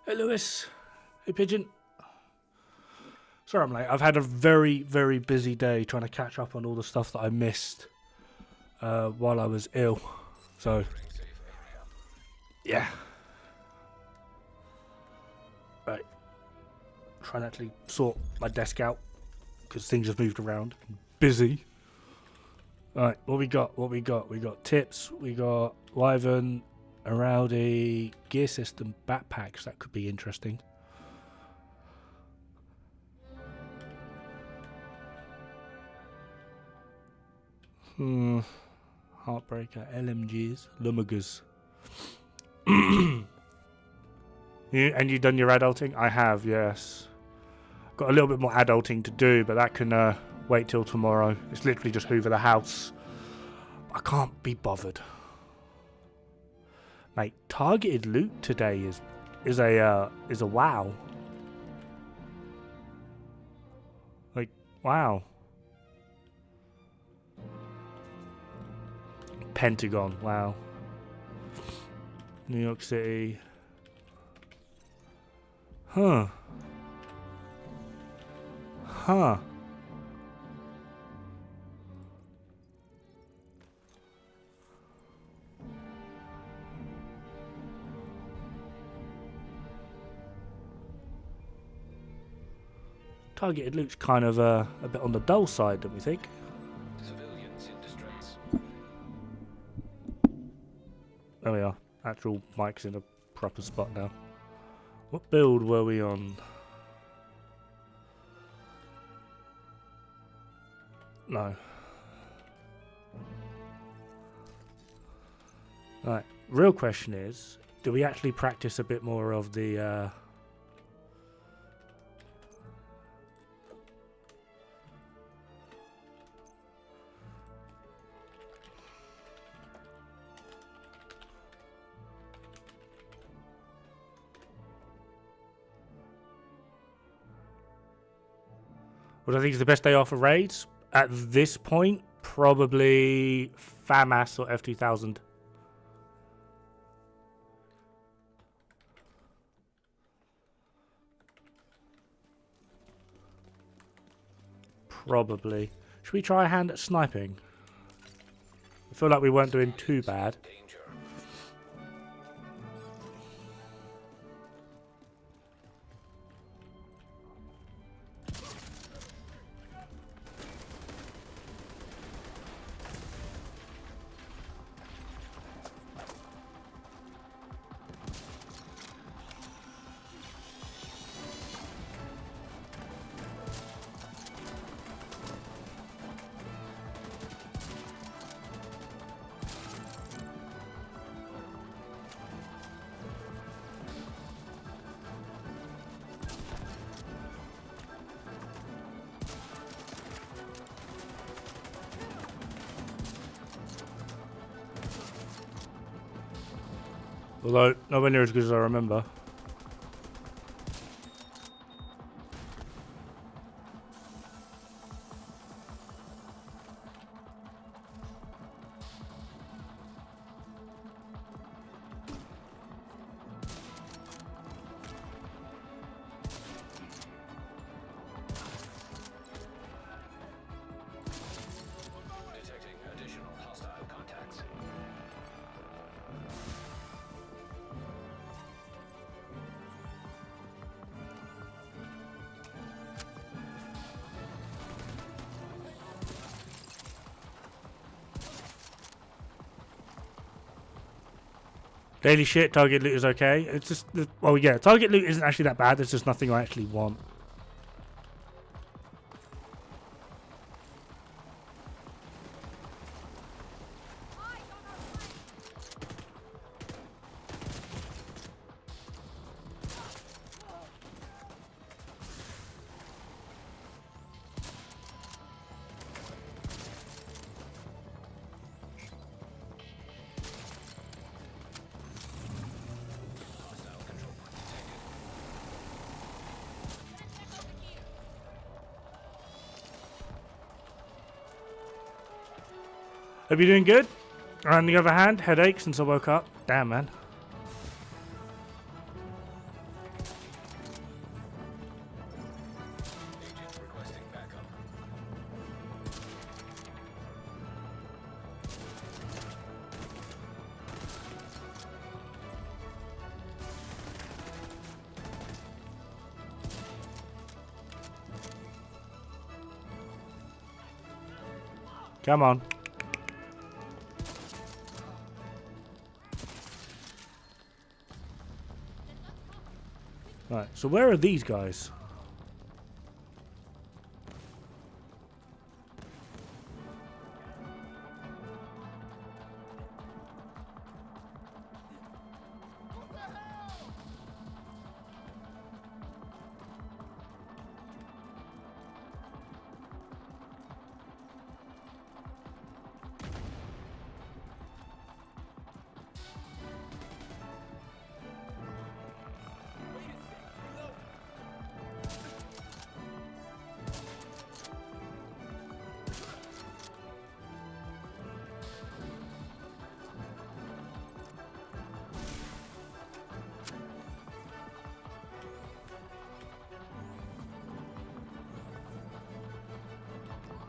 Hey Lewis. Hey Pigeon. Sorry I'm late. I've had a very, very busy day trying to catch up on all the stuff that I missed while I was ill. So, yeah. Right. Trying to actually sort my desk out because things have moved around. Busy. Alright, what we got? We got tips, we got Wyvern, a rowdy gear system backpacks. That could be interesting. Heartbreaker, LMGs, Lumagas. And you done your adulting? I have, yes. Got a little bit more adulting to do, but that can wait till tomorrow. It's literally just hoover the house. I can't be bothered. Mate, targeted loot today is a wow. Like, wow. Pentagon, wow. New York City. Huh. Targeted loot's kind of a bit on the dull side, don't we think? Civilians in distress. There we are. Actual mic's in a proper spot now. What build were we on? No. Right. Real question is, do we actually practice a bit more of the what I think is the best day off for raids? At this point, probably FAMAS or F2000. Probably. Should we try a hand at sniping? I feel like we weren't doing too bad. Danger. Although, nowhere near as good as I remember. Detecting additional hostile contacts. Daily shit, target loot is okay. It's just, well, yeah, target loot isn't actually that bad. There's just nothing I actually want. Hostile control point detected. Hope you're doing good. On the other hand, headache since I woke up. Damn, man. Come on. Right, so where are these guys?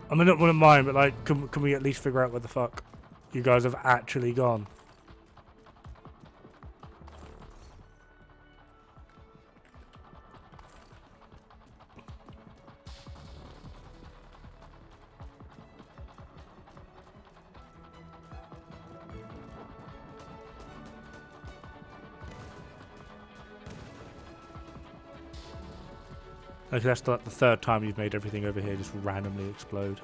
I mean, I wouldn't mind, but like, can we at least figure out where the fuck you guys have actually gone? Okay, that's like the third time you've made everything over here just randomly explode.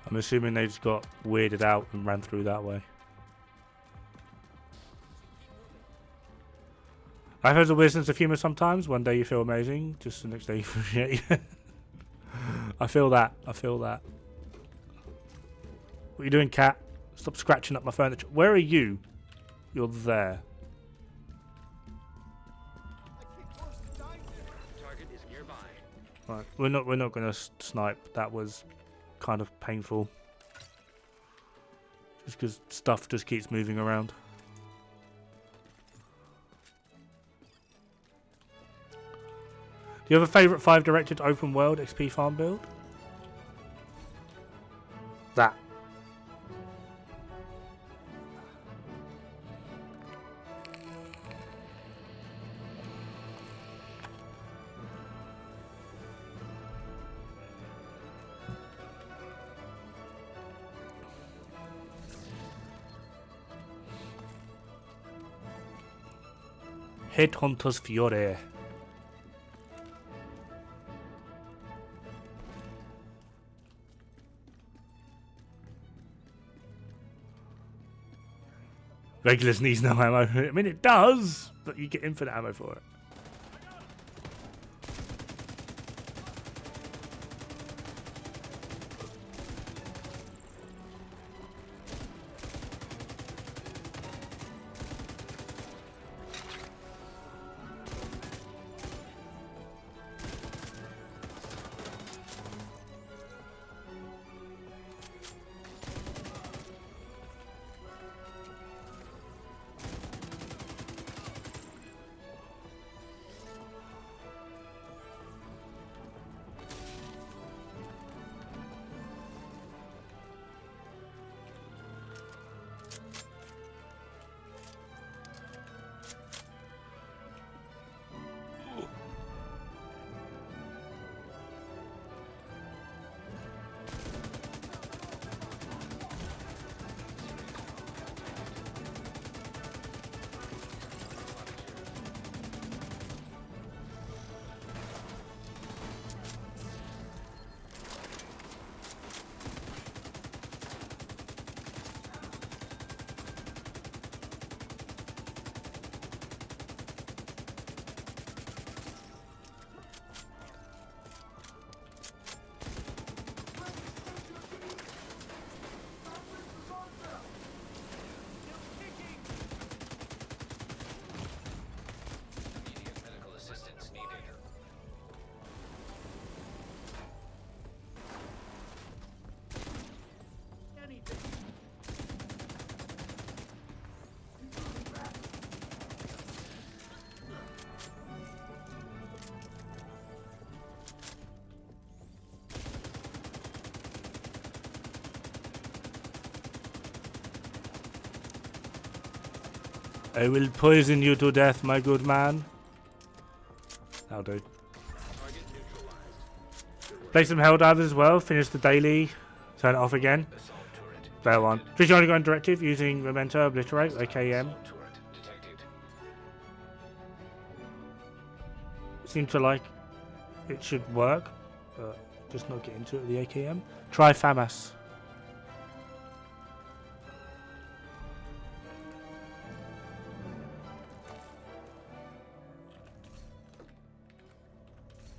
I'm assuming they just got weirded out and ran through that way. Life has a weird sense of humour sometimes. One day you feel amazing, just the next day you feel shit. I feel that. I feel that. What are you doing, cat? Stop scratching up my furniture. Where are you? You're there. Target is nearby. Right, we're not gonna snipe. That was kind of painful. Just because stuff just keeps moving around. Do you have a favourite 5-directed open world XP farm build? That. Headhunter's Fiore. Regulars needs no ammo. I mean, it does, but you get infinite ammo for it. I will poison you to death, my good man. That'll do. Target neutralized. Good work. Play some Helldivers as well. Finish the daily. Turn it off again. Assault turret. Fair one. Switch on gun directive using Memento Obliterate, AKM. Assault turret detected. Seem to like it should work, but just not get into it with the AKM. Try FAMAS.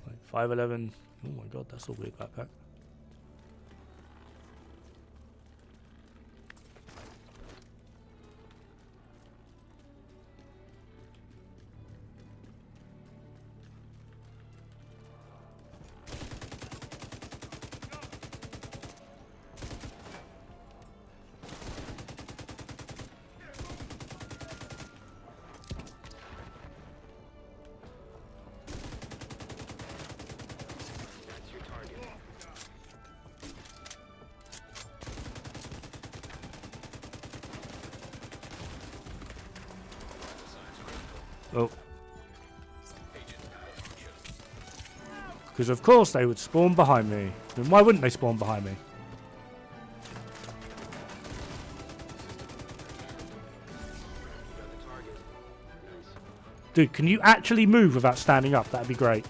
Like 511. Oh my god, that's a weird backpack. That's your target. Oh, Agent malfunction. because of course they would spawn behind me. I mean, why wouldn't they spawn behind me? You got the target. Nice. Dude, can you actually move without standing up? That'd be great.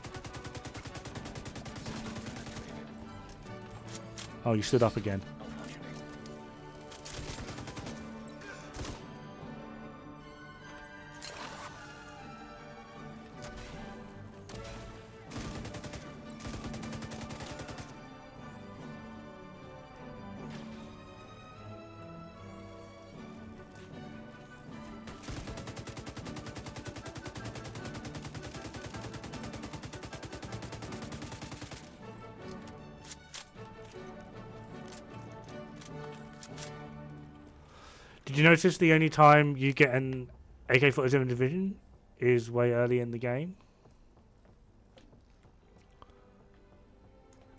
Oh, you stood up again. Malfunctioning. Did you notice the only time you get an AK-47 division is way early in the game?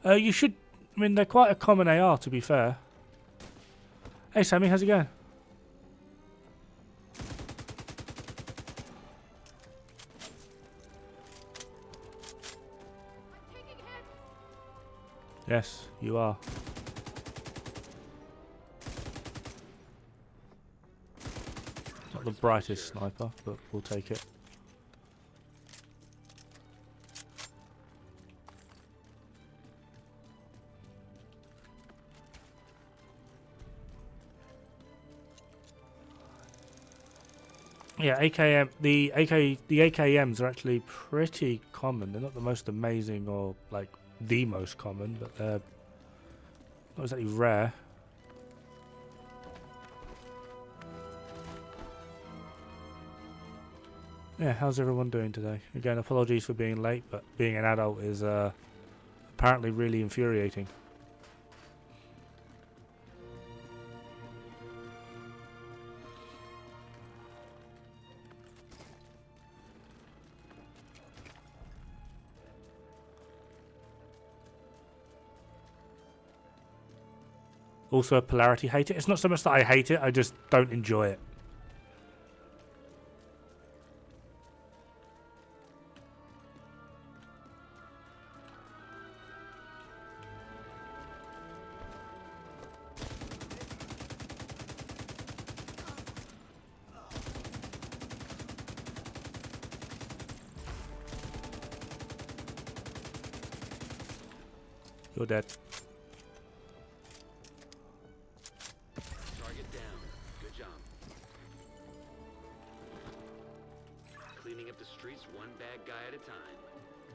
You should... I mean, they're quite a common AR, to be fair. Hey, Sammy, how's it going? Yes, you are. Not the brightest sniper, but we'll take it. Yeah, AKM. The AKMs are actually pretty common. They're not the most amazing or like the most common, but they're not exactly rare. Yeah, how's everyone doing today? Again, apologies for being late, but being an adult is apparently really infuriating. Also a polarity hater. It's not so much that I hate it, I just don't enjoy it. You're dead. Target down. Good job. Cleaning up the streets one bad guy at a time.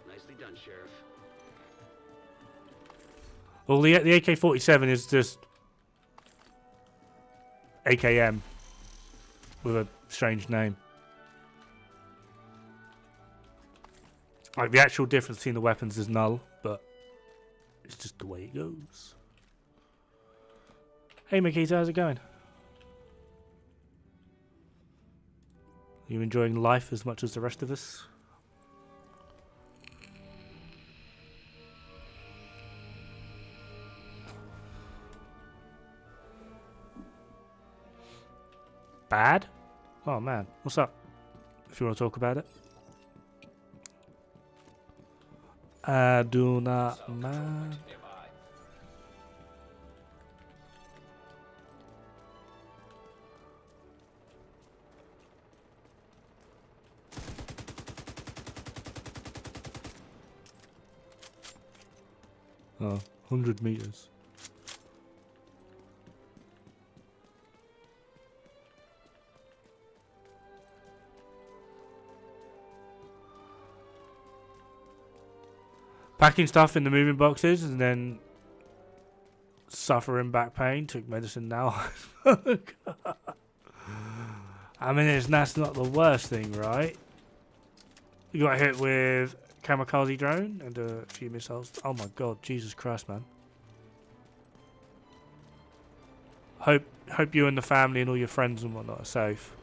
Nicely done, Sheriff. Well, the AK-47 is just AKM with a strange name. Like, the actual difference between the weapons is null, but it's just the way it goes. Hey, Makita, how's it going? You enjoying life as much as the rest of us? Bad? Oh man, what's up? If you want to talk about it. I do not mind. Oh, 100 meters. Packing stuff in the moving boxes and then suffering back pain. Took medicine now. I mean, that's not the worst thing, right? You got hit with kamikaze drone and a few missiles. Oh my god, Jesus Christ, man. Hope you and the family and all your friends and whatnot are safe.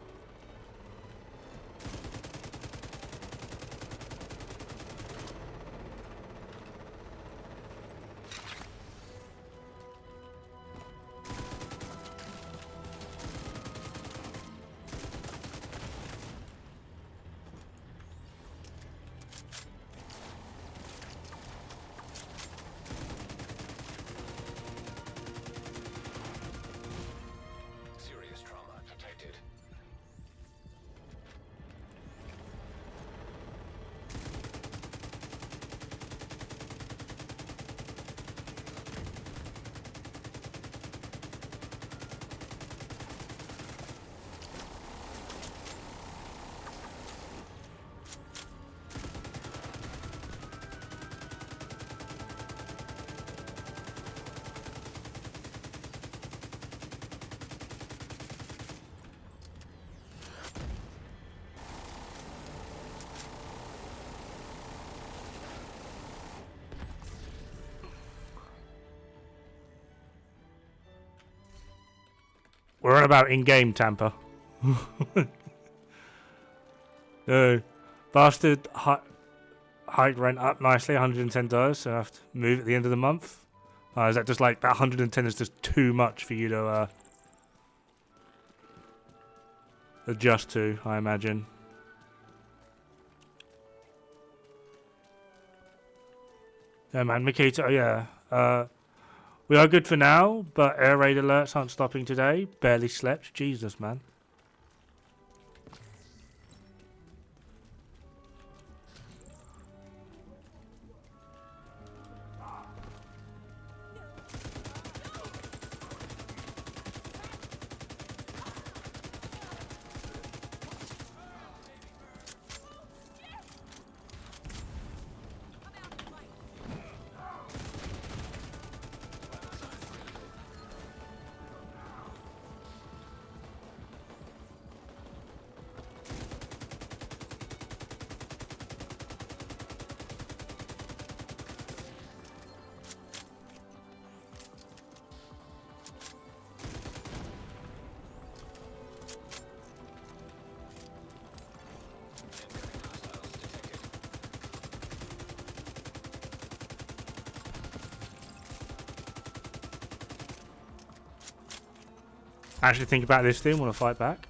We're on about in-game tamper. No. Bastard hike rent up nicely, $110, so I have to move at the end of the month. Is that just like, that 110 is just too much for you to adjust to, I imagine. Yeah, man, Mikita, yeah. We are good for now, but air raid alerts aren't stopping today. Barely slept. Jesus, man. Actually think about this thing, want to fight back.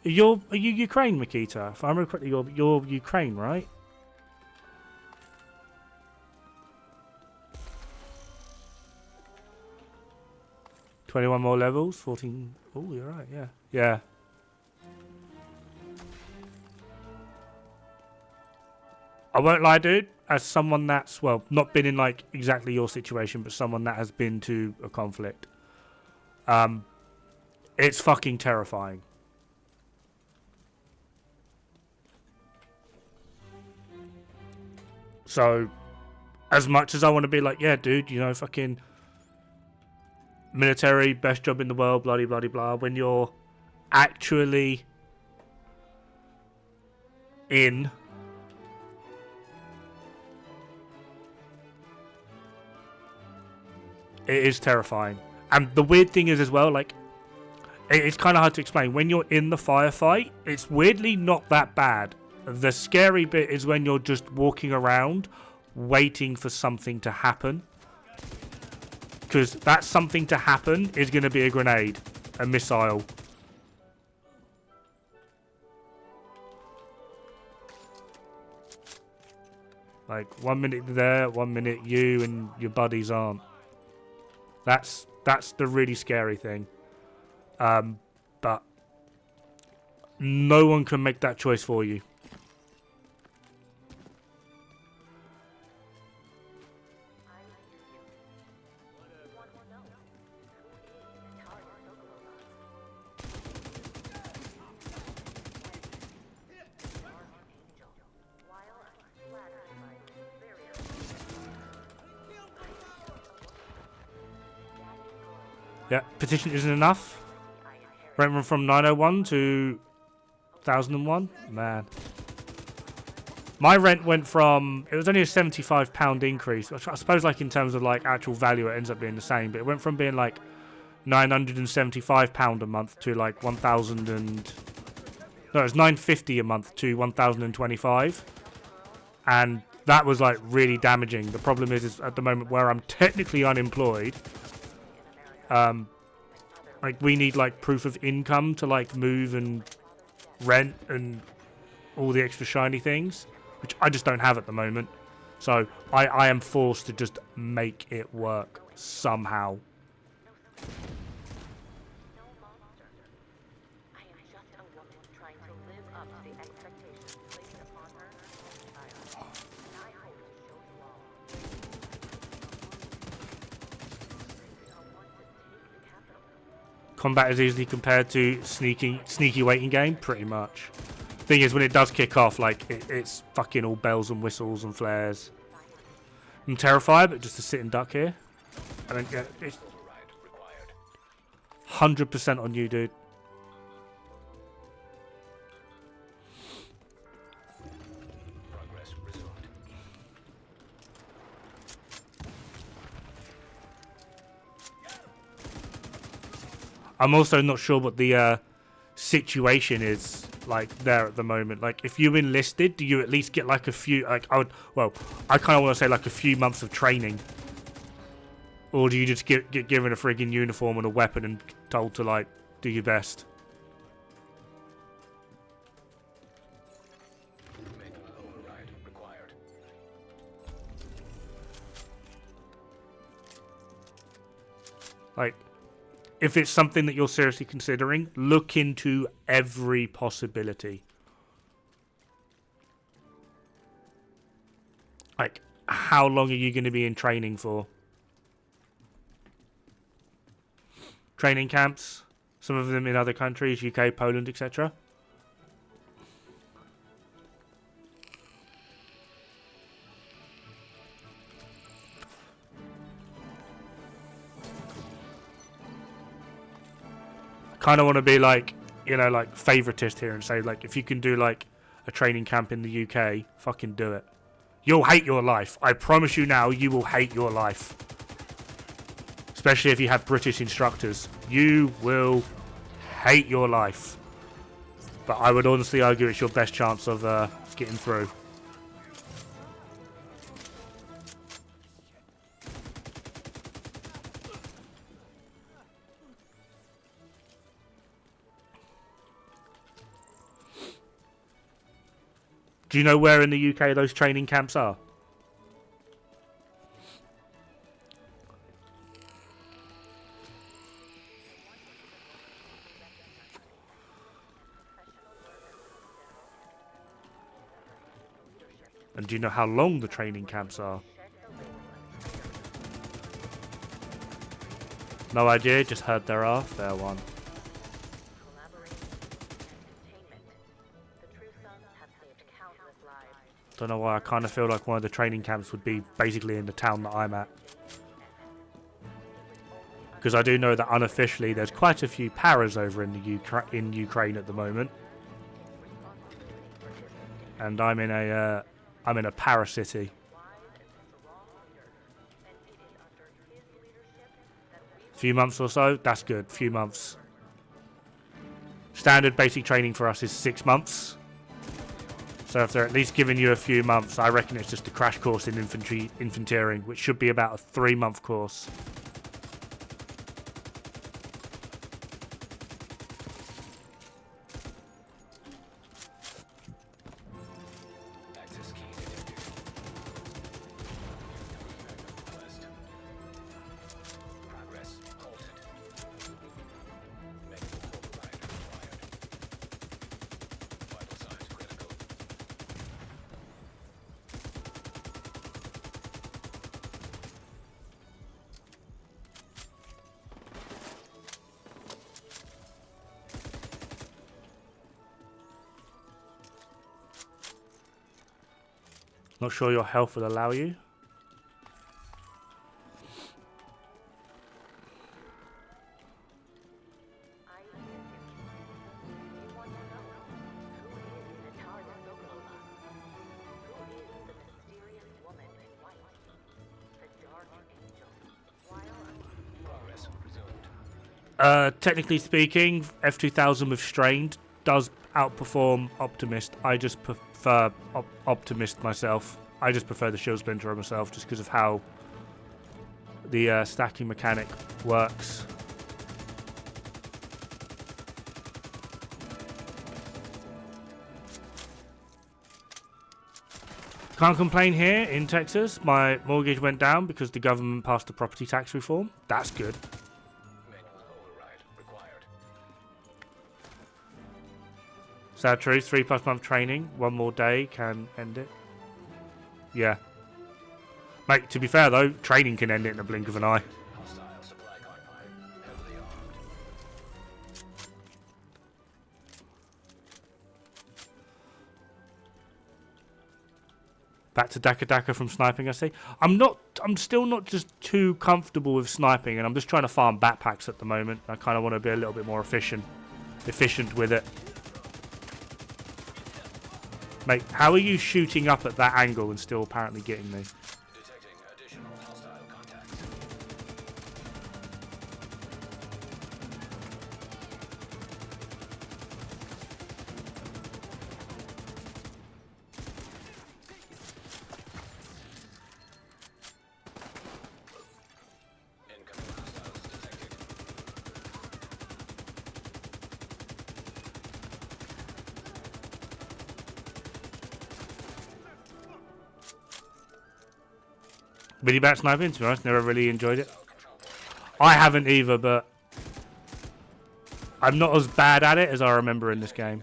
Are you Ukraine, Mikita? If I remember correctly, you're Ukraine, right? $21 more levels, 14. Oh, you're right, yeah. Yeah. I won't lie, dude. As someone that's, well, not been in like exactly your situation, but someone that has been to a conflict. It's fucking terrifying. So, as much as I want to be like, yeah, dude, you know, fucking military, best job in the world, blah, blah, blah, blah, when you're actually in, it is terrifying. And the weird thing is as well, like, it's kind of hard to explain. When you're in the firefight, it's weirdly not that bad. The scary bit is when you're just walking around waiting for something to happen. Because that something to happen is going to be a grenade, a missile. Like 1 minute there, 1 minute you and your buddies aren't. That's the really scary thing. But no one can make that choice for you. Yeah, petition isn't enough. Rent went from 901 to 1001. Man. My rent went from, it was only a £75 increase, which I suppose like in terms of like actual value it ends up being the same, but it went from being like £975 a month to like 1,000 and, no, it was £950 a month to 1,025. And that was like really damaging. The problem is at the moment where I'm technically unemployed, like we need like proof of income to like move and rent and all the extra shiny things, which I just don't have at the moment. So I am forced to just make it work somehow. Combat is easily compared to sneaky waiting game, pretty much. Thing is, when it does kick off, like it's fucking all bells and whistles and flares. I'm terrified, but just to sit and duck here. I don't get it. 100% on you, dude. I'm also not sure what the situation is like there at the moment. Like, if you enlisted, do you at least get like a few? Like, I kind of want to say like a few months of training, or do you just get given a friggin' uniform and a weapon and told to like do your best? Like, if it's something that you're seriously considering, look into every possibility. Like, how long are you going to be in training for? Training camps, some of them in other countries, UK, Poland, etc. Kind of want to be like, you know, like favoritist here and say like, if you can do like a training camp in the UK, fucking do it. You'll hate your life. I promise you now, you will hate your life. Especially if you have British instructors. You will hate your life. But I would honestly argue it's your best chance of getting through. Do you know where in the UK those training camps are? And do you know how long the training camps are? No idea, just heard there are. Fair one. Don't know why, I kind of feel like one of the training camps would be basically in the town that I'm at. Because I do know that unofficially there's quite a few paras over in the Ukraine at the moment. And I'm in a para city. Few months or so, that's good. Few months. Standard basic training for us is 6 months. So if they're at least giving you a few months, I reckon it's just a crash course in infanteering, which should be about a 3-month course. Not sure your health will allow you. Technically speaking, F2000 with Strained does outperform Optimist. I just prefer Optimist myself. I just prefer the Shield Splinterer myself just because of how the stacking mechanic works. Can't complain here in Texas. My mortgage went down because the government passed the property tax reform. That's good. Sad truth, 3+ month training, 1 more day can end it. Yeah. Mate, to be fair though, training can end it in a blink of an eye. Back to Daka Daka from sniping, I see. I'm still not just too comfortable with sniping, and I'm just trying to farm backpacks at the moment. I kind of want to be a little bit more efficient with it. Mate, how are you shooting up at that angle and still apparently getting me? Detecting additional hostile contacts. Incoming hostiles detected. Really bad sniping, to be honest. Never really enjoyed it. I haven't either, but I'm not as bad at it as I remember in this game.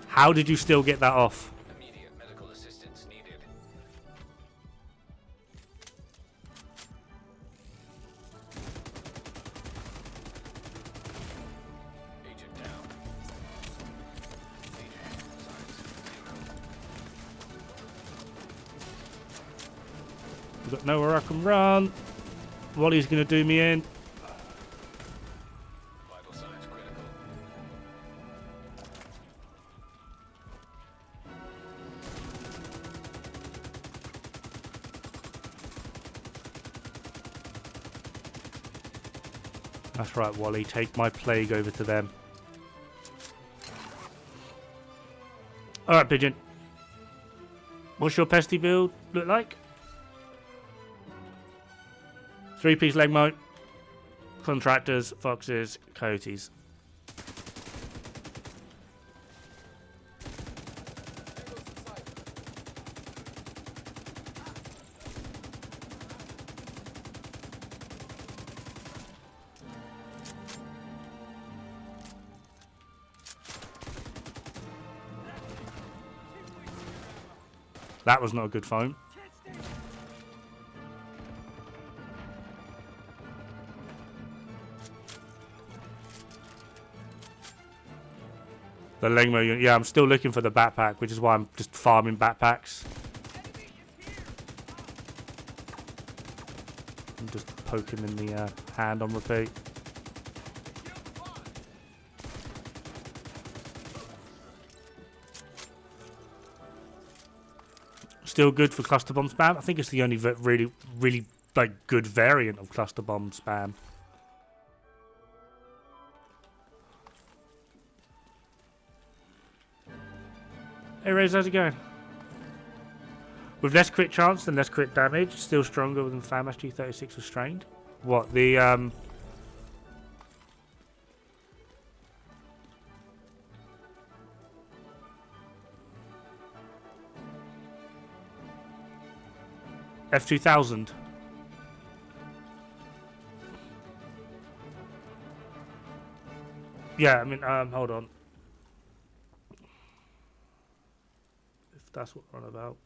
How did you still get that off? Immediate medical assistance needed. Agent down. We've got nowhere I can run. Wally's going to do me in. Vital signs critical. That's right, Wally. Take my plague over to them. Alright, Pigeon. What's your pesty build look like? 3-piece leg moat. Contractors, foxes, coyotes. That was not a good phone. The Legmo unit. Yeah, I'm still looking for the backpack, which is why I'm just farming backpacks. I'm just poking in the hand on repeat. Still good for cluster bomb spam. I think it's the only really like good variant of cluster bomb spam. Hey Rez, how's it going? With less crit chance and less crit damage, still stronger than FAMAS G36 Restrained. What, the F2000? Yeah, I mean, hold on. If that's what we're on about.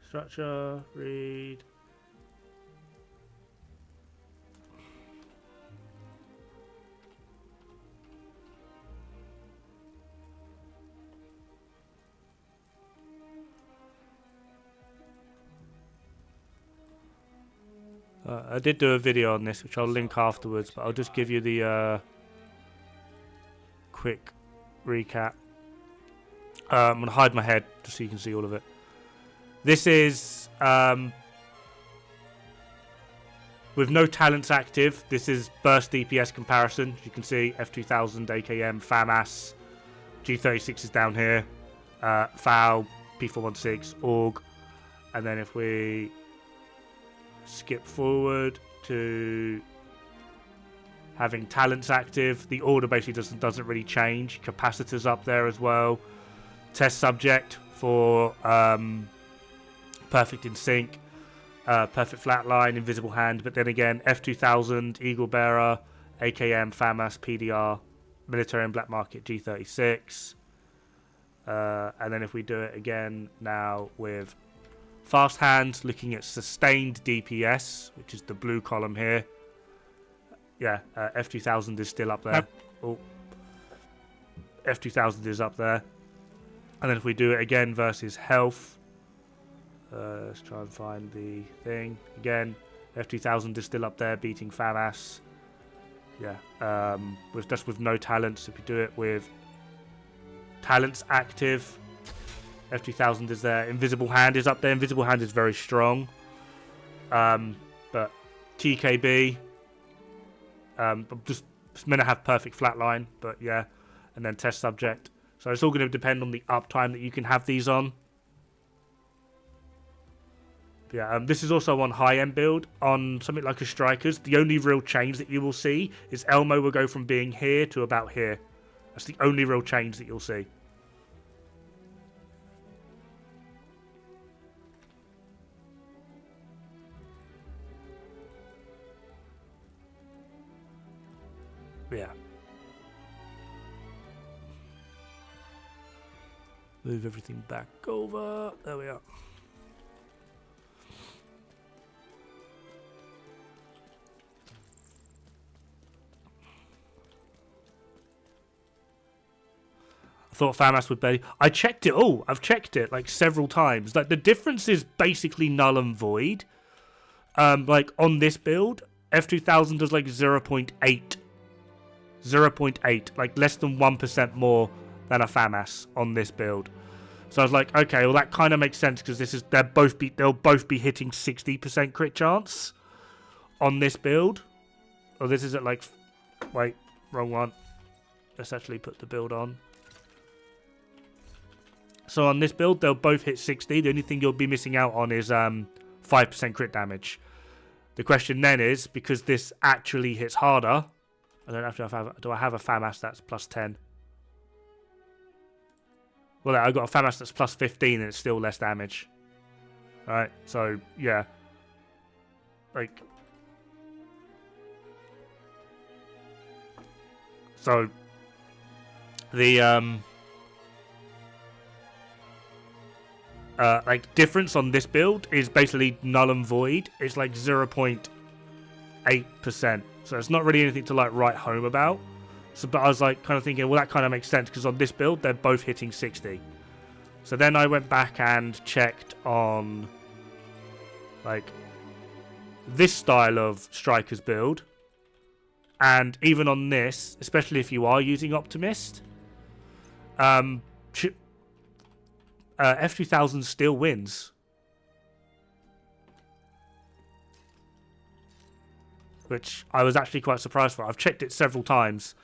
Structure, read. I did do a video on this, which I'll link afterwards, but I'll just give you the quick recap. I'm going to hide my head just so you can see all of it. This is, with no talents active, this is burst DPS comparison. You can see F2000, AKM, FAMAS, G36 is down here, FAL, P416, AUG, and then if we skip forward to having talents active, the order basically doesn't really change. Capacitors up there as well. Test subject for perfect in sync, perfect flatline, invisible hand, but then again F2000, Eagle Bearer, AKM, FAMAS, PDR, military and black market, G36, and then if we do it again now with fast hands, looking at sustained DPS, which is the blue column here. Yeah, F2000 is still up there. Oh, F2000 is up there. And then if we do it again versus health, let's try and find the thing. Again, F2000 is still up there, beating FAMAS. Yeah, with no talents. If we do it with talents active, F2000 is there. Invisible hand is up there. Invisible hand is very strong. But TKB, I'm just meant to have perfect flatline, but yeah. And then test subject. So it's all going to depend on the uptime that you can have these on. Yeah, this is also on high-end build. On something like a Strikers, the only real change that you will see is Elmo will go from being here to about here. That's the only real change that you'll see. Yeah. Move everything back over. There we are. I thought FAMAS would be. I checked it. Oh, I've checked it like several times. Like the difference is basically null and void. Like on this build, F2000 does like 0.8. 0.8, like less than 1% more than a FAMAS on this build. So I was like, okay, well that kind of makes sense because they'll both be hitting 60% crit chance on this build. Oh, this is at like, wait, wrong one. Let's actually put the build on. So on this build, they'll both hit 60. The only thing you'll be missing out on is 5% crit damage. The question then is, because this actually hits harder, I don't have to have. Do I have a FAMAS that's plus 10? Well, I've got a FAMAS that's plus 15 and it's still less damage. Alright, so, yeah. Like... So... The, like, difference on this build is basically null and void. It's like 0.8%. So it's not really anything to like write home about. So, but I was like kind of thinking, well, that kind of makes sense because on this build they're both hitting 60. So then I went back and checked on like this style of Strikers build, and even on this, especially if you are using Optimist, F2000 still wins. Which I was actually quite surprised for. I've checked it several times.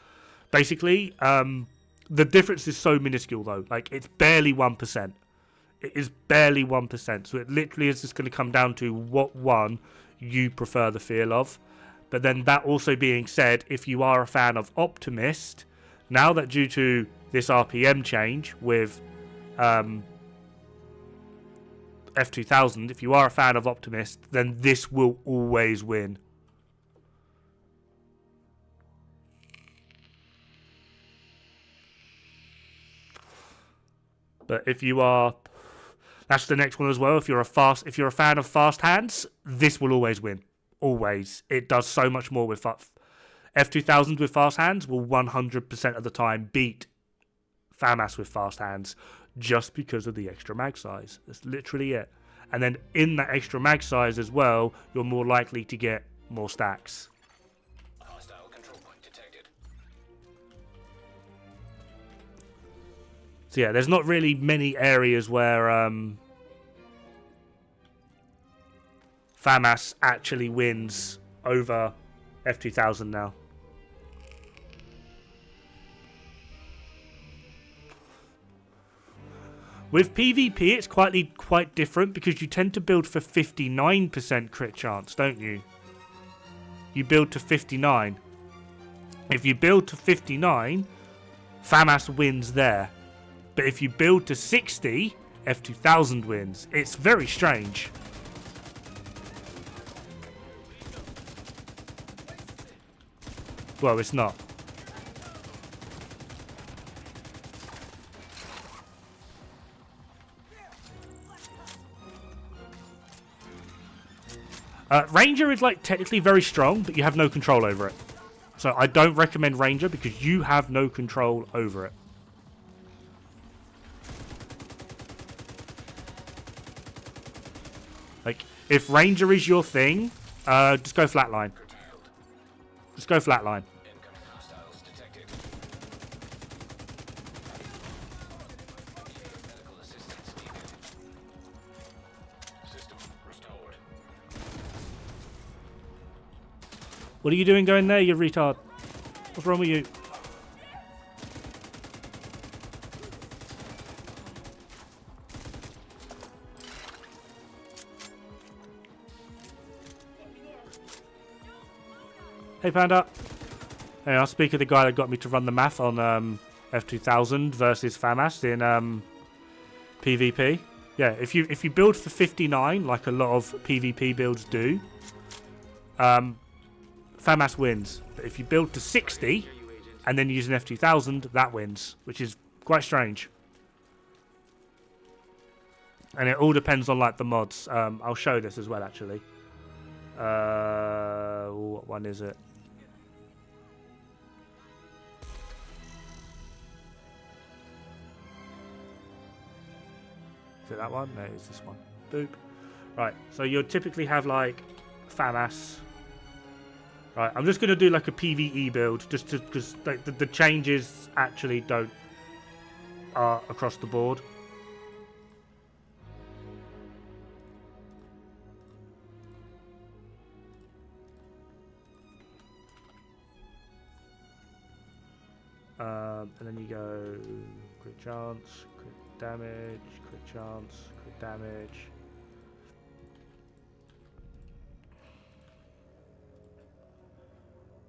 Basically, the difference is so minuscule, though. Like, it's barely 1%. It is barely 1%. So it literally is just going to come down to what one you prefer the feel of. But then that also being said, if you are a fan of Optimist, now that due to this RPM change with F2000, if you are a fan of Optimist, then this will always win. But if you are, that's the next one as well. If you're a fan of fast hands, this will always win. Always. It does so much more with F2000 with fast hands will 100% of the time beat FAMAS with fast hands just because of the extra mag size. That's literally it. And then in that extra mag size as well, you're more likely to get more stacks. Hostile control point detected. So yeah, there's not really many areas where FAMAS actually wins over F2000 now. With PvP, it's quite different because you tend to build for 59% crit chance, don't you? You build to 59. If you build to 59, FAMAS wins there. But if you build to 60, F2000 wins. It's very strange. Well, it's not. Ranger is like technically very strong, but you have no control over it. So I don't recommend Ranger because you have no control over it. Like, if Ranger is your thing, just go flatline. Just go flatline. Incoming hostiles detected. Medical assistance needed. System restored. What are you doing going there, you retard? What's wrong with you? Hey, Panda. Hey, I'll speak of the guy that got me to run the math on F2000 versus FAMAS in PvP. Yeah, if you build for 59, like a lot of PvP builds do, FAMAS wins. But if you build to 60 and then use an F2000, that wins, which is quite strange. And it all depends on like the mods. I'll show this as well, actually. What one is it? Is it that one? No, it's this one. Boop. Right, so you'll typically have like FAMAS. Right, I'm just going to do like a PvE build just because the changes actually don't are across the board. And then you go crit chance, crit damage, crit chance, crit damage.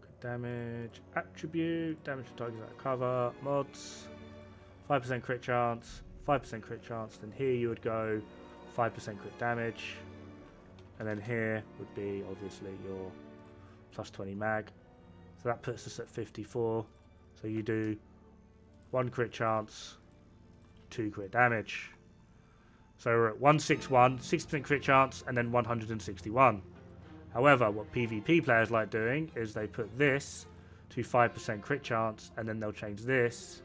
Crit damage, attribute, damage to targets that cover, mods, 5% crit chance, 5% crit chance. Then here you would go 5% crit damage. And then here would be obviously your plus 20 mag. So that puts us at 54. So you do 1 crit chance, 2 crit damage. So we're at 161, 6% crit chance, and then 161. However, what PvP players like doing is they put this to 5% crit chance, and then they'll change this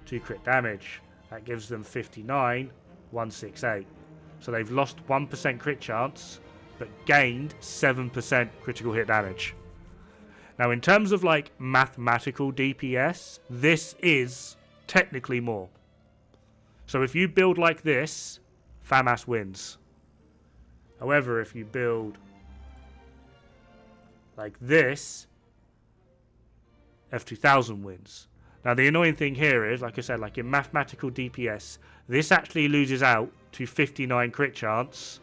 to crit damage. That gives them 59, 168. So they've lost 1% crit chance, but gained 7% critical hit damage. Now, in terms of like mathematical DPS, this is technically more. So if you build like this, FAMAS wins. However, if you build like this, F2000 wins. Now, the annoying thing here is, like I said, like in mathematical DPS, this actually loses out to 59 crit chance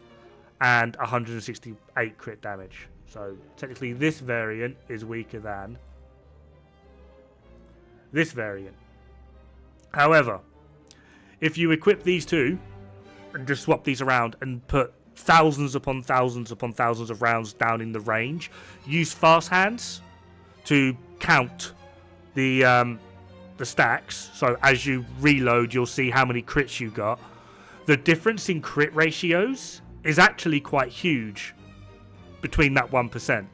and 168 crit damage. So technically this variant is weaker than this variant. However, if you equip these two and just swap these around and put thousands upon thousands upon thousands of rounds down in the range, use fast hands to count the stacks. So as you reload, you'll see how many crits you got. The difference in crit ratios is actually quite huge between that 1%.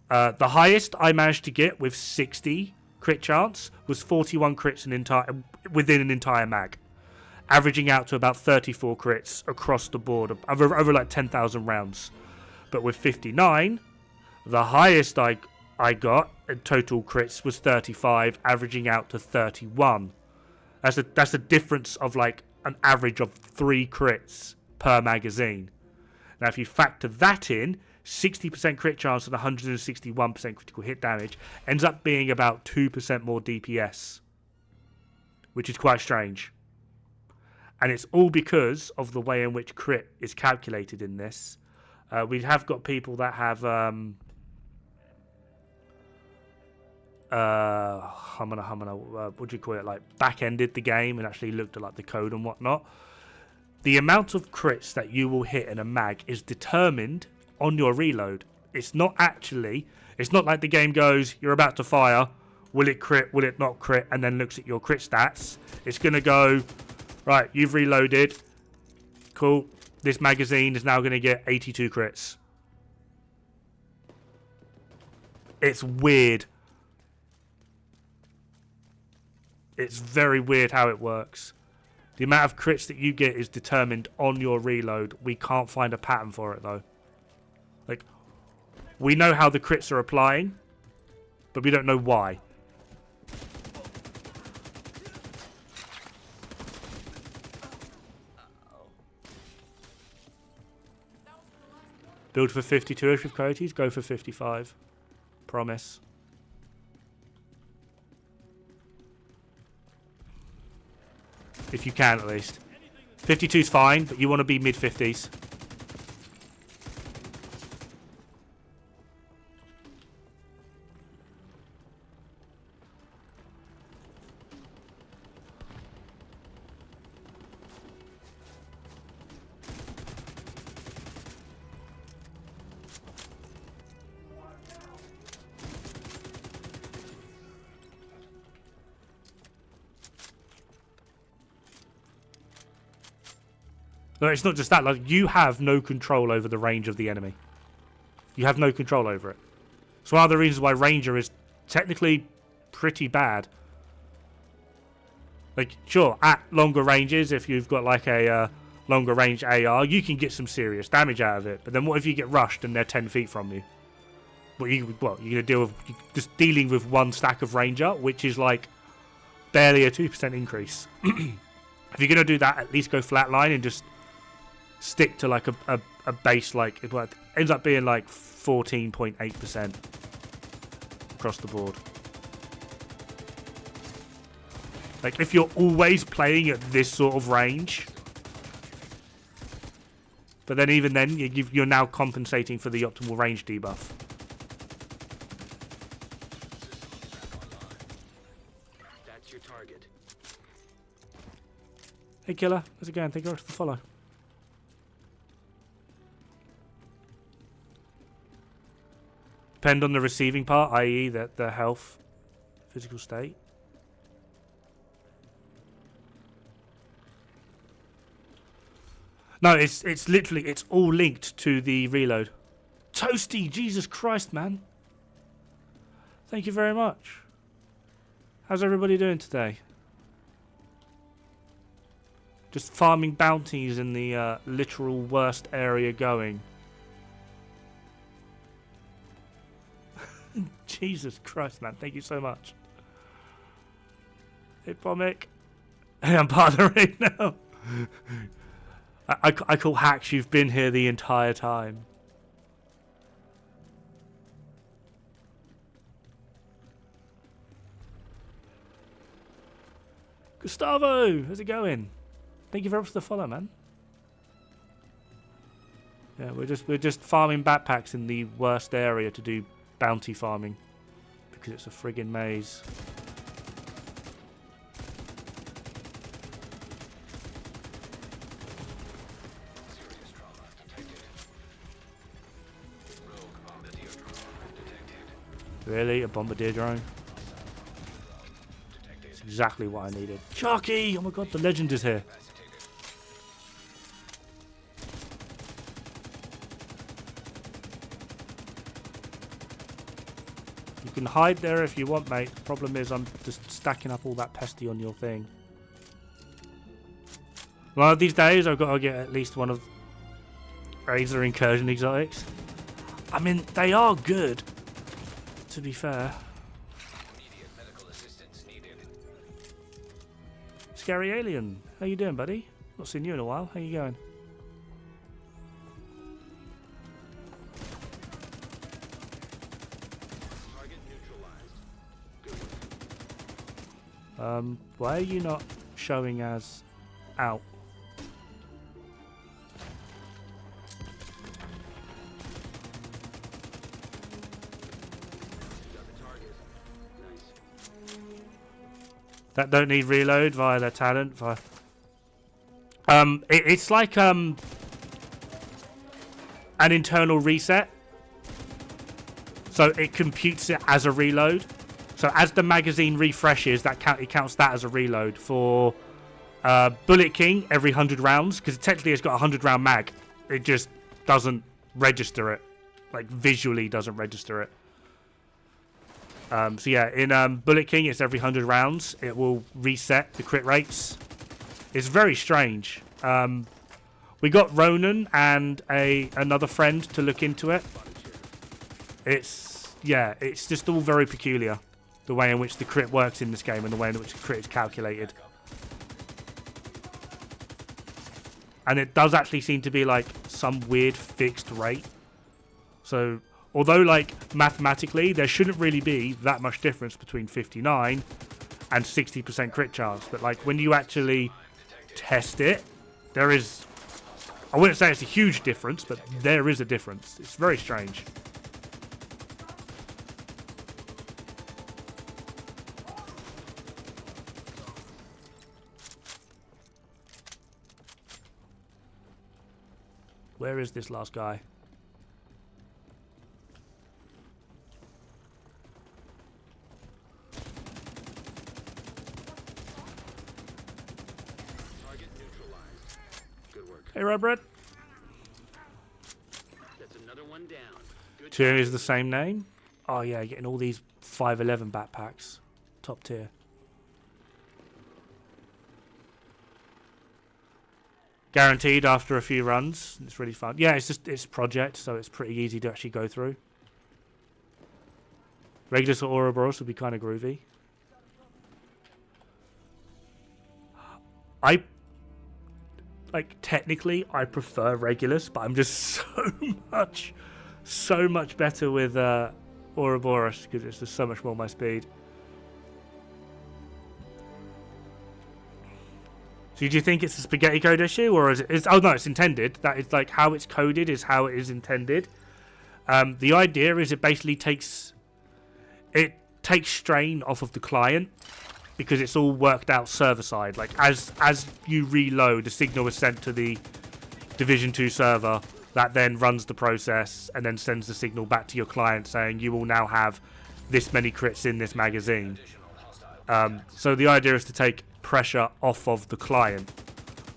The highest I managed to get with 60 crit chance was 41 crits within an entire mag. averaging out to about 34 crits across the board, over like 10,000 rounds. But with 59, the highest I got in total crits was 35, averaging out to 31. That's a difference of like an average of 3 crits per magazine. Now, if you factor that in, 60% crit chance and 161% critical hit damage ends up being about 2% more DPS, which is quite strange. And it's all because of the way in which crit is calculated in this. We have got people that have what do you call it, like back-ended the game and actually looked at like the code and whatnot. The amount of crits that you will hit in a mag is determined on your reload. It's not like the game goes, you're about to fire, will it crit, will it not crit, and then looks at your crit stats. It's going to go, right, you've reloaded, cool, this magazine is now going to get 82 crits. It's weird. It's very weird how it works. The amount of crits that you get is determined on your reload. We can't find a pattern for it, though. Like, we know how the crits are applying, but we don't know why. Build for 52 with coyotes, go for 55. Promise. If you can, at least. 52's fine, but you want to be mid-50s. No, it's not just that. Like, you have no control over the range of the enemy. You have no control over it. It's one of the reasons why Ranger is technically pretty bad. Like, sure, at longer ranges, if you've got like a longer range AR, you can get some serious damage out of it. But then what if you get rushed and they're 10 feet from you? You're going to deal with just dealing with one stack of Ranger, which is like barely a 2% increase. If you're going to do that, at least go flatline and just stick to like a base, like it ends up being like 14.8% across the board. Like, if you're always playing at this sort of range, but then even then you're now compensating for the optimal range debuff. That's your target. Hey Killer, how's it going? Thank you for the follow. Depend on the receiving part, i.e. the health, physical state. No, it's literally, it's all linked to the reload. Toasty, Jesus Christ, man. Thank you very much. How's everybody doing today? Just farming bounties in the literal worst area going. Jesus Christ, man. Thank you so much. Hey, Pomic. Hey, I'm part of the raid now. I call hacks. You've been here the entire time. Gustavo, how's it going? Thank you very much for the follow, man. Yeah, we're just farming backpacks in the worst area to do bounty farming because it's a friggin' maze. Serious trauma detected. Rogue bombardier drone detected. Really? A bombardier drone? Detected. That's exactly what I needed. Chucky! Oh my god, the legend is here. Incapacitated. You can hide there if you want, mate. The problem is I'm just stacking up all that pesty on your thing. One of these days, I've got to get at least one of Razor Incursion exotics. I mean, they are good, to be fair. Immediate medical assistance needed. Scary Alien, how you doing, buddy? Not seen you in a while. How you going? Target neutralized. Good work. Why are you not showing as out? Got the target. Nice. That don't need reload via their talent. Via it's like an internal reset, so it computes it as a reload. So as the magazine refreshes, it counts that as a reload for Bullet King every 100 rounds, because technically it's got a 100 round mag. It just doesn't register it, like visually doesn't register it. So yeah, in Bullet King, it's every 100 rounds. It will reset the crit rates. It's very strange. We got Ronan and another friend to look into it. It's just all very peculiar, the way in which the crit works in this game and the way in which the crit is calculated. And it does actually seem to be like some weird fixed rate. So although, like, mathematically, there shouldn't really be that much difference between 59 and 60% crit chance. But, like, when you actually test it, there is... I wouldn't say it's a huge difference, but there is a difference. It's very strange. Where is this last guy? Target neutralized. Good work. Hey, Redbread. That's another one down. Good Two is the same name. Oh yeah, getting all these 511 backpacks. Top tier. Guaranteed after a few runs. It's really fun. Yeah, it's a project, so it's pretty easy to actually go through. Regulus or Ouroboros would be kind of groovy. Technically, I prefer Regulus, but I'm just so much better with Ouroboros, because it's just so much more my speed. So do you think it's a spaghetti code issue, or is it? Oh no, it's intended. That is like how it's coded is how it is intended. The idea is it basically takes strain off of the client, because it's all worked out server side. Like as you reload, the signal is sent to the Division 2 server that then runs the process and then sends the signal back to your client saying you will now have this many crits in this magazine. So the idea is to take pressure off of the client.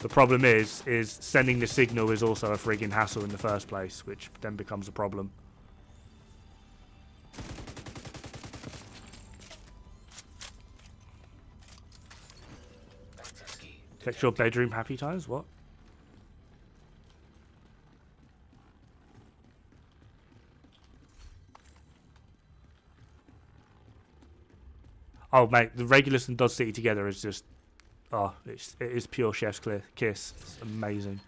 The problem is sending the signal is also a frigging hassle in the first place, which then becomes a problem. Text your bedroom happy times? What? Oh mate, the Regulus and Dodge City together is just, it is pure chef's kiss. It's amazing.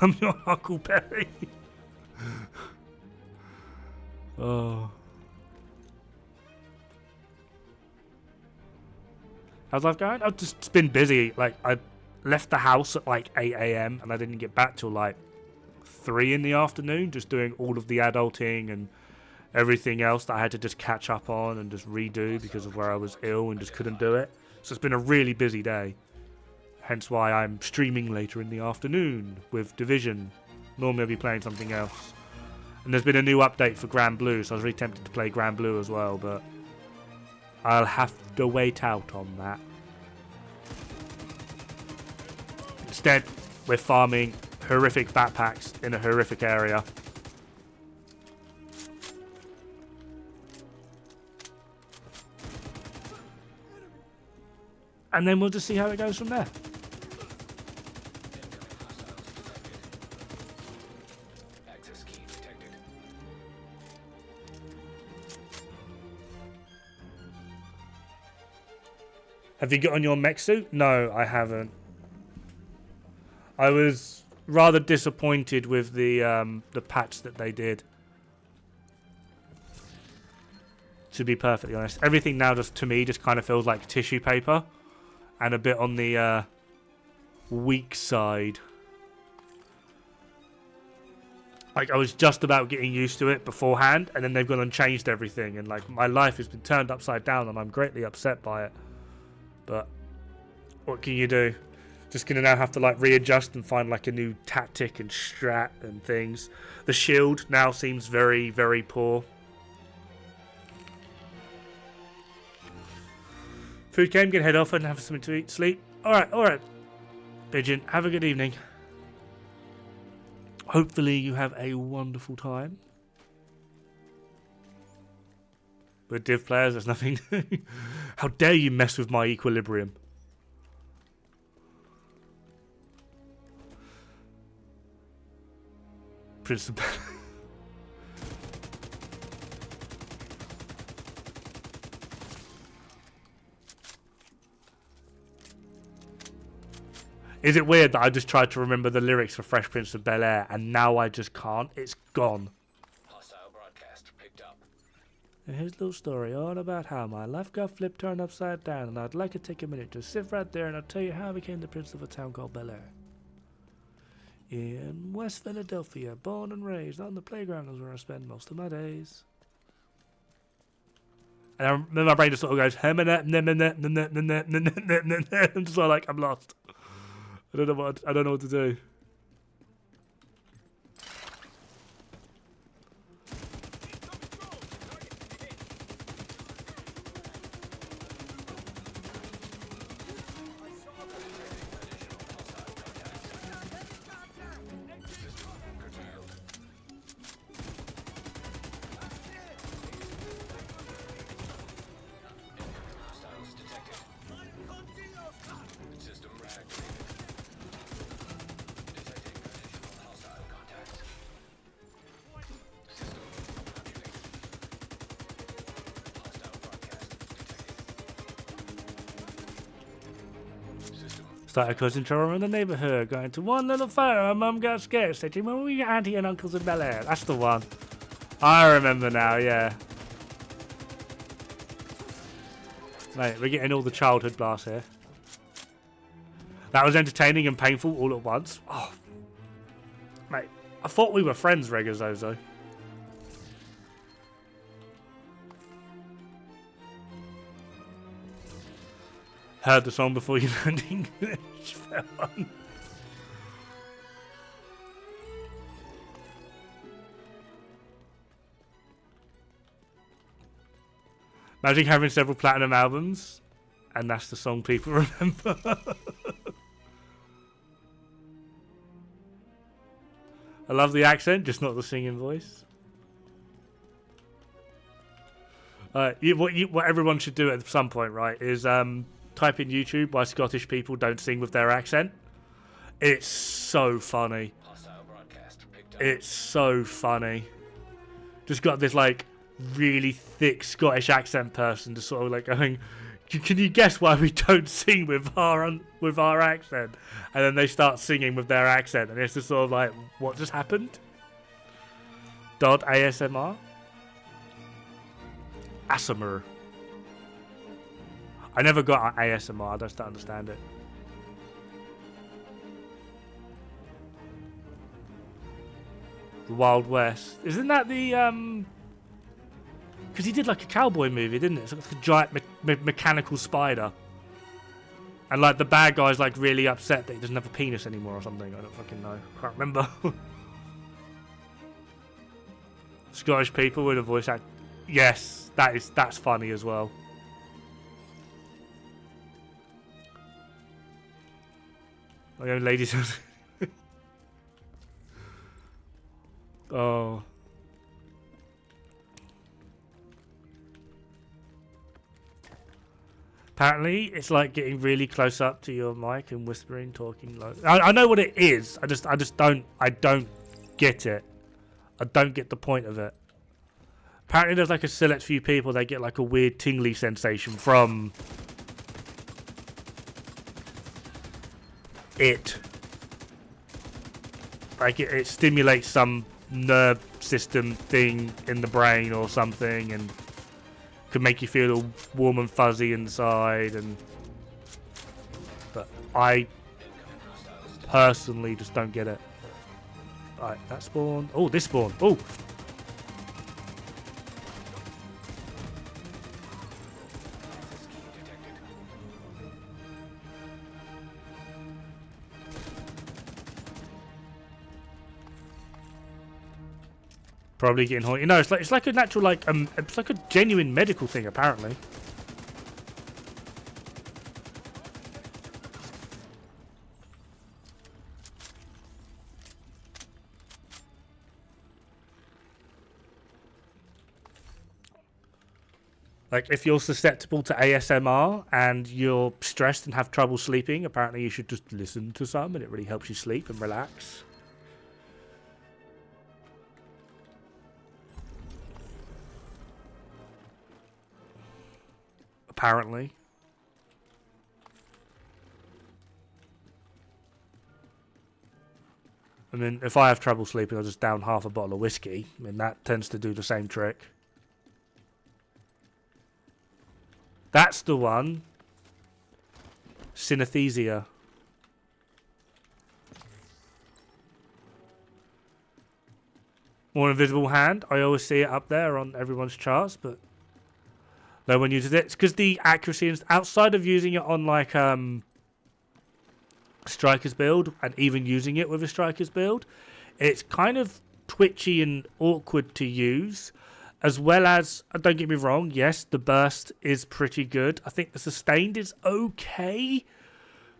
I'm your Huckleberry. Oh. How's life going? I've just been busy. Like, I left the house at like 8 AM and I didn't get back till like 3 in the afternoon, just doing all of the adulting and everything else that I had to just catch up on and just redo because of where I was ill and just couldn't do it. So it's been a really busy day. Hence why I'm streaming later in the afternoon with Division. Normally I'll be playing something else. And there's been a new update for Granblue, so I was really tempted to play Granblue as well, but I'll have to wait out on that. Instead, we're farming horrific backpacks in a horrific area. And then we'll just see how it goes from there. Incoming hostiles detected. Access key detected. Have you got on your mech suit? No, I haven't. I was rather disappointed with the patch that they did. To be perfectly honest, everything now just to me just kind of feels like tissue paper, and a bit on the weak side. Like I was just about getting used to it beforehand, and then they've gone and changed everything, and like my life has been turned upside down, and I'm greatly upset by it. But what can you do? Just gonna now have to like readjust and find like a new tactic and strat and things. The shield now seems very, very poor. Food came, get head off and have something to eat, sleep. Alright. Pigeon, have a good evening. Hopefully you have a wonderful time. With div players, there's nothing. How dare you mess with my equilibrium? Prince of Is it weird that I just tried to remember the lyrics for Fresh Prince of Bel-Air and now I just can't? It's gone. Hostile broadcast picked up. And here's a little story all about how my life got flipped, turned upside down, and I'd like to take a minute to sit right there and I'll tell you how I became the prince of a town called Bel-Air. In West Philadelphia, born and raised, on the playground is where I spend most of my days. And then my brain just sort of goes, I'm just like, I'm lost. I don't know what to do. Hostiles detected. System reactivated. Detecting additional hostile contacts. System populated. Hostile broadcast detected. System. Started causing trouble in the neighborhood, going to one little fire. My mum got scared, said, "When we your auntie and uncles in Bel-Air." That's the one. I remember now, yeah. Mate, we're getting all the childhood blasts here. That was entertaining and painful all at once. Oh, mate, I thought we were friends, Regazozo. Heard the song before you learned English. Fair one. Imagine having several platinum albums, and that's the song people remember. I love the accent, just not the singing voice. What everyone should do at some point, right, is type in YouTube why Scottish people don't sing with their accent. It's so funny. Hostile broadcast picked up. It's so funny. Just got this like really thick Scottish accent person just sort of like going, can you guess why we don't sing with our accent? And then they start singing with their accent, and it's just sort of like, what just happened? Dod ASMR? ASMR. I never got ASMR, I just don't understand it. The Wild West. Isn't that the because he did like a cowboy movie, didn't it? It's like a giant mechanical spider. And like the bad guy's like really upset that he doesn't have a penis anymore or something. I don't fucking know. Can't remember. Scottish people with a voice act. Yes, that's funny as well. Okay, ladies. Oh. Apparently, it's like getting really close up to your mic and whispering, talking low. I know what it is. I just don't get it. I don't get the point of it. Apparently, there's like a select few people that get like a weird tingly sensation from it. Like it stimulates some nerve system thing in the brain or something, and could make you feel all warm and fuzzy inside. But I personally just don't get it. Right, that spawn. Oh, this spawn. Oh. Probably getting haunted. No, it's like a natural, like it's like a genuine medical thing apparently. Like if you're susceptible to ASMR and you're stressed and have trouble sleeping, apparently you should just listen to some, and it really helps you sleep and relax. Apparently. I mean, if I have trouble sleeping, I'll just down half a bottle of whiskey. I mean, that tends to do the same trick. That's the one. Synesthesia. More invisible hand. I always see it up there on everyone's charts, but no one uses it. It's because the accuracy is outside of using it on like Striker's build, and even using it with a Striker's build, it's kind of twitchy and awkward to use. As well as, don't get me wrong, yes, the burst is pretty good. I think the sustained is okay,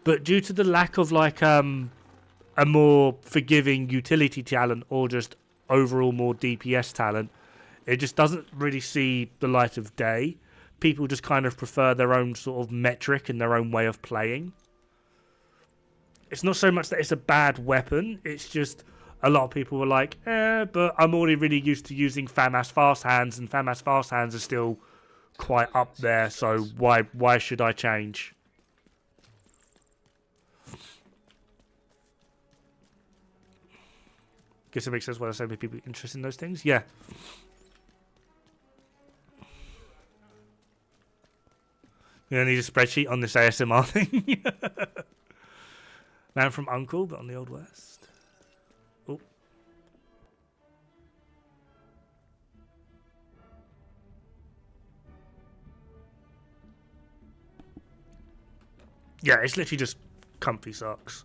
but due to the lack of like a more forgiving utility talent or just overall more DPS talent, it just doesn't really see the light of day. People just kind of prefer their own sort of metric and their own way of playing. It's not so much that it's a bad weapon, it's just a lot of people were like, but I'm already really used to using FAMAS fast hands, and FAMAS fast hands are still quite up there, so why should I change? Guess it makes sense why there's so many people interested in those things. Yeah. You don't need a spreadsheet on this ASMR thing. Man from Uncle, but on the Old West. Oh. Yeah, it's literally just comfy socks.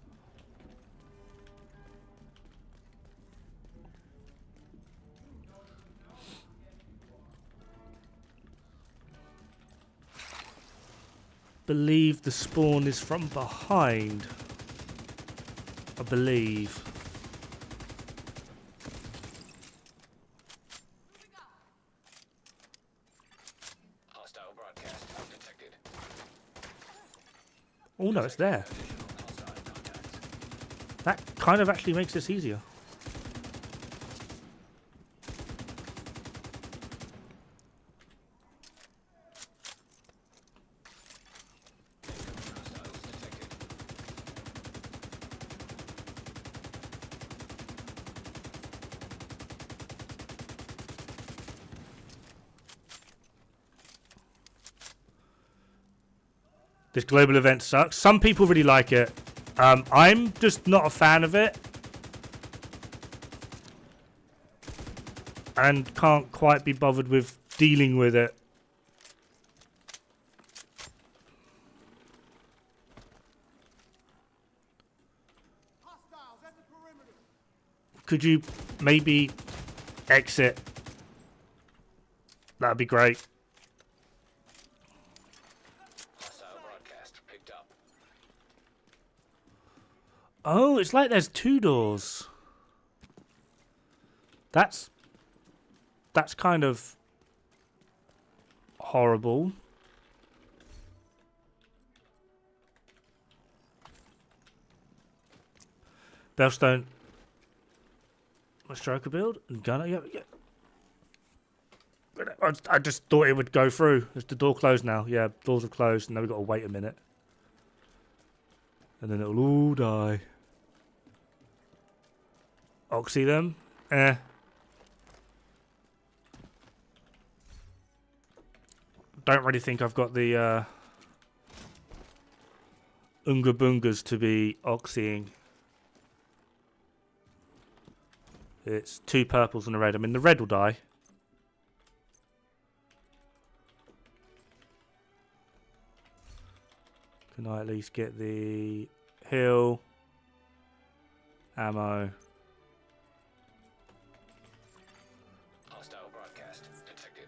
Believe the spawn is from behind. I believe. Hostile broadcast detected. Oh no, it's there. Hostile contacts. That kind of actually makes this easier. Hostiles detected. This global event sucks. Some people really like it. I'm just not a fan of it. And can't quite be bothered with dealing with it. Could you maybe exit? That'd be great. Hostile broadcast picked up. Oh, it's like there's two doors. That's kind of horrible. Bellstone. My striker build and gunner. Yeah. I just thought it would go through. Is the door closed now? Yeah, doors are closed, and now we've got to wait a minute. And then it'll all die. Oxy them. Don't really think I've got the Unga Bungas to be oxying. It's 2 purples and a red. I mean, the red will die. Can I at least get the heal, ammo? Hostile broadcast detected.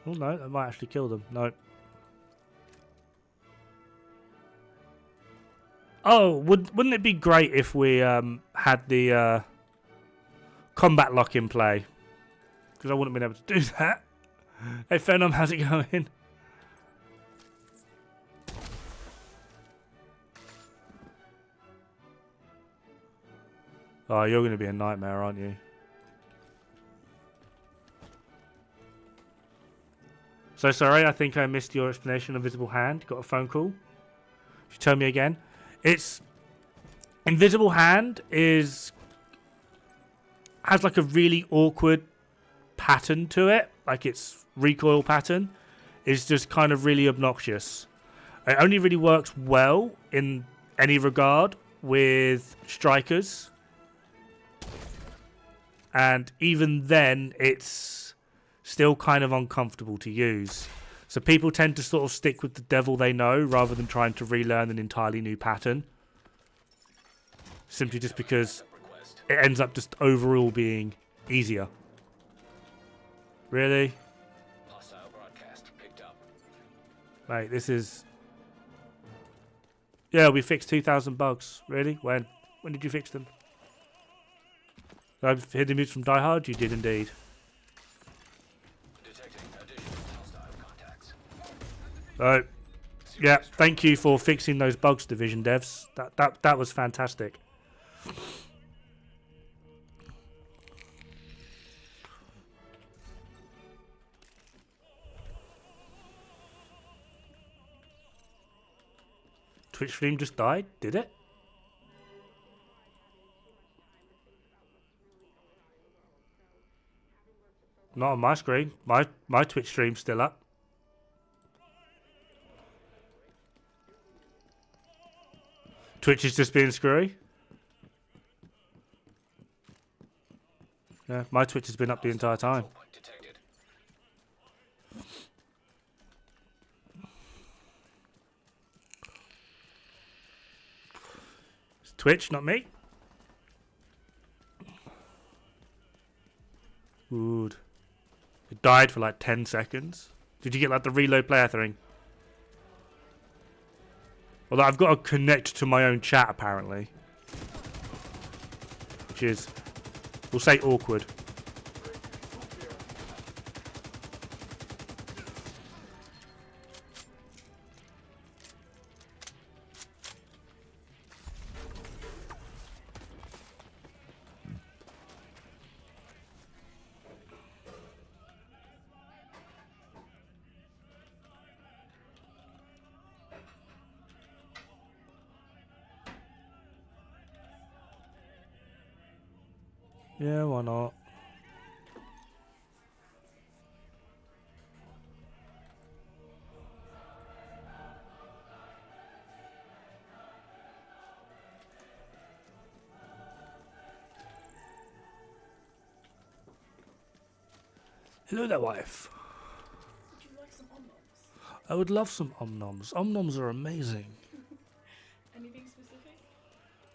Oh no, that might actually kill them. No. Oh, wouldn't it be great if we had the combat lock in play? Because I wouldn't have been able to do that. Hey Phenom, how's it going? Oh, you're going to be a nightmare, aren't you? So sorry, I think I missed your explanation of Invisible Hand. Got a phone call. Should you tell me again? It's Invisible Hand has like a really awkward pattern to it. Like its recoil pattern is just kind of really obnoxious. It only really works well in any regard with strikers. And even then, it's still kind of uncomfortable to use. So people tend to sort of stick with the devil they know rather than trying to relearn an entirely new pattern. Simply just because it ends up just overall being easier. Really? Hostile broadcast picked up. Mate, this is... Yeah, we fixed 2,000 bugs. Really? When? When did you fix them? I've hid the mutes from Die Hard? You did indeed. Detecting additional hostile contacts. Oh, yeah, thank you for fixing those bugs, Division devs. That was fantastic. Twitch stream just died, did it? Not on my screen. My Twitch stream's still up. Twitch is just being screwy. Yeah, my Twitch has been up the entire time. Detected. It's Twitch, not me. Good. It died for like 10 seconds. Did you get like the reload player thing? Although I've got to connect to my own chat apparently. Which is, we'll say awkward. Yeah, why not? Hello there, wife. Would you like some omnoms? I would love some omnoms. Omnoms are amazing. Anything specific?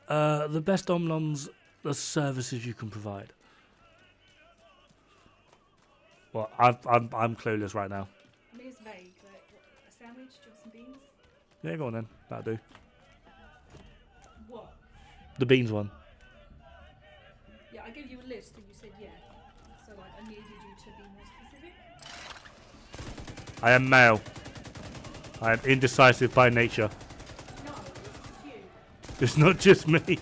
The best omnoms, the services you can provide. Well, I'm clueless right now. I mean, it's vague. Like, what, a sandwich? Do you want some beans? Yeah, go on then. That'll do. What? The beans one. Yeah, I gave you a list and you said yeah. So, like, I needed you to be more specific. I am male. I am indecisive by nature. No, it's you. It's not just me. And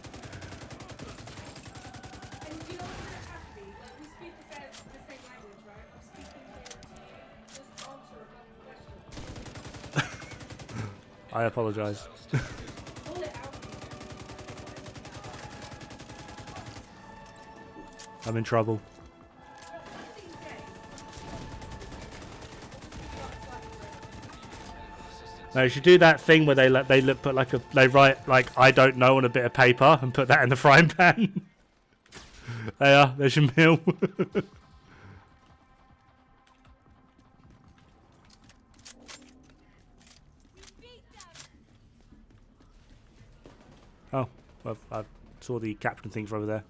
you know what it has to be? Like, we speak the same language, right? I'm speaking here to you. Just answer a couple questions. I apologize. Pull it out. I'm in trouble. No, you should do that thing where put like they write like I don't know on a bit of paper and put that in the frying pan. There's your meal. Oh, well, I saw the captain things over there.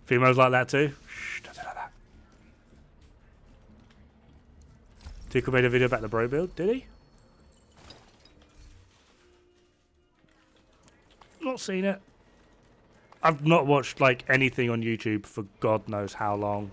Females like that too. Shh, don't say like that. Tickle made a video about the bro build, did he? Not seen it. I've not watched like anything on YouTube for God knows how long.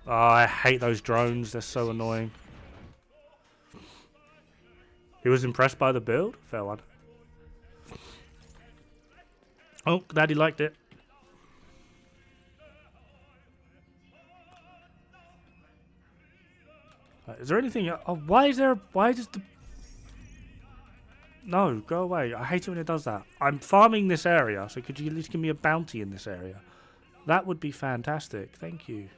Oh, I hate those drones. They're so annoying. He was impressed by the build? Fair one. Oh, glad he liked it. Is there anything... Oh, why does the... No, go away. I hate it when it does that. I'm farming this area, so could you at least give me a bounty in this area? That would be fantastic. Thank you.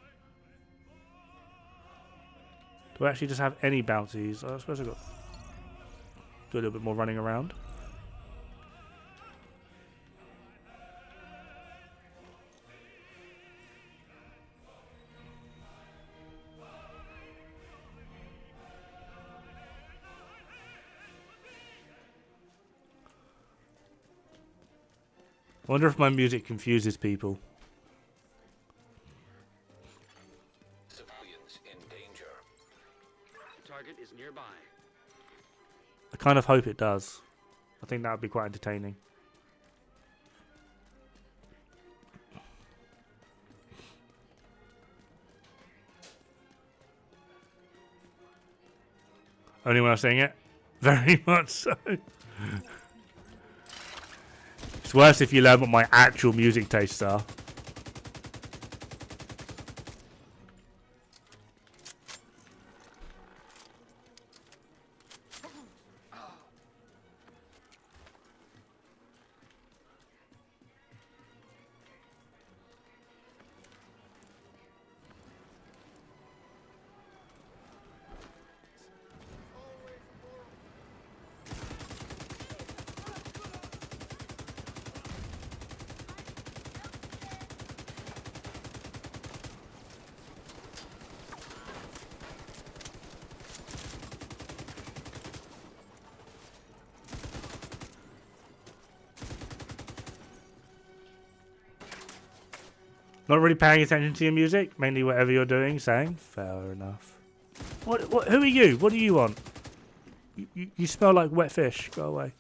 Do I actually just have any bounties? I suppose I've got... Do a little bit more running around. I wonder if my music confuses people. Civilians in danger. Target is nearby. I kind of hope it does. I think that would be quite entertaining. Only when I'm saying it? Very much so. It's worse if you learn what my actual music tastes are. Not really paying attention to your music, mainly whatever you're doing, saying. Fair enough. What? Who are you? What do you want? You smell like wet fish. Go away.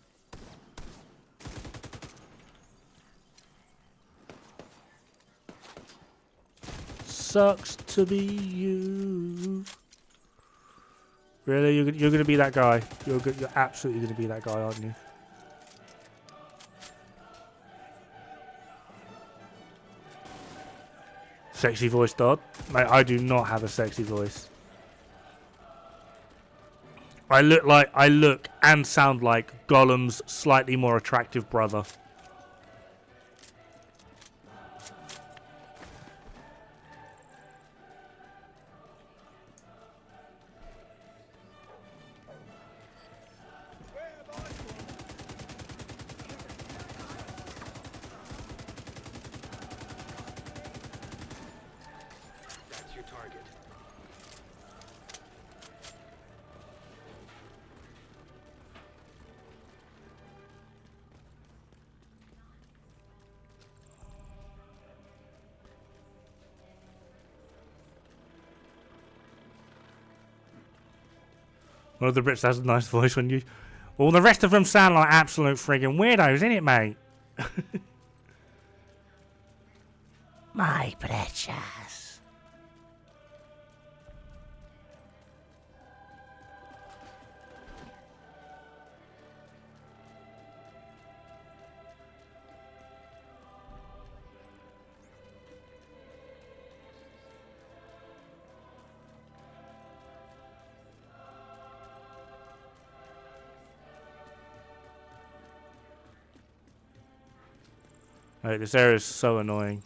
Sucks to be you. Really? You're gonna be that guy? You're absolutely gonna be that guy, aren't you? Sexy voice, Dod. Mate, I do not have a sexy voice. I look and sound like Gollum's slightly more attractive brother. That's your target. One of the Brits has a nice voice when you... All the rest of them sound like absolute friggin' weirdos, innit, mate? My precious. Right, this area is so annoying.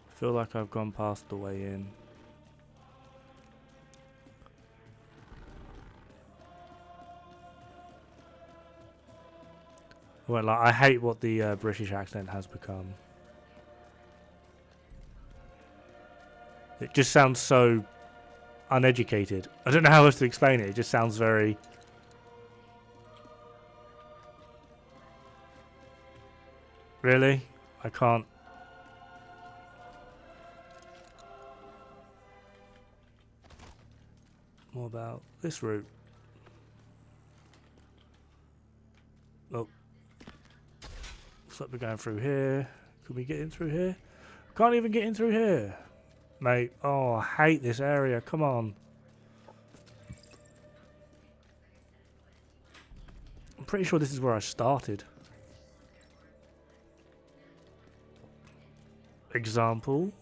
I feel like I've gone past the way in. Well, like, I hate what the British accent has become. It just sounds so uneducated. I don't know how else to explain it. It just sounds very... Really? I can't... What about this route? Oh. Looks like we're going through here. Can we get in through here? Can't even get in through here. Mate, oh, I hate this area. Come on. I'm pretty sure this is where I started. Example.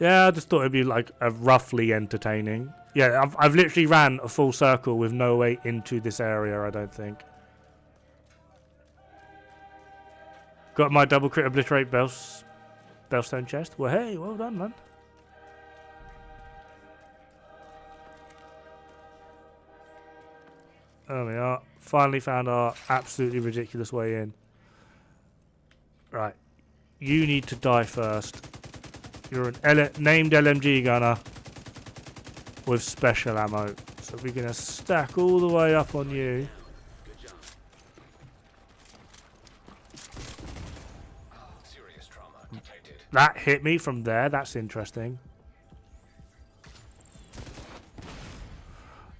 Yeah, I just thought it'd be like a roughly entertaining. Yeah, I've literally ran a full circle with no way into this area, I don't think. Got my double crit obliterate bellstone chest. Well, hey, well done, man. There we are. Finally found our absolutely ridiculous way in. Right. You need to die first. You're an named LMG gunner with special ammo. So we're going to stack all the way up on you. Serious trauma detected. That hit me from there. That's interesting.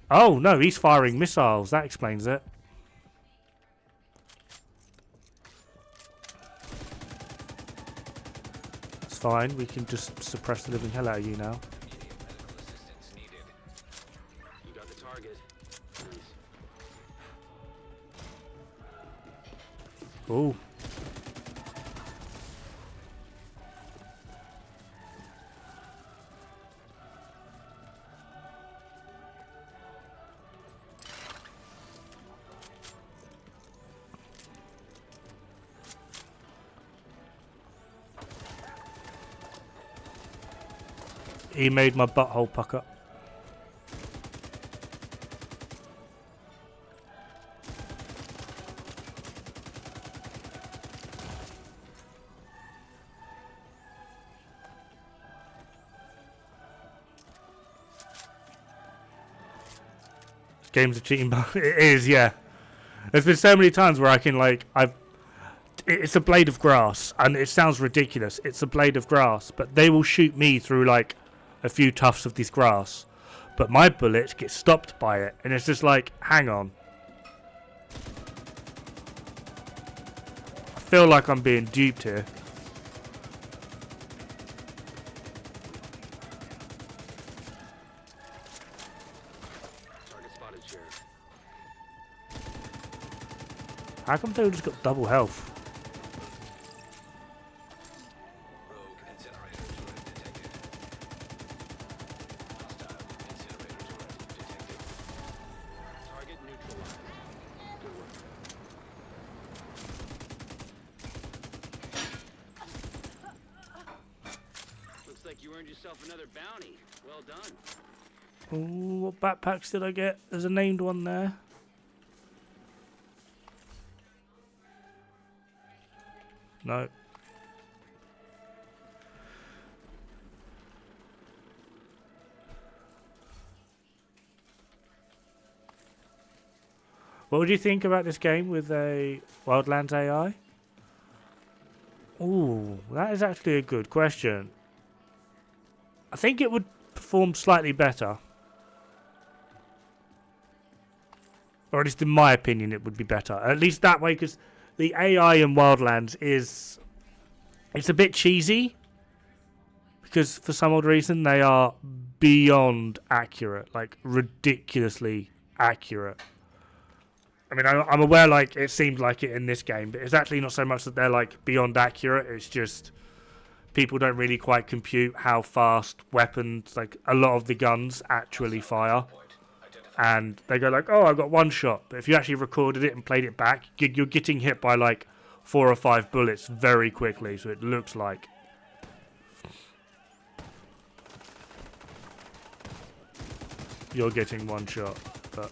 Oh, no, he's firing missiles. That explains it. Fine, we can just suppress the living hell out of you now. Immediate medical assistance needed. You got the target. Nice. Ooh. He made my butthole puck up. This game's a cheating bug. It is, yeah. There's been so many times where I can it's a blade of grass, and it sounds ridiculous. It's a blade of grass, but they will shoot me through like a few tufts of this grass, but my bullets get stopped by it, and it's just like, hang on. I feel like I'm being duped here. Target spotted, Sheriff. How come they all just got double health? Rogue incinerator turret detected. Hostile incinerator turret detected. Target neutralized. Good work. Looks like you earned yourself another bounty. Well done. Ooh, what backpacks did I get? There's a named one there. No. What would you think about this game with a Wildlands AI? Ooh, that is actually a good question. I think it would perform slightly better. Or at least in my opinion it would be better. At least that way, because the AI in Wildlands is... It's a bit cheesy. Because for some odd reason they are beyond accurate. Like, ridiculously accurate. I mean, I'm aware, like, it seemed like it in this game, but it's actually not so much that they're, like, beyond accurate. It's just people don't really quite compute how fast weapons, like, a lot of the guns actually fire. And they go like, oh, I got one shot. But if you actually recorded it and played it back, you're getting hit by, like, 4 or 5 bullets very quickly. So it looks like... you're getting one shot, but...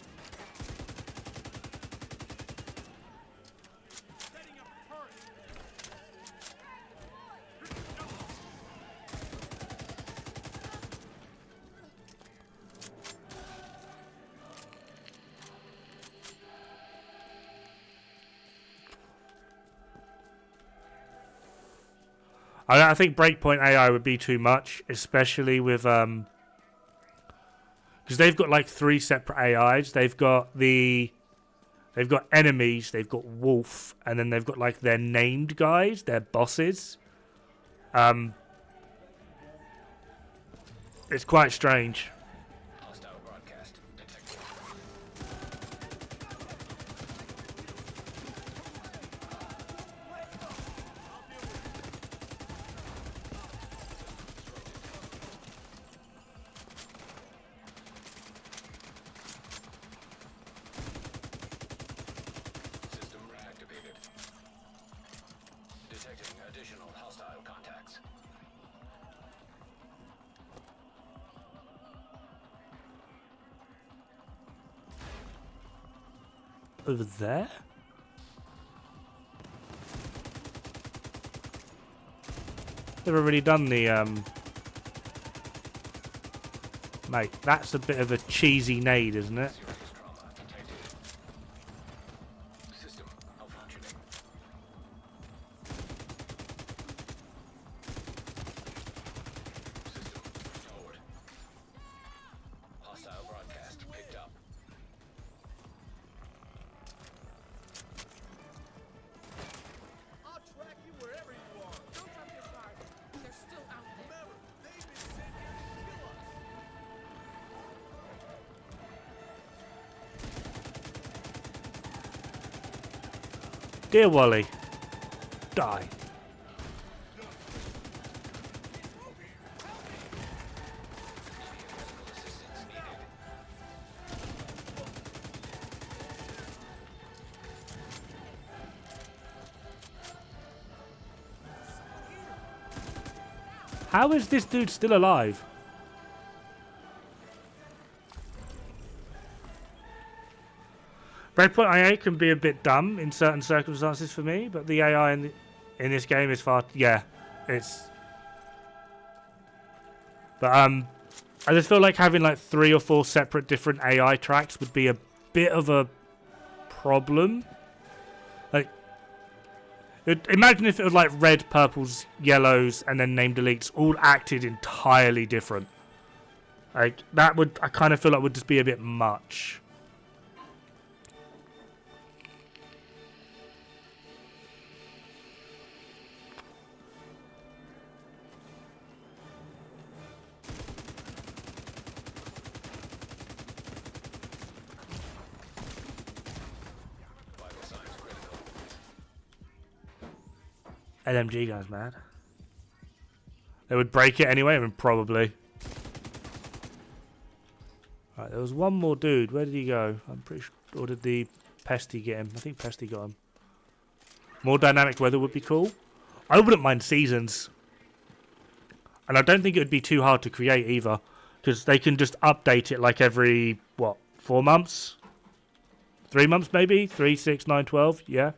I think Breakpoint AI would be too much, especially with because they've got like 3 separate AIs. They've got enemies, they've got Wolf, and then they've got like their named guys, their bosses. It's quite strange. Hostile broadcast detected. System reactivated. Detecting additional hostile contacts. Over there? They've already done the mate, that's a bit of a cheesy nade, isn't it? Serious trauma detected. System malfunctioning. System restored. Hostile broadcast picked up. I'll track you wherever you are. Don't drop your guard. They're still out there. Remember, they've been sent here to kill us. Dear Wally, die. Medical assistance needed. How is this dude still alive? Breakpoint IA can be a bit dumb in certain circumstances for me, but the AI in this game is far... Yeah, it's... But, I just feel like having, like, 3 or 4 separate different AI tracks would be a bit of a problem. Like, imagine if it was, like, red, purples, yellows, and then named elites all acted entirely different. Like, that would... I kind of feel like would just be a bit much. Vital signs critical. LMG guy's mad. They would break it anyway, I mean, probably. Right, there was one more dude. Where did he go? I'm pretty sure. Or did the Pesty get him? I think Pesty got him. More dynamic weather would be cool. I wouldn't mind seasons. And I don't think it would be too hard to create either. Because they can just update it like every, what, 4 months? 3 months maybe? 3, 6, 9, 12? Yeah.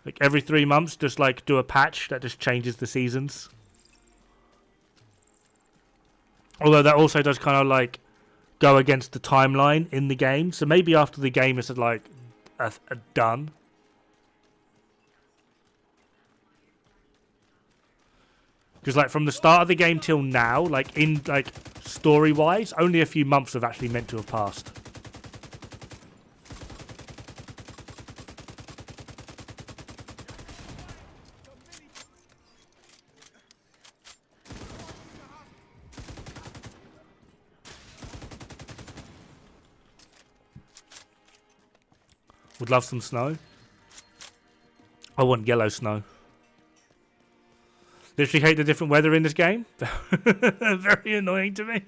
Like every 3 months, just like do a patch that just changes the seasons. Although that also does kind of like go against the timeline in the game. So maybe after the game is like done. Because like from the start of the game till now, like in like story-wise, only a few months have actually meant to have passed. Would love some snow. I want yellow snow. Literally hate the different weather in this game. Very annoying to me.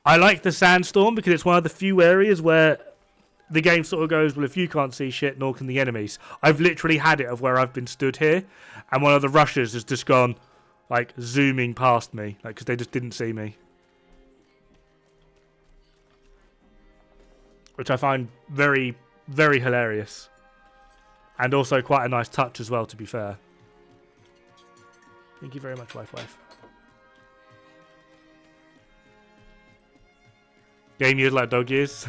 I like the sandstorm because it's one of the few areas where the game sort of goes, well, if you can't see shit, nor can the enemies. I've literally had it of where I've been stood here and one of the rushers has just gone, like, zooming past me, like, because they just didn't see me. Which I find very, very hilarious. And also quite a nice touch as well, to be fair. Thank you very much, Wife. Game years like dog years.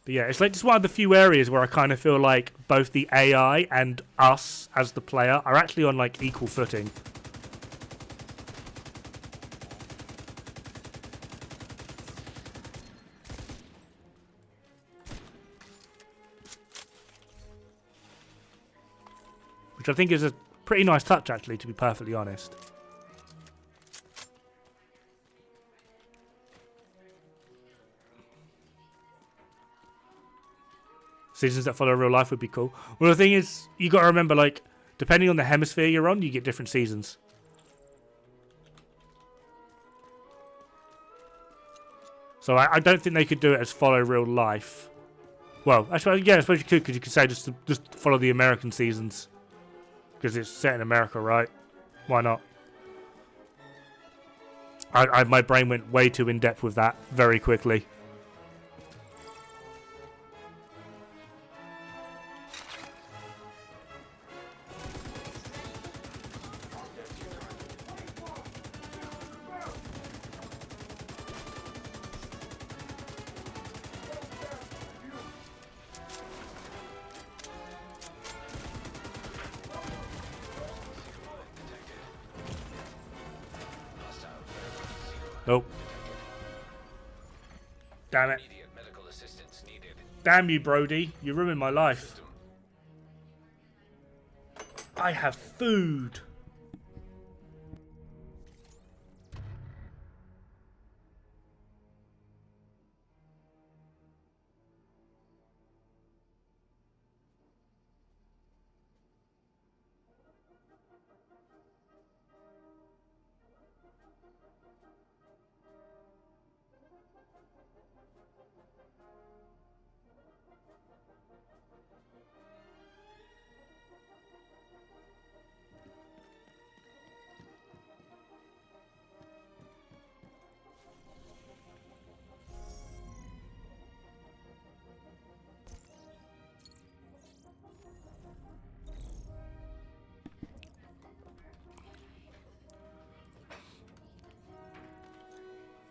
But yeah, it's like just one of the few areas where I kind of feel like both the AI and us as the player are actually on like equal footing. Which I think is a pretty nice touch actually, to be perfectly honest. Seasons that follow real life would be cool. Well, the thing is, you got to remember, like, depending on the hemisphere you're on, you get different seasons. So I don't think they could do it as follow real life. Well, actually, yeah, I suppose you could, because you could say just follow the American seasons. Because it's set in America, right? Why not? My brain went way too in-depth with that very quickly. Nope. Damn it. Immediate medical assistance needed. Damn you, Brody. You ruined my life. I have food.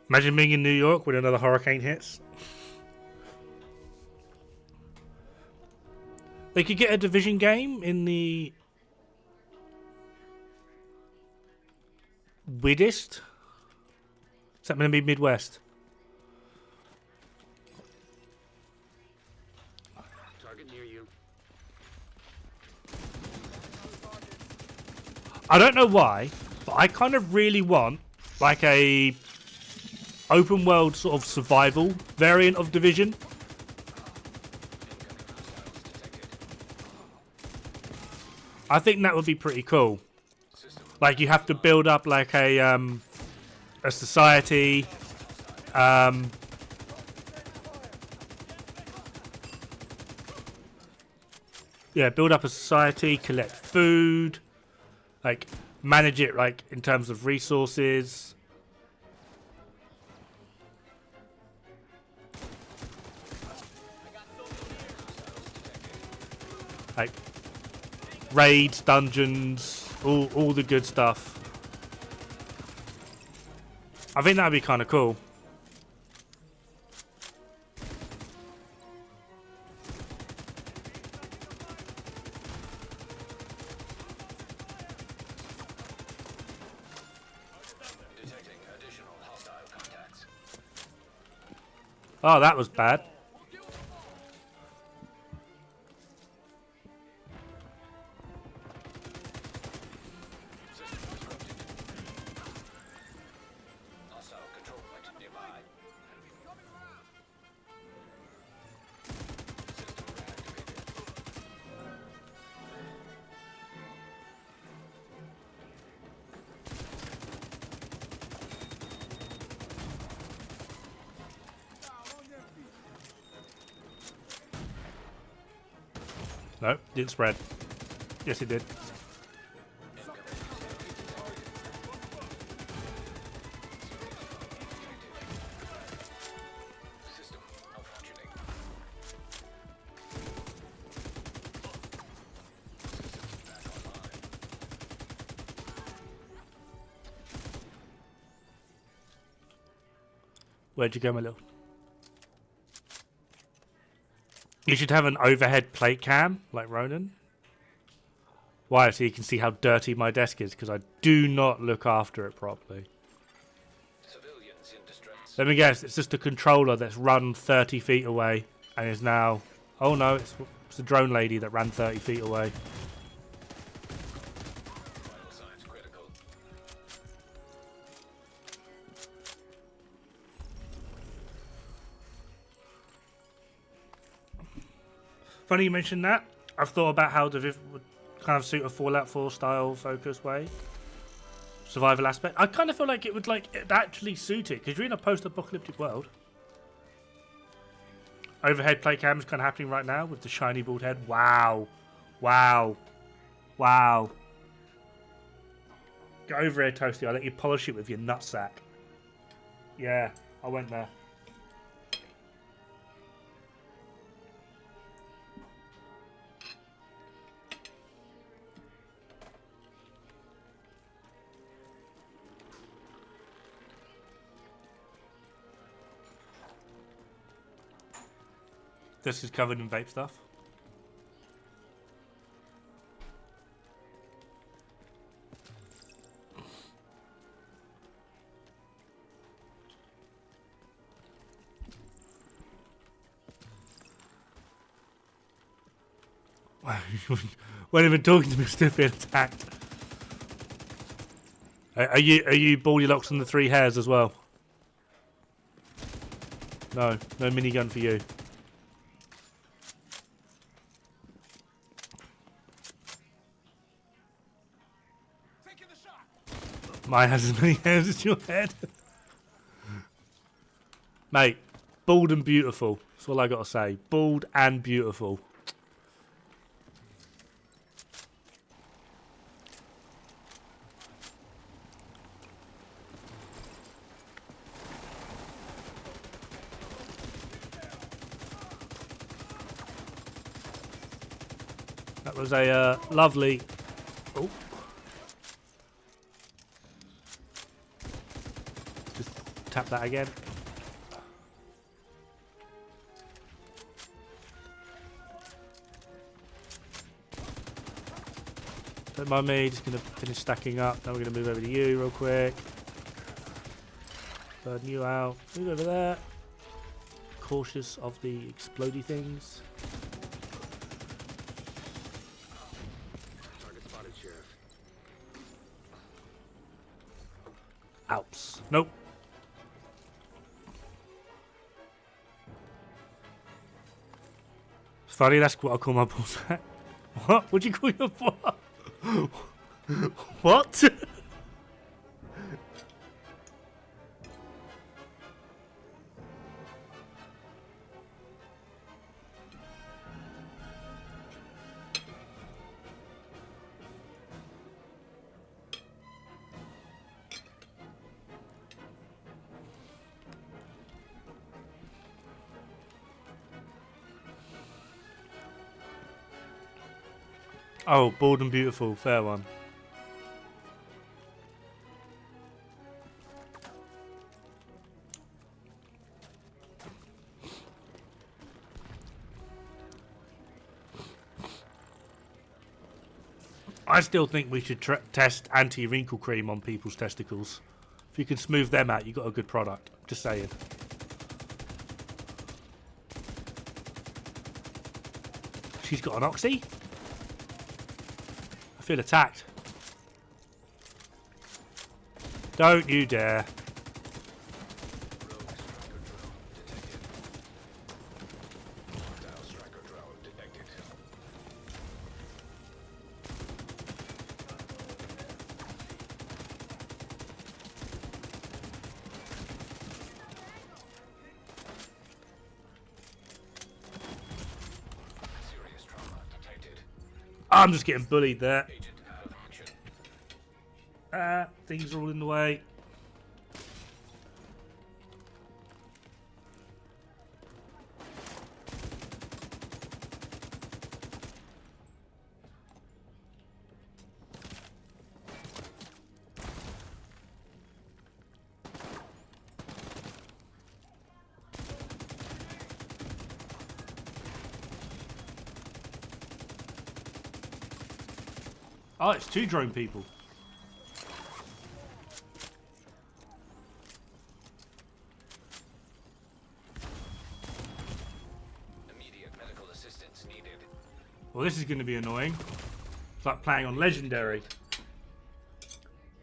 Imagine being in New York when another hurricane hits. They could get a Division game in the Widdest. Is that going to be Midwest? Target near you. I don't know why, but I kind of really want like a open world sort of survival variant of Division. I think that would be pretty cool. Like you have to build up like a society. Yeah, build up a society, collect food, like manage it like in terms of resources. Like raids, dungeons, all the good stuff. I think that'd be kind of cool. Detecting additional hostile contacts. Oh, that was bad. System disrupted. Hostile control point nearby. System reactivated. No, didn't spread. Yes, it did. System malfunctioning. Systems back online. Where'd you go, my love? You should have an overhead plate cam, like Ronan. Why? So you can see how dirty my desk is, because I do not look after it properly. Civilians in distress. Let me guess, it's just a controller that's run 30 feet away and is now... Oh no, it's a drone lady that ran 30 feet away. Vital signs critical. Funny you mentioned that. I've thought about how the Viv would kind of suit a Fallout 4 style focus way. Survival aspect. I kind of feel like it would it'd actually suit it, because you're in a post-apocalyptic world. Overhead play cam is kind of happening right now with the shiny bald head. Wow. Wow. Wow. Get over here, Toasty. I'll let you polish it with your nutsack. Yeah, I went there. This is covered in vape stuff. Weren't even talking to me, still being attacked. Are you Baldylocks on the 3 hairs as well? No minigun for you. Taking the shot. Mine has as many hairs as your head. Mate, bald and beautiful. That's all I gotta say. Bald and beautiful. That was a lovely... Oh. Just tap that again. Don't mind me, just going to finish stacking up. Now we're going to move over to you real quick. Burn you out. Move over there. Cautious of the explodey things. Target spotted, Sheriff. Outs. Nope. It's funny, that's what I call my balls. What? What'd you call your ball? What? Oh, bold and beautiful. Fair one. I still think we should test anti-wrinkle cream on people's testicles. If you can smooth them out, you've got a good product. Just saying. She's got an oxy? I feel attacked. Don't you dare. Striker drone detected. Serious trauma detected. I'm just getting bullied there. Agent out of action. Things are all in the way. Oh, it's 2 drone people. Immediate medical assistance needed. Well, this is going to be annoying. It's like playing on Legendary.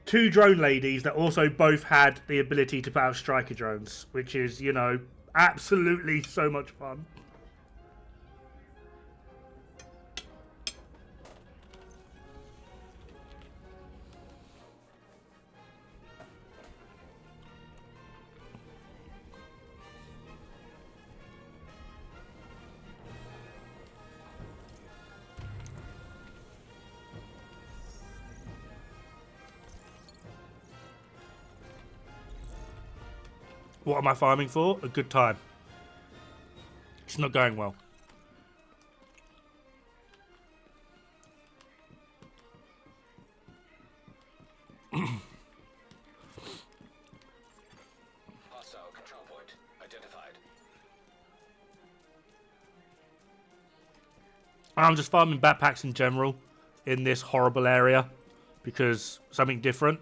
2 drone ladies that also both had the ability to put out striker drones, which is, you know, absolutely so much fun. What am I farming for? A good time. It's not going well. Hostile control point identified. I'm just farming backpacks in general in this horrible area because something different.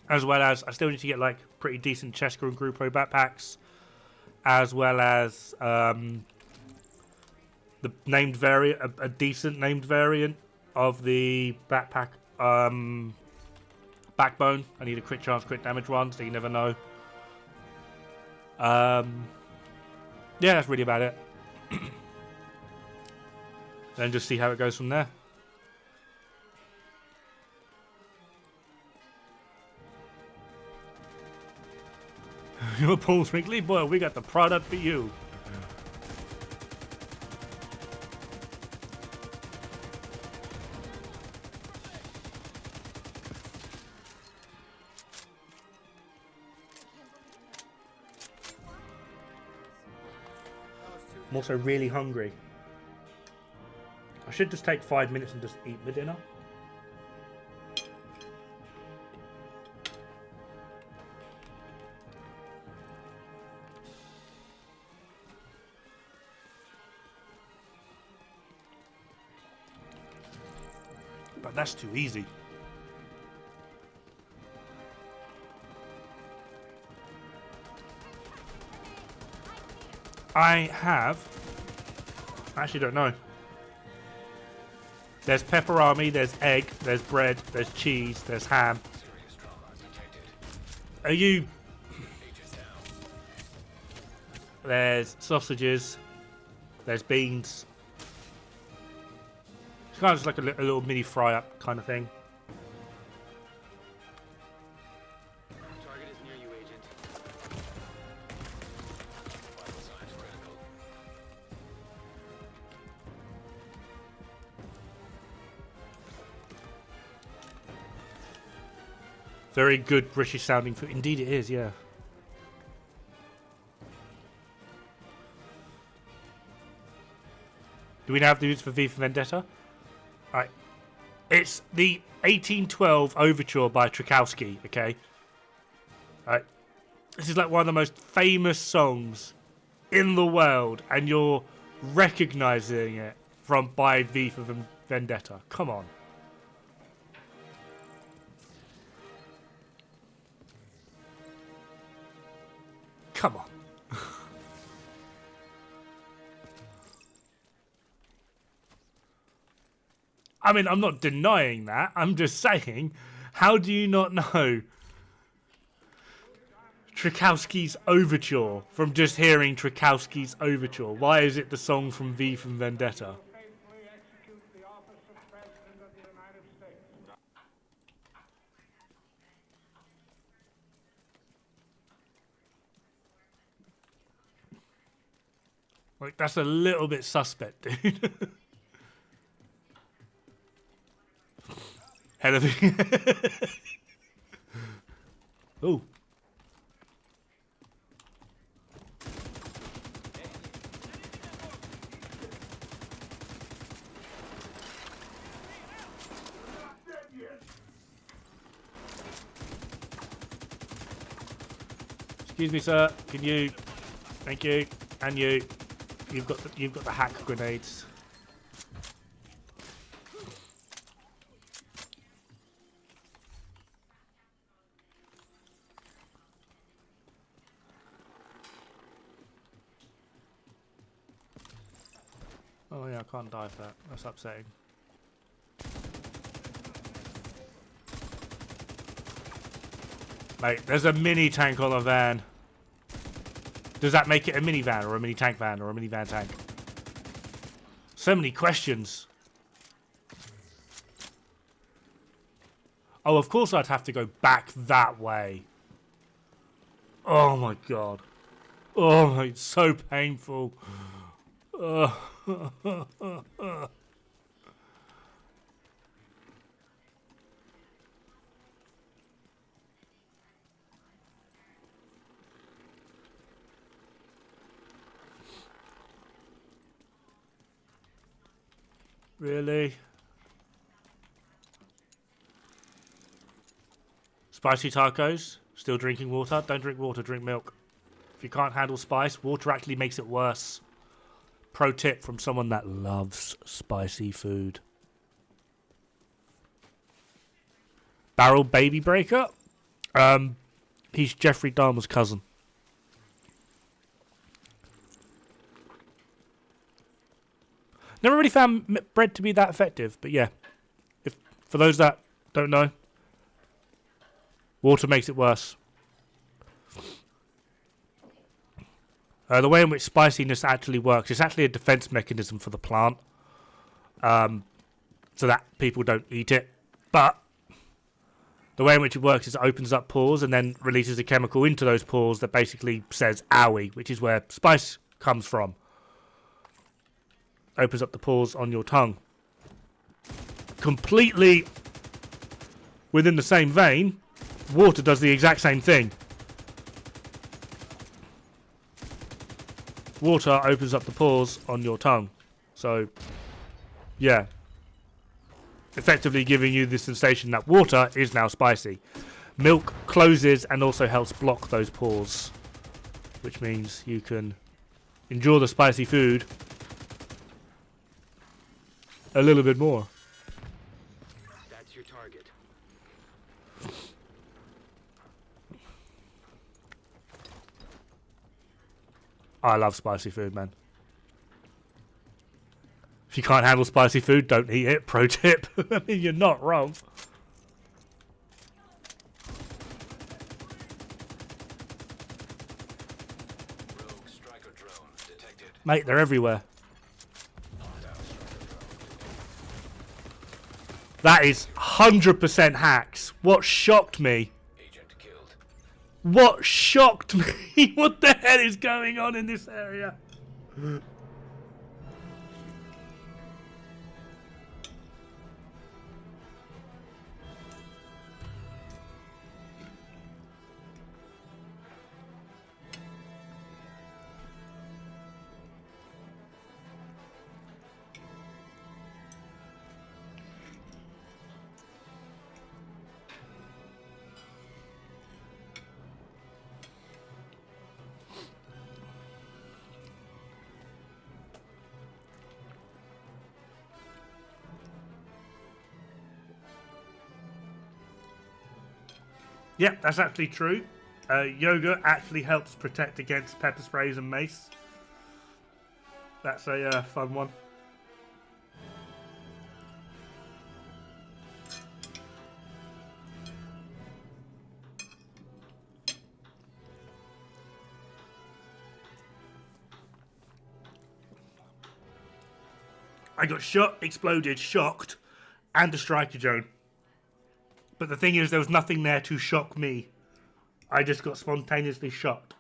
As well as I still need to get like pretty decent Chesker and Grupo backpacks, as well as the named variant, a decent named variant of the backpack backbone. I need a crit chance, crit damage one, so you never know. Yeah, that's really about it. Then just see how it goes from there. You're Paul Smiggley? Boy, we got the product for you. I'm also really hungry. I should just take 5 minutes and just eat my dinner. But that's too easy. I have... I actually don't know. There's pepperami, there's egg, there's bread, there's cheese, there's ham. Serious trauma detected. Are you... Agent down. There's sausages. There's beans. It's kind of just like a little mini fry-up kind of thing. Target is near you, Agent. Vital signs critical. Very good British sounding food. Indeed it is, yeah. Do we now have to use it for V for Vendetta? Alright. It's the 1812 Overture by Tchaikovsky, okay? Alright. This is like one of the most famous songs in the world, and you're recognizing it by V for Vendetta. Come on. Come on. I mean, I'm not denying that. I'm just saying, how do you not know Tchaikovsky's Overture from just hearing Tchaikovsky's Overture? Why is it the song from V from Vendetta? Faithfully execute the office of President of the United States. Like, that's a little bit suspect, dude. Hell of a... Oh. Excuse me, sir. Can you? Thank you. And you. You've got the hack grenades. Oh yeah, I can't die for that. That's upsetting. Mate, there's a mini tank on a van. Does that make it a minivan or a mini tank van or a minivan tank? So many questions. Oh, of course I'd have to go back that way. Oh my god. Oh, it's so painful. Really? Spicy tacos? Still drinking water? Don't drink water, drink milk. If you can't handle spice, water actually makes it worse. Pro tip from someone that loves spicy food. Barrel Baby Breaker? He's Jeffrey Dahmer's cousin. Never really found bread to be that effective, but yeah. For those that don't know, water makes it worse. The way in which spiciness actually works, it's actually a defense mechanism for the plant. So that people don't eat it. But the way in which it works is it opens up pores and then releases a chemical into those pores that basically says owie, which is where spice comes from. Opens up the pores on your tongue. Completely within the same vein, water does the exact same thing. Water opens up the pores on your tongue. So, yeah. Effectively giving you the sensation that water is now spicy. Milk closes and also helps block those pores, which means you can enjoy the spicy food a little bit more. That's your target. I love spicy food, man. If you can't handle spicy food, don't eat it. Pro tip. I mean, you're not wrong. Rogue striker drone detected. Mate, they're everywhere. That is 100% hacks. What shocked me? Agent killed. What shocked me? What the hell is going on in this area? Yep, that's actually true. Yoga actually helps protect against pepper sprays and mace. That's a fun one. I got shot, exploded, shocked, and a striker drone. But the thing is, there was nothing there to shock me. I just got spontaneously shocked.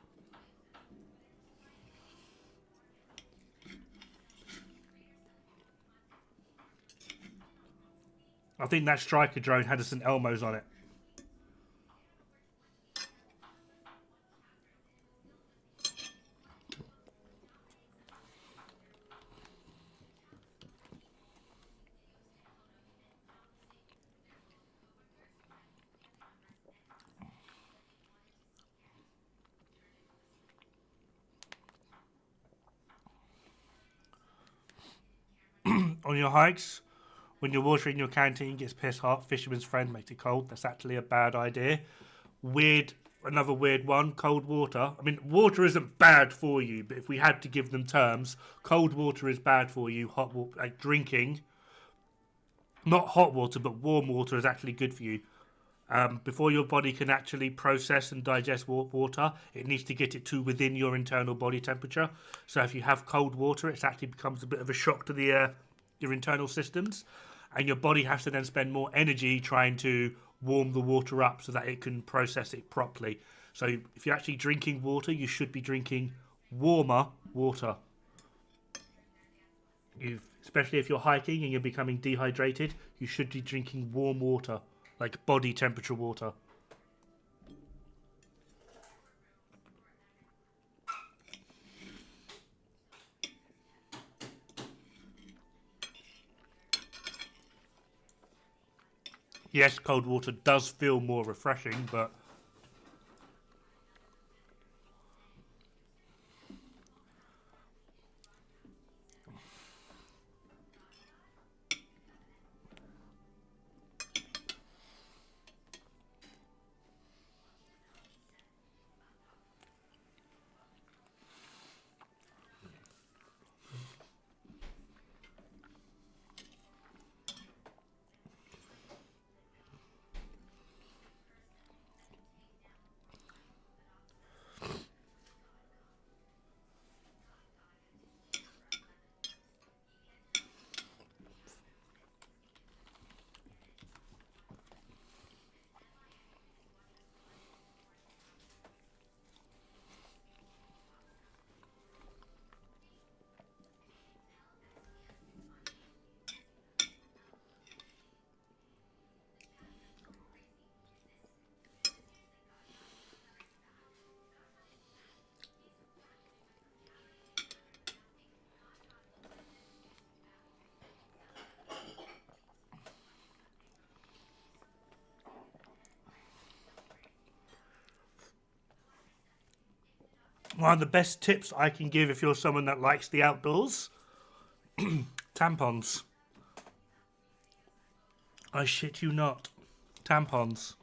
I think that striker drone had a St. Elmo's on it. On your hikes, when your water in your canteen gets piss hot, fisherman's friend makes it cold. That's actually a bad idea. Another weird one, cold water. I mean, water isn't bad for you, but if we had to give them terms, cold water is bad for you. Hot water, like drinking, not hot water, but warm water is actually good for you. Before your body can actually process and digest water, it needs to get it to within your internal body temperature. So if you have cold water, it actually becomes a bit of a shock to your internal systems, and your body has to then spend more energy trying to warm the water up so that it can process it properly. So if you're actually drinking water, you should be drinking warmer water. Especially if you're hiking and you're becoming dehydrated, you should be drinking warm water, like body temperature water. Yes, cold water does feel more refreshing, but one of the best tips I can give if you're someone that likes the outdoors, tampons. I shit you not. Tampons.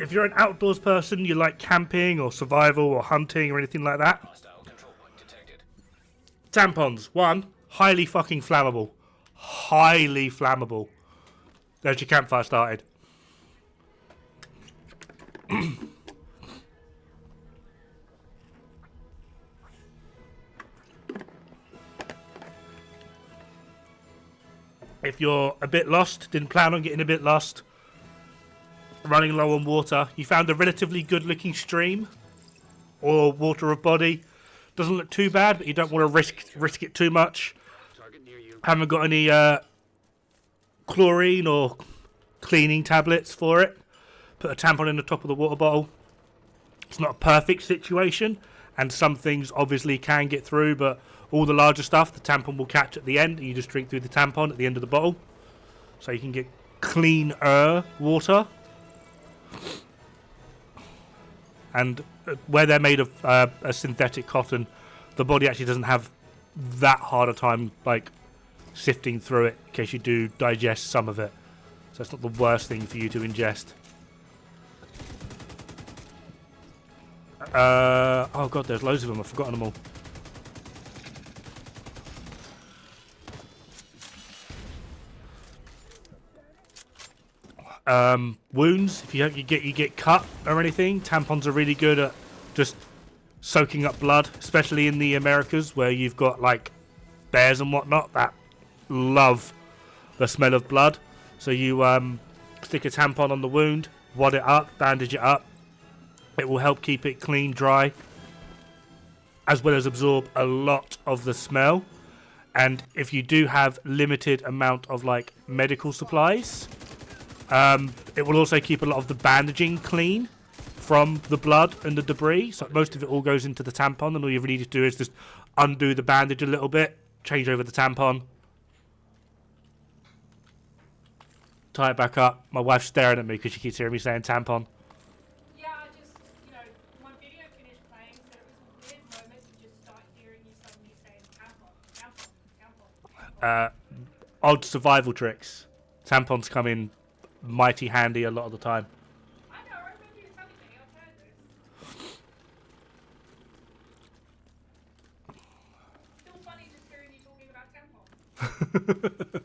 If you're an outdoors person, you like camping or survival or hunting or anything like that, Hostile control point detected. tampons. One, highly fucking flammable. Highly flammable. There's your campfire started. If you're a bit lost, didn't plan on getting a bit lost, running low on water, you found a relatively good looking stream, or water of body. Doesn't look too bad, but you don't want to risk it too much. Target near you. Haven't got any chlorine or cleaning tablets for it. Put a tampon in the top of the water bottle. It's not a perfect situation, and some things obviously can get through, but all the larger stuff, the tampon will catch at the end, and you just drink through the tampon at the end of the bottle. So you can get cleaner water. And where they're made of a synthetic cotton, the body actually doesn't have that hard a time like sifting through it in case you do digest some of it. So it's not the worst thing for you to ingest. Oh god, there's loads of them. I've forgotten them all. Wounds, if you get cut or anything, tampons are really good at just soaking up blood, especially in the Americas where you've got like bears and whatnot that love the smell of blood. So you stick a tampon on the wound, wad it up, bandage it up. It will help keep it clean, dry, as well as absorb a lot of the smell. And if you do have limited amount of like medical supplies, it will also keep a lot of the bandaging clean from the blood and the debris. So most of it all goes into the tampon, and all you really need to do is just undo the bandage a little bit, change over the tampon, tie it back up. My wife's staring at me because she keeps hearing me saying tampon. Yeah, I just, my video finished playing, so it was a weird moment to just start hearing you suddenly saying tampon, tampon, tampon. Odd survival tricks. Tampons come in mighty handy a lot of the time. I know, I remember you telling me, I've heard this. Still funny just hearing you talking about tampons.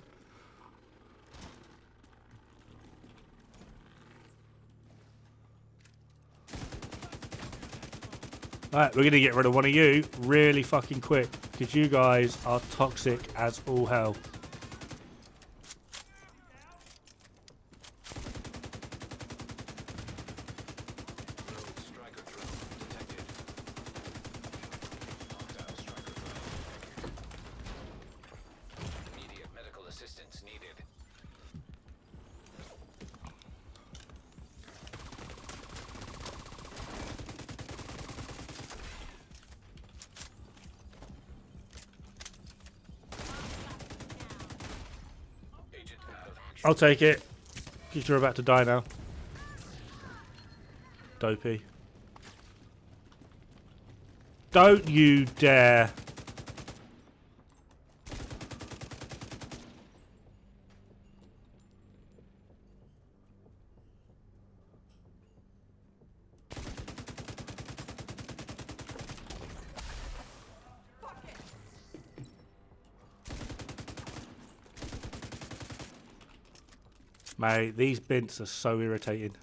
Alright, we're going to get rid of one of you really fucking quick, because you guys are toxic as all hell. Rogue striker drone detected. Hostile striker drone. Immediate medical assistance needed. Agent out of action. I'll take it, because you're about to die now. Dopey. Don't you dare. Mate, these bints are so irritating.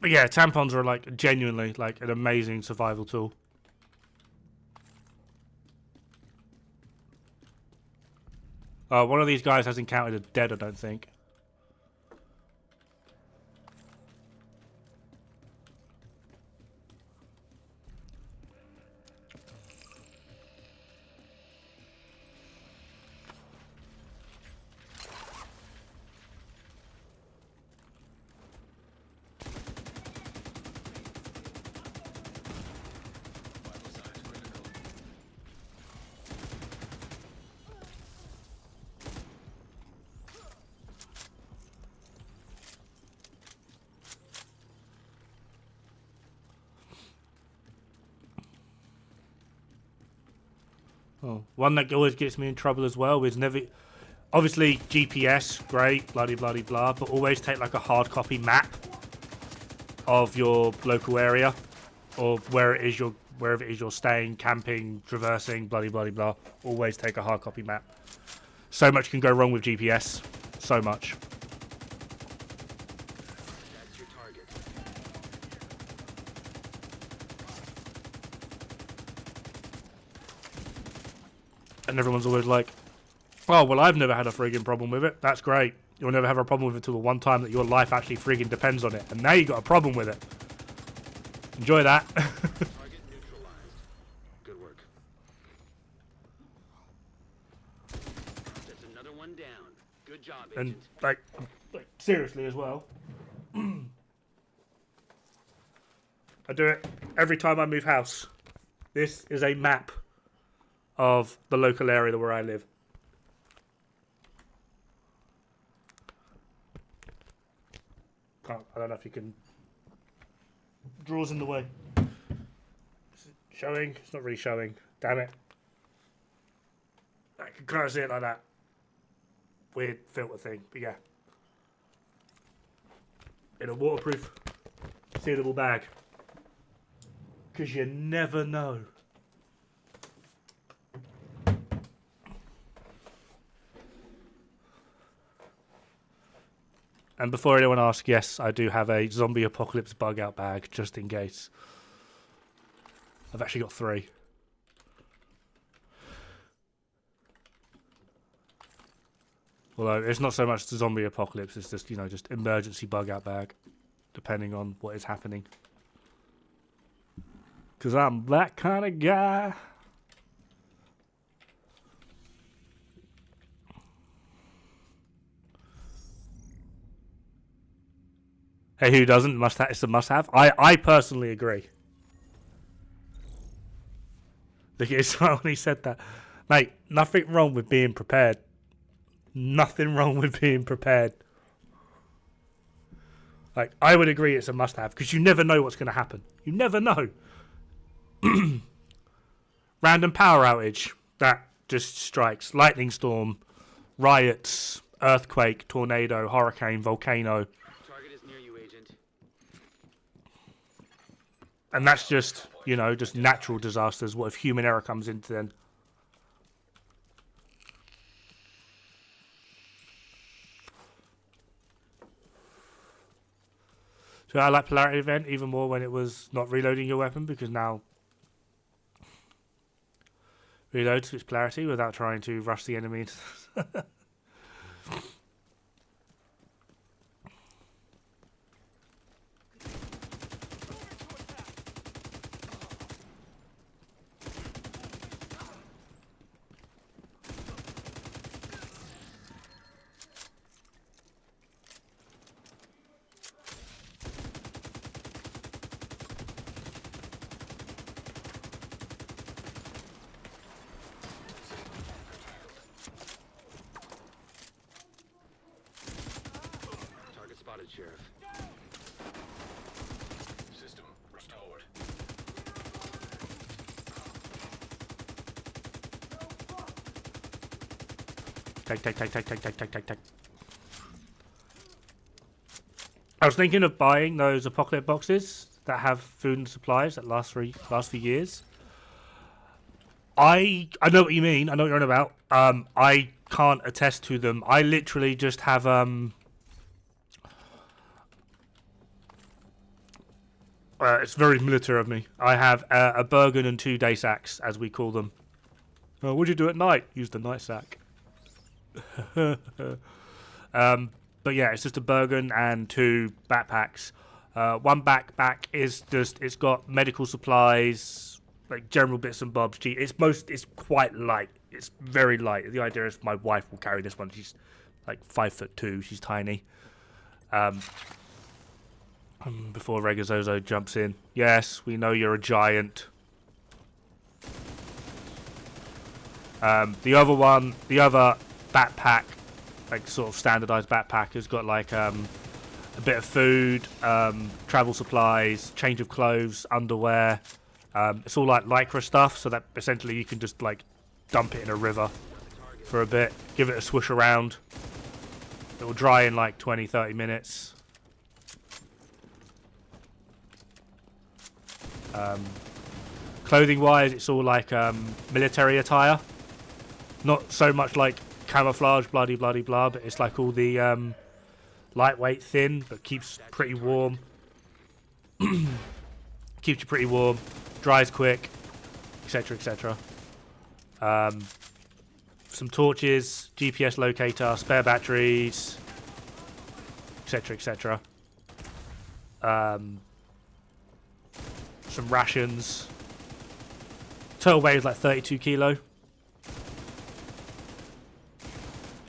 But yeah, tampons are like genuinely like an amazing survival tool. One of these guys hasn't counted as dead, I don't think. Vital signs critical. Oh, one that always gets me in trouble as well is never... Obviously, GPS, great, bloody bloody blah, but always take like a hard copy map of your local area or wherever it is you're staying, camping, traversing, bloody bloody blah. Always take a hard copy map. So much can go wrong with GPS. So much. That's your target. And everyone's always like, oh, well, I've never had a friggin' problem with it. That's great. You'll never have a problem with it till the one time that your life actually friggin' depends on it. And now you got a problem with it. Enjoy that. Target neutralized. Good work. That's another one down. Good job, And Agent. like seriously as well. I do it every time I move house. This is a map of the local area where I live. I don't know if you can. Drawers in the way. Is it showing? It's not really showing. Damn it. I can kind of see it like that. Weird filter thing, but yeah. In a waterproof, sealable bag. Because you never know. And before anyone asks, yes, I do have a zombie apocalypse bug out bag, just in case. I've actually got 3. Although it's not so much the zombie apocalypse, it's just, just emergency bug out bag, depending on what is happening. Because I'm that kind of guy. Hey, who doesn't? Must have. It's a must-have. I personally agree. Look at his smile when he said that. Mate, nothing wrong with being prepared. Nothing wrong with being prepared. Like, I would agree it's a must-have, because you never know what's going to happen. You never know. Random power outage. That just strikes. Lightning storm. Riots. Earthquake. Tornado. Hurricane. Volcano. Target is near you, Agent. And that's just, just natural disasters. What if human error comes into then? So I like Polarity Event even more when it was not reloading your weapon, because now reload to its polarity without trying to rush the enemy. Target spotted, Sheriff. System restored. Take. I was thinking of buying those apocalypse boxes that have food and supplies that last for years. I know what you mean. I know what you're on about. I can't attest to them. I literally just have it's very military of me. I have a Bergen and 2 day sacks, as we call them. What'd you do at night? Use the night sack. But yeah, it's just a Bergen and 2 backpacks. One backpack is just, it's got medical supplies, like general bits and bobs. It's quite light. It's very light. The idea is my wife will carry this one. She's like 5'2". She's tiny. Before Regazozo jumps in. Yes, we know you're a giant. The other backpack, like sort of standardized backpack, has got like a bit of food, travel supplies, change of clothes, underwear. It's all like lycra stuff, so that essentially you can just like dump it in a river for a bit, give it a swish around. It will dry in like 20-30 minutes. Clothing wise, it's all like military attire, not so much like camouflage, bloody blah, but it's like all the lightweight, thin, but keeps pretty warm. Keeps you pretty warm, dries quick, etc. Some torches, GPS locator, spare batteries, etc., etc. Some rations. Total weight is like 32 kilo.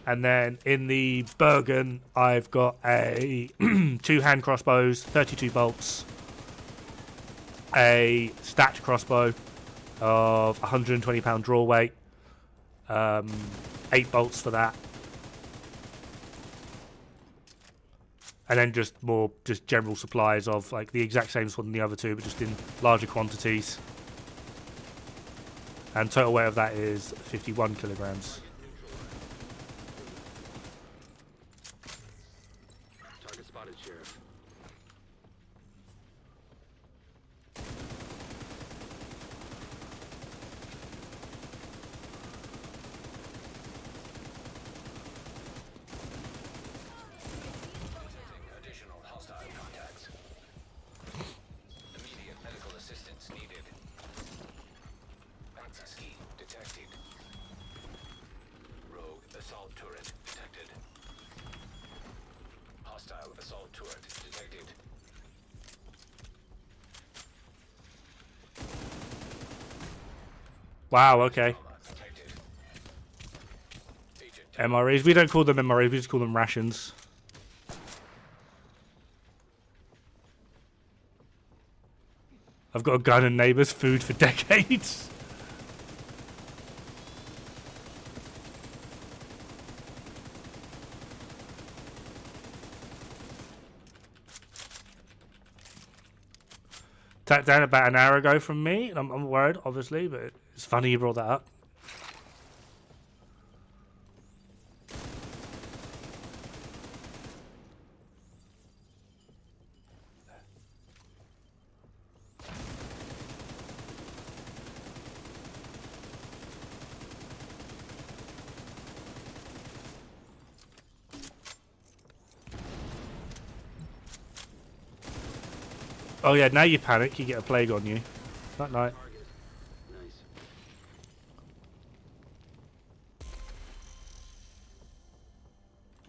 And then in the Bergen, I've got a 2 hand crossbows, 32 bolts, a stacked crossbow of 120 pound draw weight, 8 bolts for that, and then just general supplies of like the exact same as one the other two, but just in larger quantities. And total weight of that is 51 kilograms. Target spotted, Sheriff. Additional hostile contacts. Immediate medical assistance needed. Anti-ski detected. Rogue assault turret detected. Hostile assault turret detected. Wow, okay. Detected. Agent MREs. We don't call them MREs, we just call them rations. I've got a gun and neighbours, food for decades. Tapped down about an hour ago from me, and I'm worried, obviously, but it's funny you brought that up. Oh yeah, now you panic, you get a plague on you. Night night. Target. Nice.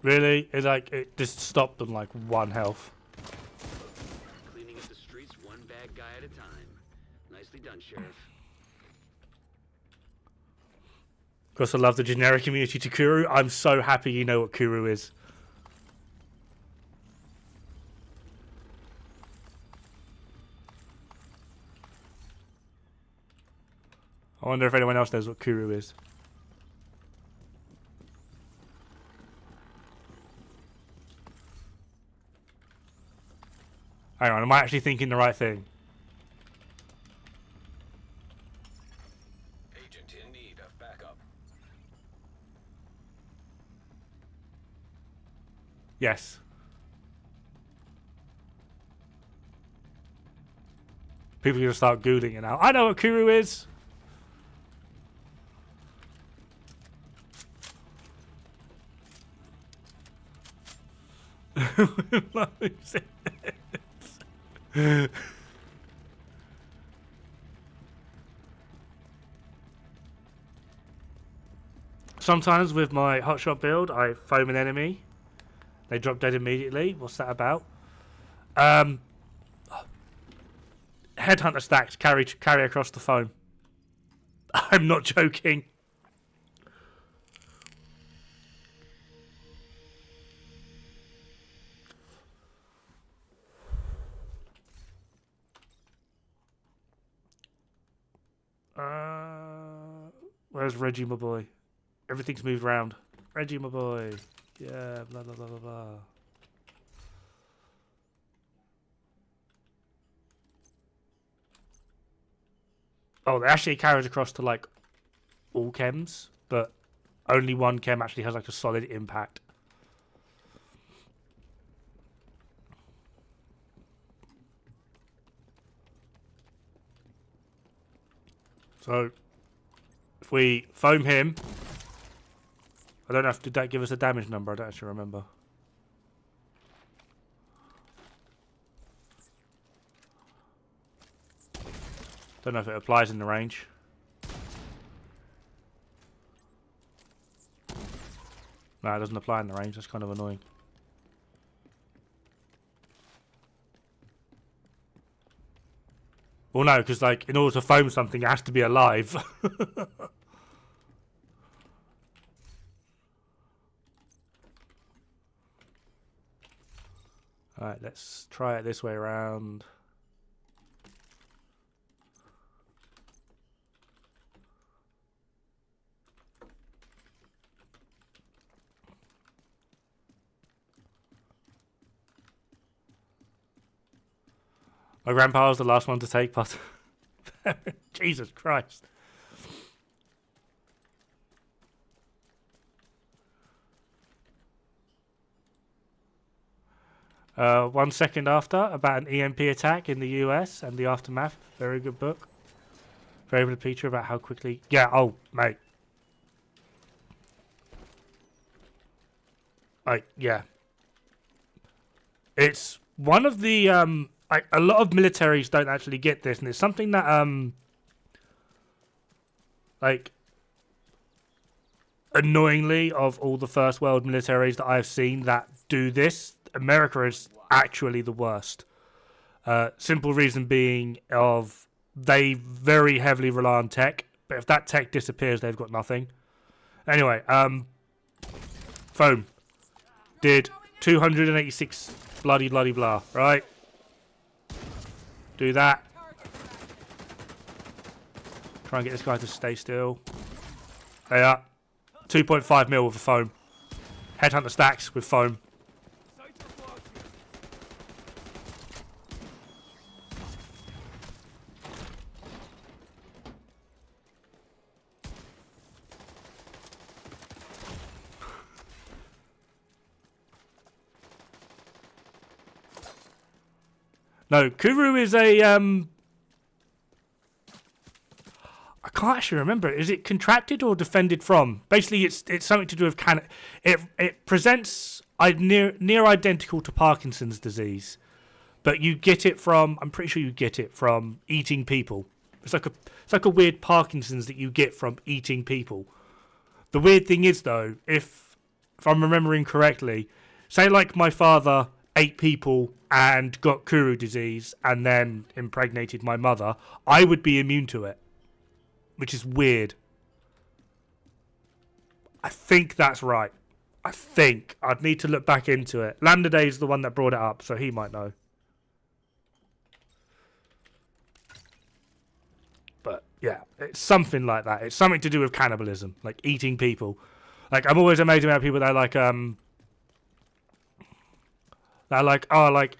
Really? It just stopped on like 1 health. Cleaning up the streets one bad guy at a time. Nicely done, Sheriff. Of course, I love the generic immunity to Kuru. I'm so happy you know what Kuru is. I wonder if anyone else knows what Kuru is. Hang on, am I actually thinking the right thing? agent in need of backup. Yes. People are going to start Googling it now. I know what Kuru is! Sometimes with my hotshot build, I foam an enemy. They drop dead immediately. What's that about? Headhunter stacks carry across the foam. I'm not joking. Where's Reggie, my boy? Everything's moved around. Reggie, my boy. Yeah, blah, blah, blah, blah, blah. Oh, they actually carries across to, like, all chems, but only one chem actually has, like, a solid impact. So, if we foam him, I don't know if did that give us a damage number. I don't actually remember. Don't know if it applies in the range. No, it doesn't apply in the range. That's kind of annoying. Well, no, because like in order to foam something, it has to be alive. Alright, let's try it this way around. My grandpa was the last one to take part. Jesus Christ. One second after, about an EMP attack in the US and the aftermath. Very good book. Very good feature about how quickly... Yeah, oh, mate. Yeah. It's one of the... a lot of militaries don't actually get this, and it's something that, annoyingly, of all the first world militaries that I've seen that do this, America is actually the worst. Simple reason being of they very heavily rely on tech, but if that tech disappears, they've got nothing. Anyway, foam did 286 bloody blah, right? Do that. Try and get this guy to stay still. There you are. 2.5 mil with the foam. Headhunter stacks with foam. No, Kuru is a I can't actually remember. Is it contracted or defended from? Basically, it's something to do with It presents near identical to Parkinson's disease, but you get it from. I'm pretty sure you get it from eating people. It's like a weird Parkinson's that you get from eating people. The weird thing is though, if I'm remembering correctly, say like my father ate people and got Kuru disease and then impregnated my mother, I would be immune to it. Which is weird. I think that's right. I think. I'd need to look back into it. Lambda Day is the one that brought it up, so he might know. But, yeah, it's something like that. It's something to do with cannibalism, like eating people. Like, I'm always amazed about people that are like,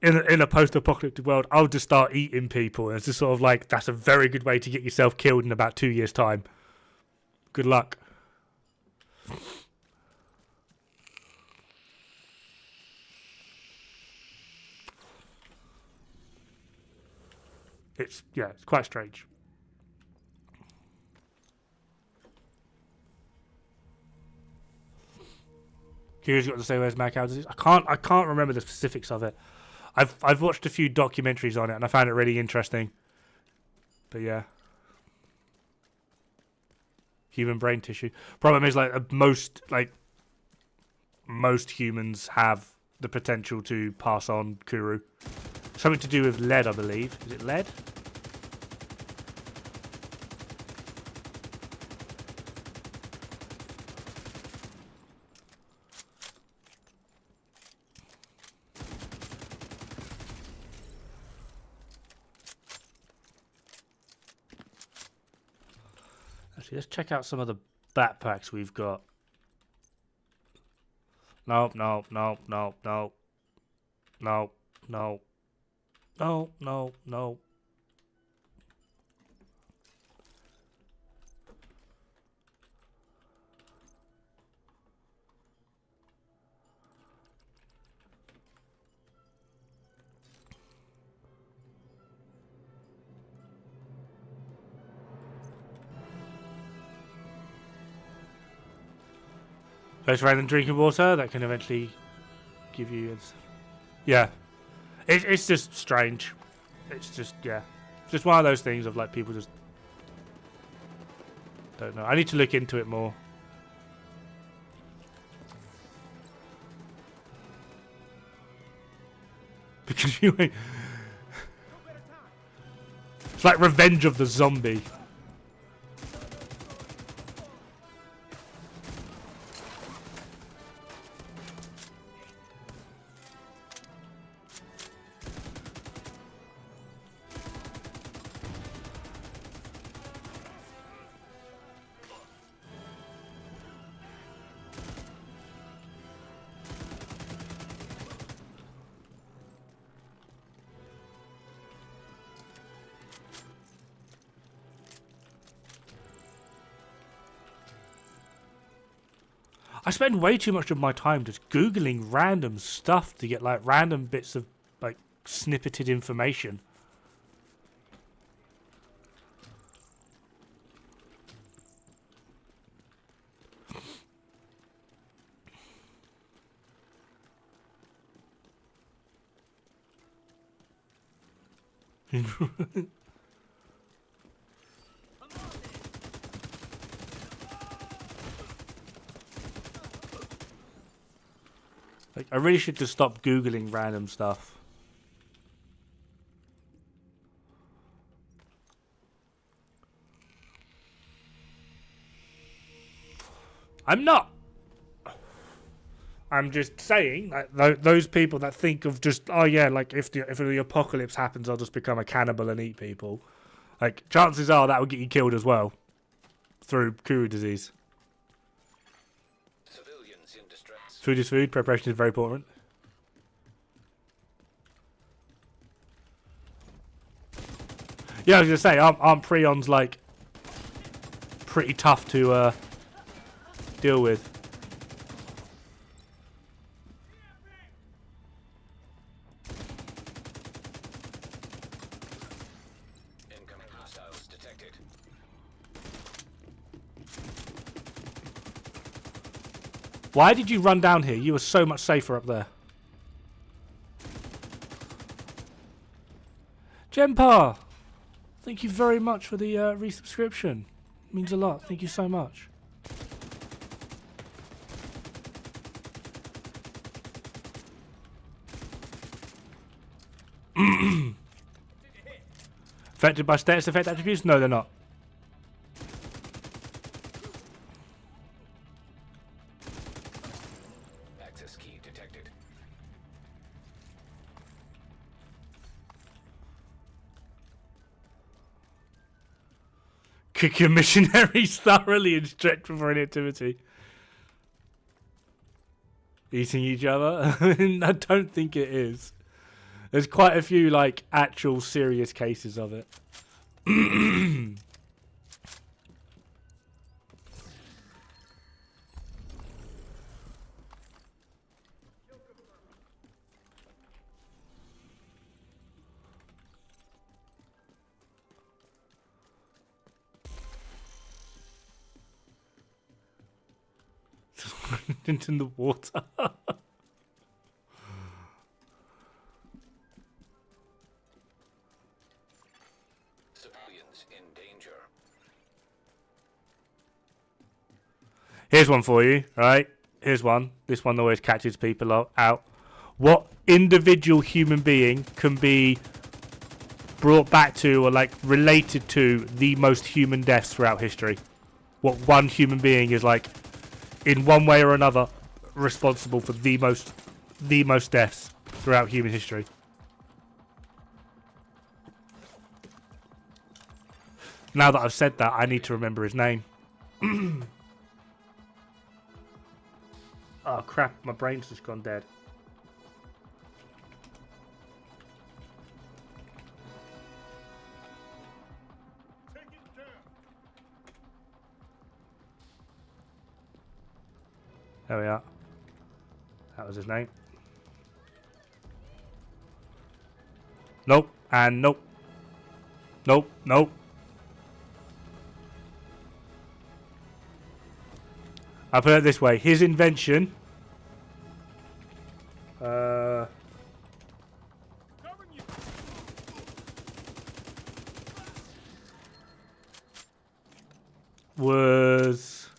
in a post-apocalyptic world, I'll just start eating people. And it's just sort of like, that's a very good way to get yourself killed in about 2 years' time. Good luck. It's quite strange. Kuru's got to say where's mad cow disease. I can't remember the specifics of it. I've watched a few documentaries on it and I found it really interesting. But yeah. Human brain tissue. Problem is most humans have the potential to pass on Kuru. Something to do with lead, I believe. Is it lead? Actually, let's check out some of the backpacks we've got. No. Close random drinking water that can eventually give you. Yeah, it's just strange. It's just just one of those things of like people just don't know. I need to look into it more. Because you ain't. It's like Revenge of the Zombie. I spend way too much of my time just Googling random stuff to get like random bits of like snippeted information. Like, I really should just stop Googling random stuff. I'm not. I'm just saying that those people that think of just, oh yeah, like if the apocalypse happens, I'll just become a cannibal and eat people. Like, chances are that will get you killed as well through Kuru disease. Civilians in distress. Food is food. Preparation is very important. Yeah, I was gonna say, aren't prions like pretty tough to deal with? Incoming hostiles detected. Why did you run down here? You were so much safer up there. Jempa, thank you very much for the resubscription. It means a lot. Thank you so much. Affected by status effect attributes? No, they're not. Access key detected. Kick your missionaries thoroughly and stretch for an activity. Eating each other? I don't think it is. There's quite a few like actual serious cases of it. Into the water. Civilians in danger. Here's one for you, right? Here's one. This one always catches people out. What individual human being can be brought back to or like related to the most human deaths throughout history? What one human being is like in one way or another responsible for the most deaths throughout human history? Now that I've said that, I need to remember his name. Oh crap, my brain's just gone dead. There we are. That was his name. Nope, and nope. Nope, nope. I'll put it this way. His invention... was...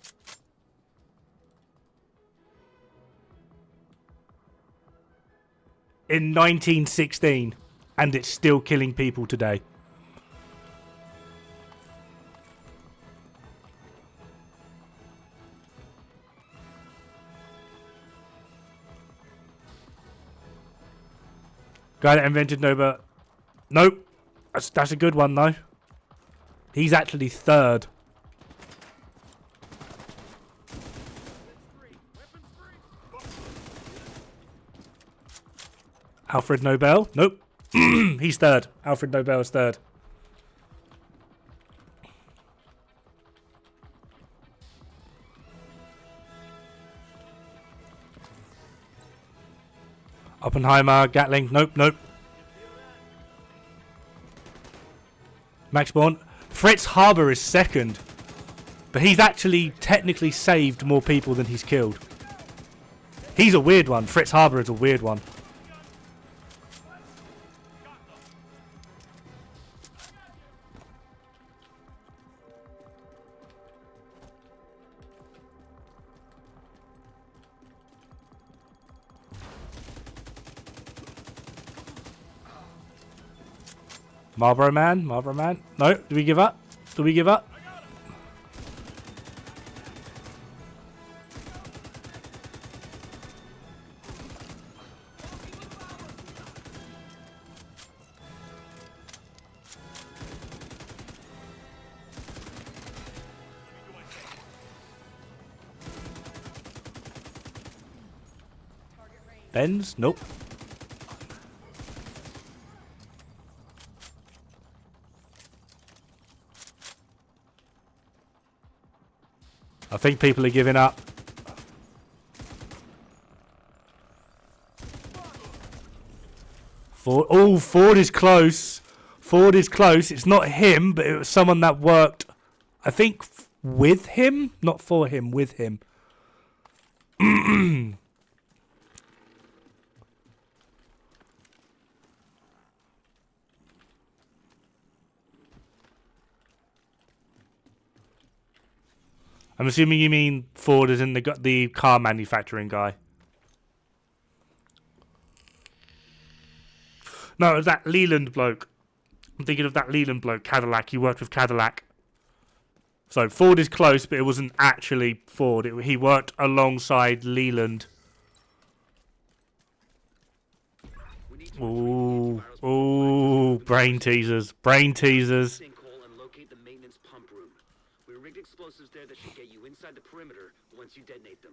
in 1916, and it's still killing people today. Guy that invented Nova. Nope. That's a good one though. He's actually third. Alfred Nobel? Nope. He's third. Alfred Nobel is third. Oppenheimer, Gatling. Nope, nope. Max Born. Fritz Haber is second. But he's actually technically saved more people than he's killed. He's a weird one. Fritz Haber is a weird one. Marlboro Man, Marlboro Man. No, do we give up? Do we give up? Benz? Nope. I think people are giving up. Ford. Oh, Ford is close. Ford is close. It's not him, but it was someone that worked, I think, with him? Not for him, with him. I'm assuming you mean Ford is in the car manufacturing guy. No, it was that Leland bloke. I'm thinking of that Leland bloke, Cadillac. He worked with Cadillac. So Ford is close, but it wasn't actually Ford. He worked alongside Leland. Ooh, ooh, brain teasers, brain teasers. Explosives there that should get you inside the perimeter once you detonate them.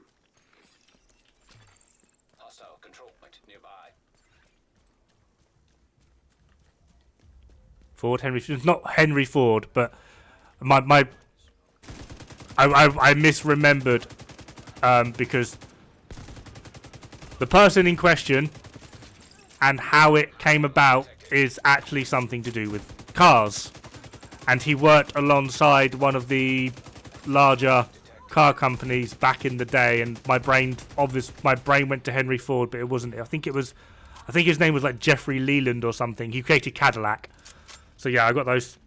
Hostile control point nearby. Ford, Henry, not Henry Ford, but I misremembered because the person in question and how it came about is actually something to do with cars. And he worked alongside one of the larger car companies back in the day. And my brain went to Henry Ford, but it wasn't. I think his name was like Jeffrey Leland or something. He created Cadillac. So yeah, I got those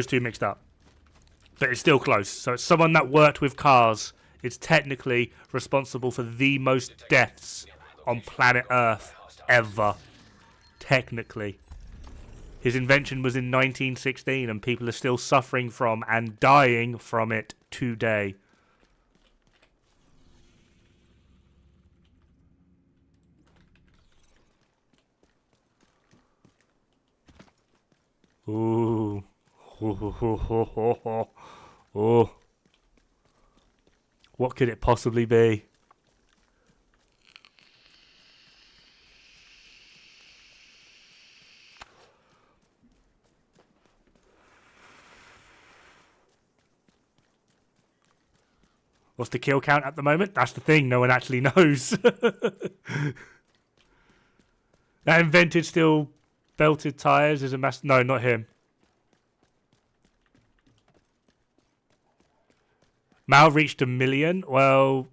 two mixed up. But it's still close. So it's someone that worked with cars. It's technically responsible for the most deaths on planet Earth ever. Technically. His invention was in 1916 and people are still suffering from and dying from it today. Ooh. Oh. What could it possibly be? What's the kill count at the moment? That's the thing. No one actually knows. That invented steel belted tires is a mass. No, not him. Mal reached 1 million. Well,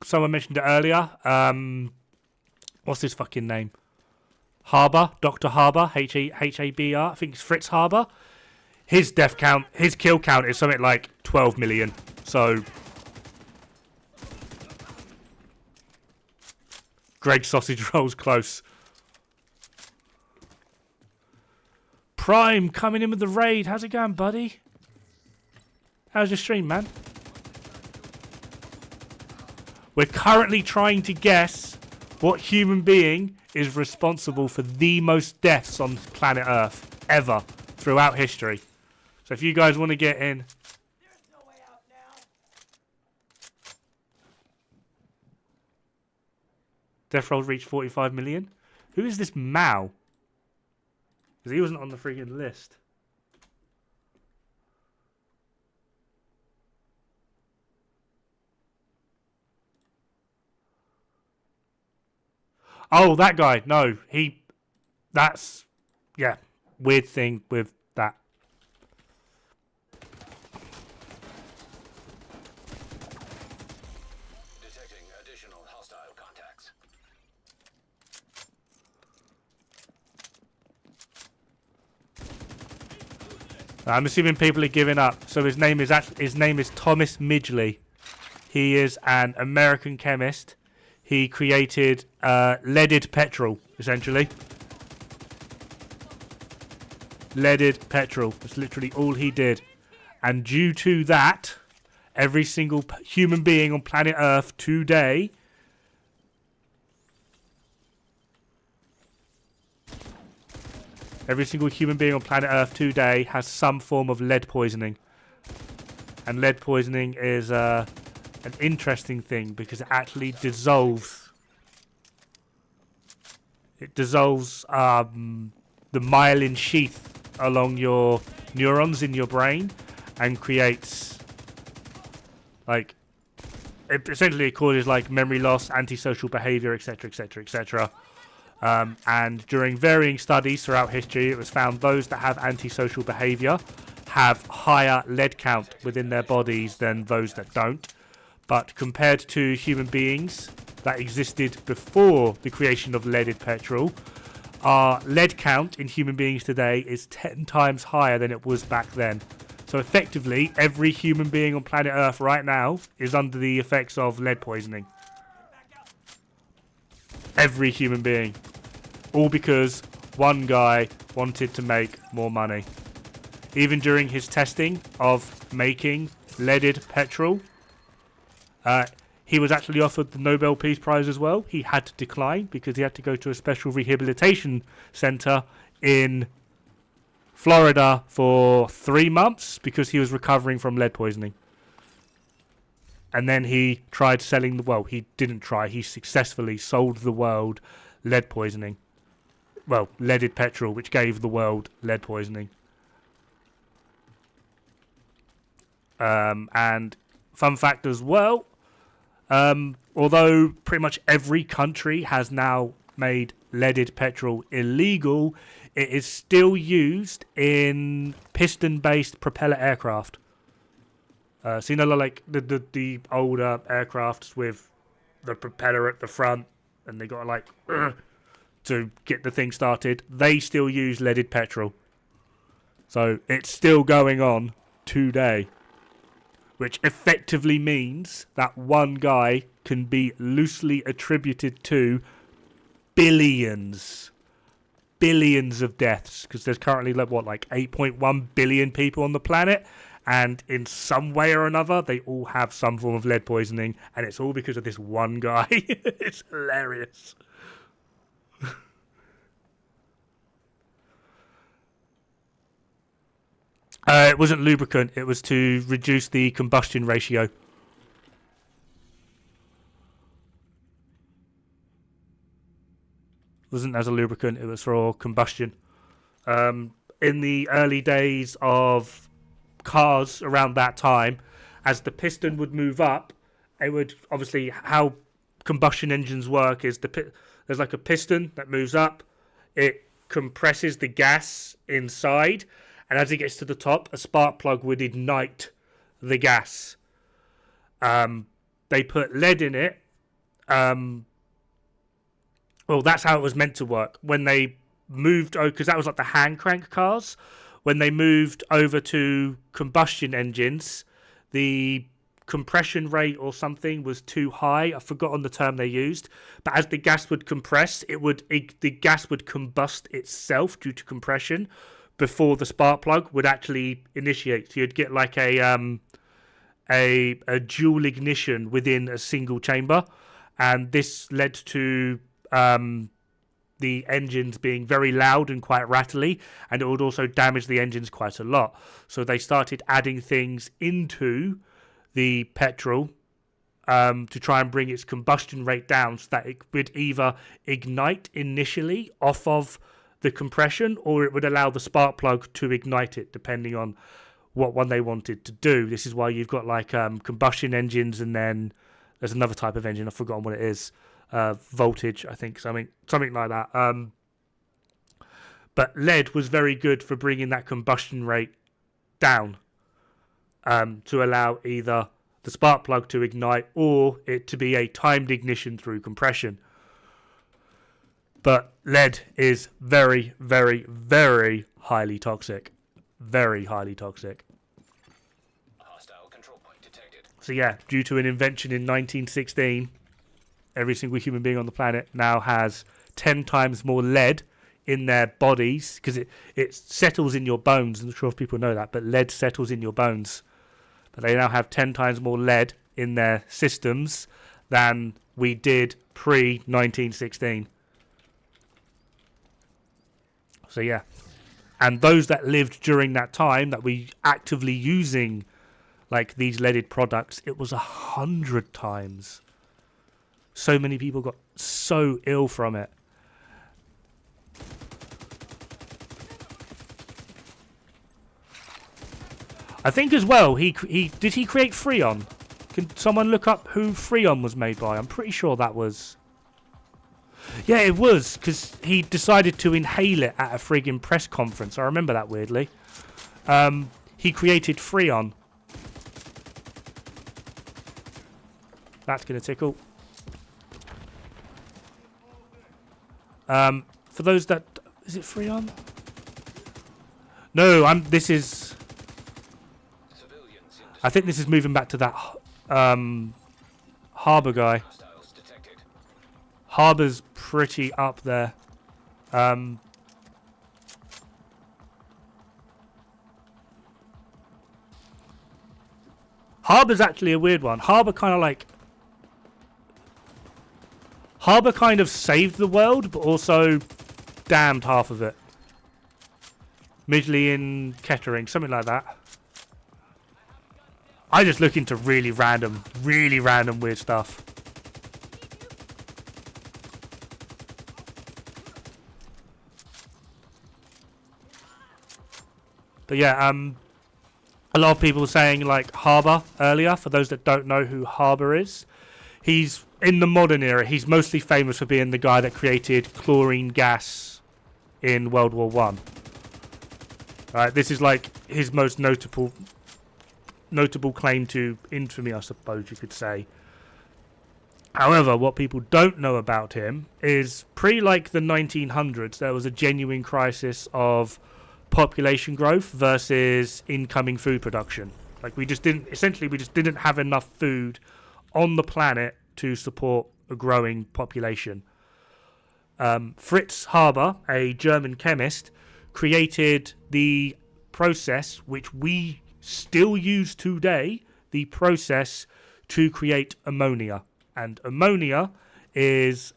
someone mentioned it earlier. What's his fucking name? Haber, Dr. Haber, H-A-B-R. I think it's Fritz Haber. His death count, his kill count is something like 12 million. So Greg Sausage Rolls close. Prime coming in with the raid. How's it going, buddy? How's your stream, man? We're currently trying to guess What human being is responsible for the most deaths on planet Earth ever throughout history? So if you guys want to get in... Death rolls reached 45 million. Who is this Mao? Because he wasn't on the freaking list. Oh, that guy. No, he... That's... Yeah, weird thing with that. Detecting additional hostile contacts. I'm assuming people are giving up. So his name is Thomas Midgley. He is an American chemist. He created leaded petrol, essentially. Leaded petrol. That's literally all he did. And due to that, every single human being on planet Earth today has some form of lead poisoning. And lead poisoning is an interesting thing because it actually dissolves. It dissolves the myelin sheath along your neurons in your brain and creates it essentially causes like memory loss, antisocial behavior, etc, etc, etc. And during varying studies throughout history, it was found those that have antisocial behavior have higher lead count within their bodies than those that don't. But compared to human beings that existed before the creation of leaded petrol, our lead count in human beings today is 10 times higher than it was back then. So effectively, every human being on planet Earth right now is under the effects of lead poisoning. Every human being. All because one guy wanted to make more money. Even during his testing of making leaded petrol, he was actually offered the Nobel Peace Prize as well. He had to decline because he had to go to a special rehabilitation center in Florida for 3 months because he was recovering from lead poisoning. And then he tried selling he didn't try, he successfully sold the world lead poisoning. Well, leaded petrol, which gave the world lead poisoning. And fun fact as well, although pretty much every country has now made leaded petrol illegal, it is still used in piston-based propeller aircraft. So you know, like the older aircrafts with the propeller at the front, and they got like to get the thing started. They still use leaded petrol, so it's still going on today. Which effectively means that one guy can be loosely attributed to billions of deaths, because there's currently like 8.1 billion people on the planet, and in some way or another they all have some form of lead poisoning, and it's all because of this one guy. It's hilarious. It wasn't lubricant, it was to reduce the combustion ratio. It wasn't as a lubricant, it was for combustion. In the early days of cars around that time, as the piston would move up, it would obviously, how combustion engines work is there's like a piston that moves up, it compresses the gas inside, and as it gets to the top, a spark plug would ignite the gas. They put lead in it. Well, that's how it was meant to work. When they moved, because that was like the hand crank cars. When they moved over to combustion engines, the compression rate or something was too high. I've forgotten the term they used. But as the gas would compress, the gas would combust itself due to compression before the spark plug would actually initiate. So you'd get like a dual ignition within a single chamber, and this led to the engines being very loud and quite rattly, and it would also damage the engines quite a lot. So they started adding things into the petrol to try and bring its combustion rate down so that it would either ignite initially off of the compression, or it would allow the spark plug to ignite it, depending on what one they wanted to do. This is why you've got like combustion engines, and then there's another type of engine, I've forgotten what it is. Voltage, I think, something like that. But lead was very good for bringing that combustion rate down, to allow either the spark plug to ignite or it to be a timed ignition through compression. But lead is very, very, very highly toxic. Very highly toxic. Hostile control point detected. So yeah, due to an invention in 1916, every single human being on the planet now has 10 times more lead in their bodies, because it settles in your bones. I'm not sure if people know that, but lead settles in your bones. But they now have 10 times more lead in their systems than we did pre-1916. So yeah. And those that lived during that time that we actively using like these leaded products, it was 100 times. So many people got so ill from it. I think as well, he did he create Freon? Can someone look up who Freon was made by? I'm pretty sure that was... Yeah, it was, because he decided to inhale it at a friggin' press conference. I remember that weirdly. He created Freon. That's going to tickle. For those that... Is it Freon? No, this is... I think this is moving back to that Haber guy. Hostiles detected. Haber's pretty up there. Haber's actually a weird one. Haber kind of saved the world, but also damned half of it. Midgley in Kettering, something like that. I just look into really random weird stuff. But yeah, a lot of people saying like Haber earlier. For those that don't know who Haber is, he's in the modern era. He's mostly famous for being the guy that created chlorine gas in World War One. Right, this is like his most notable claim to infamy, I suppose you could say. However, what people don't know about him is like the 1900s, there was a genuine crisis of population growth versus incoming food production. Like we just didn't have enough food on the planet to support a growing population. Fritz Haber, a German chemist, created the process which we still use today, the process to create ammonia. And ammonia is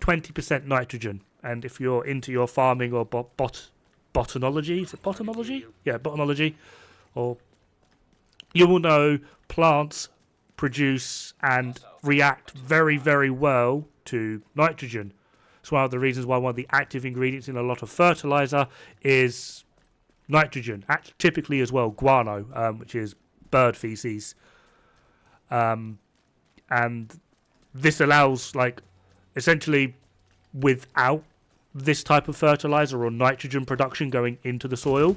20% nitrogen. And if you're into your farming or botanology, is it botanology? Yeah, botanology. Or you will know plants produce and react very, very well to nitrogen. It's one of the reasons why one of the active ingredients in a lot of fertilizer is nitrogen, typically as well guano, which is bird feces, and this allows, like, essentially without this type of fertilizer or nitrogen production going into the soil,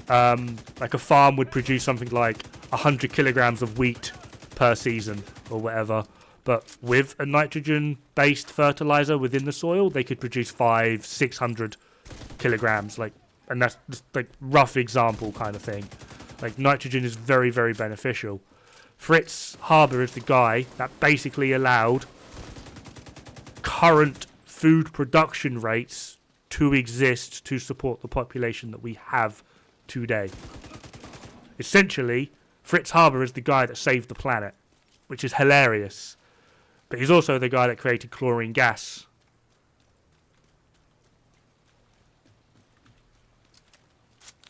like a farm would produce something like 100 kilograms of wheat per season or whatever, but with a nitrogen based fertilizer within the soil they could produce 500-600 kilograms, like. And that's just like rough example kind of thing. Like nitrogen is very, very beneficial. Fritz Haber is the guy that basically allowed current food production rates to exist to support the population that we have today. Essentially, Fritz Haber is the guy that saved the planet, which is hilarious. But he's also the guy that created chlorine gas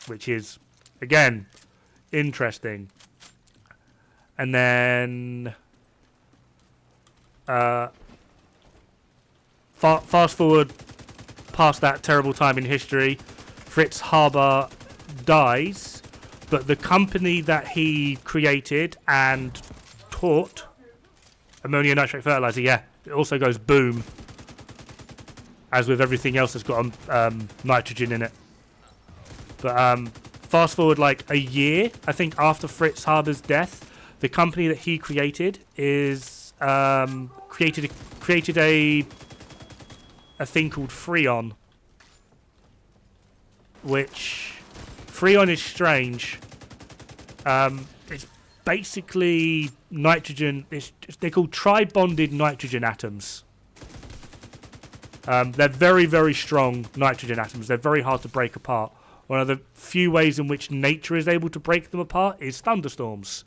which is, again, interesting. And then fast forward past that terrible time in history, Fritz Haber dies, but the company that he created and taught, ammonium nitrate fertilizer, yeah, it also goes boom, as with everything else that's got nitrogen in it. But fast forward like a year, I think, after Fritz Haber's death, the company that he created is created a thing called Freon, which Freon is strange. It's basically nitrogen. They're called tri-bonded nitrogen atoms. They're very, very strong nitrogen atoms. They're very hard to break apart. One of the few ways in which nature is able to break them apart is thunderstorms.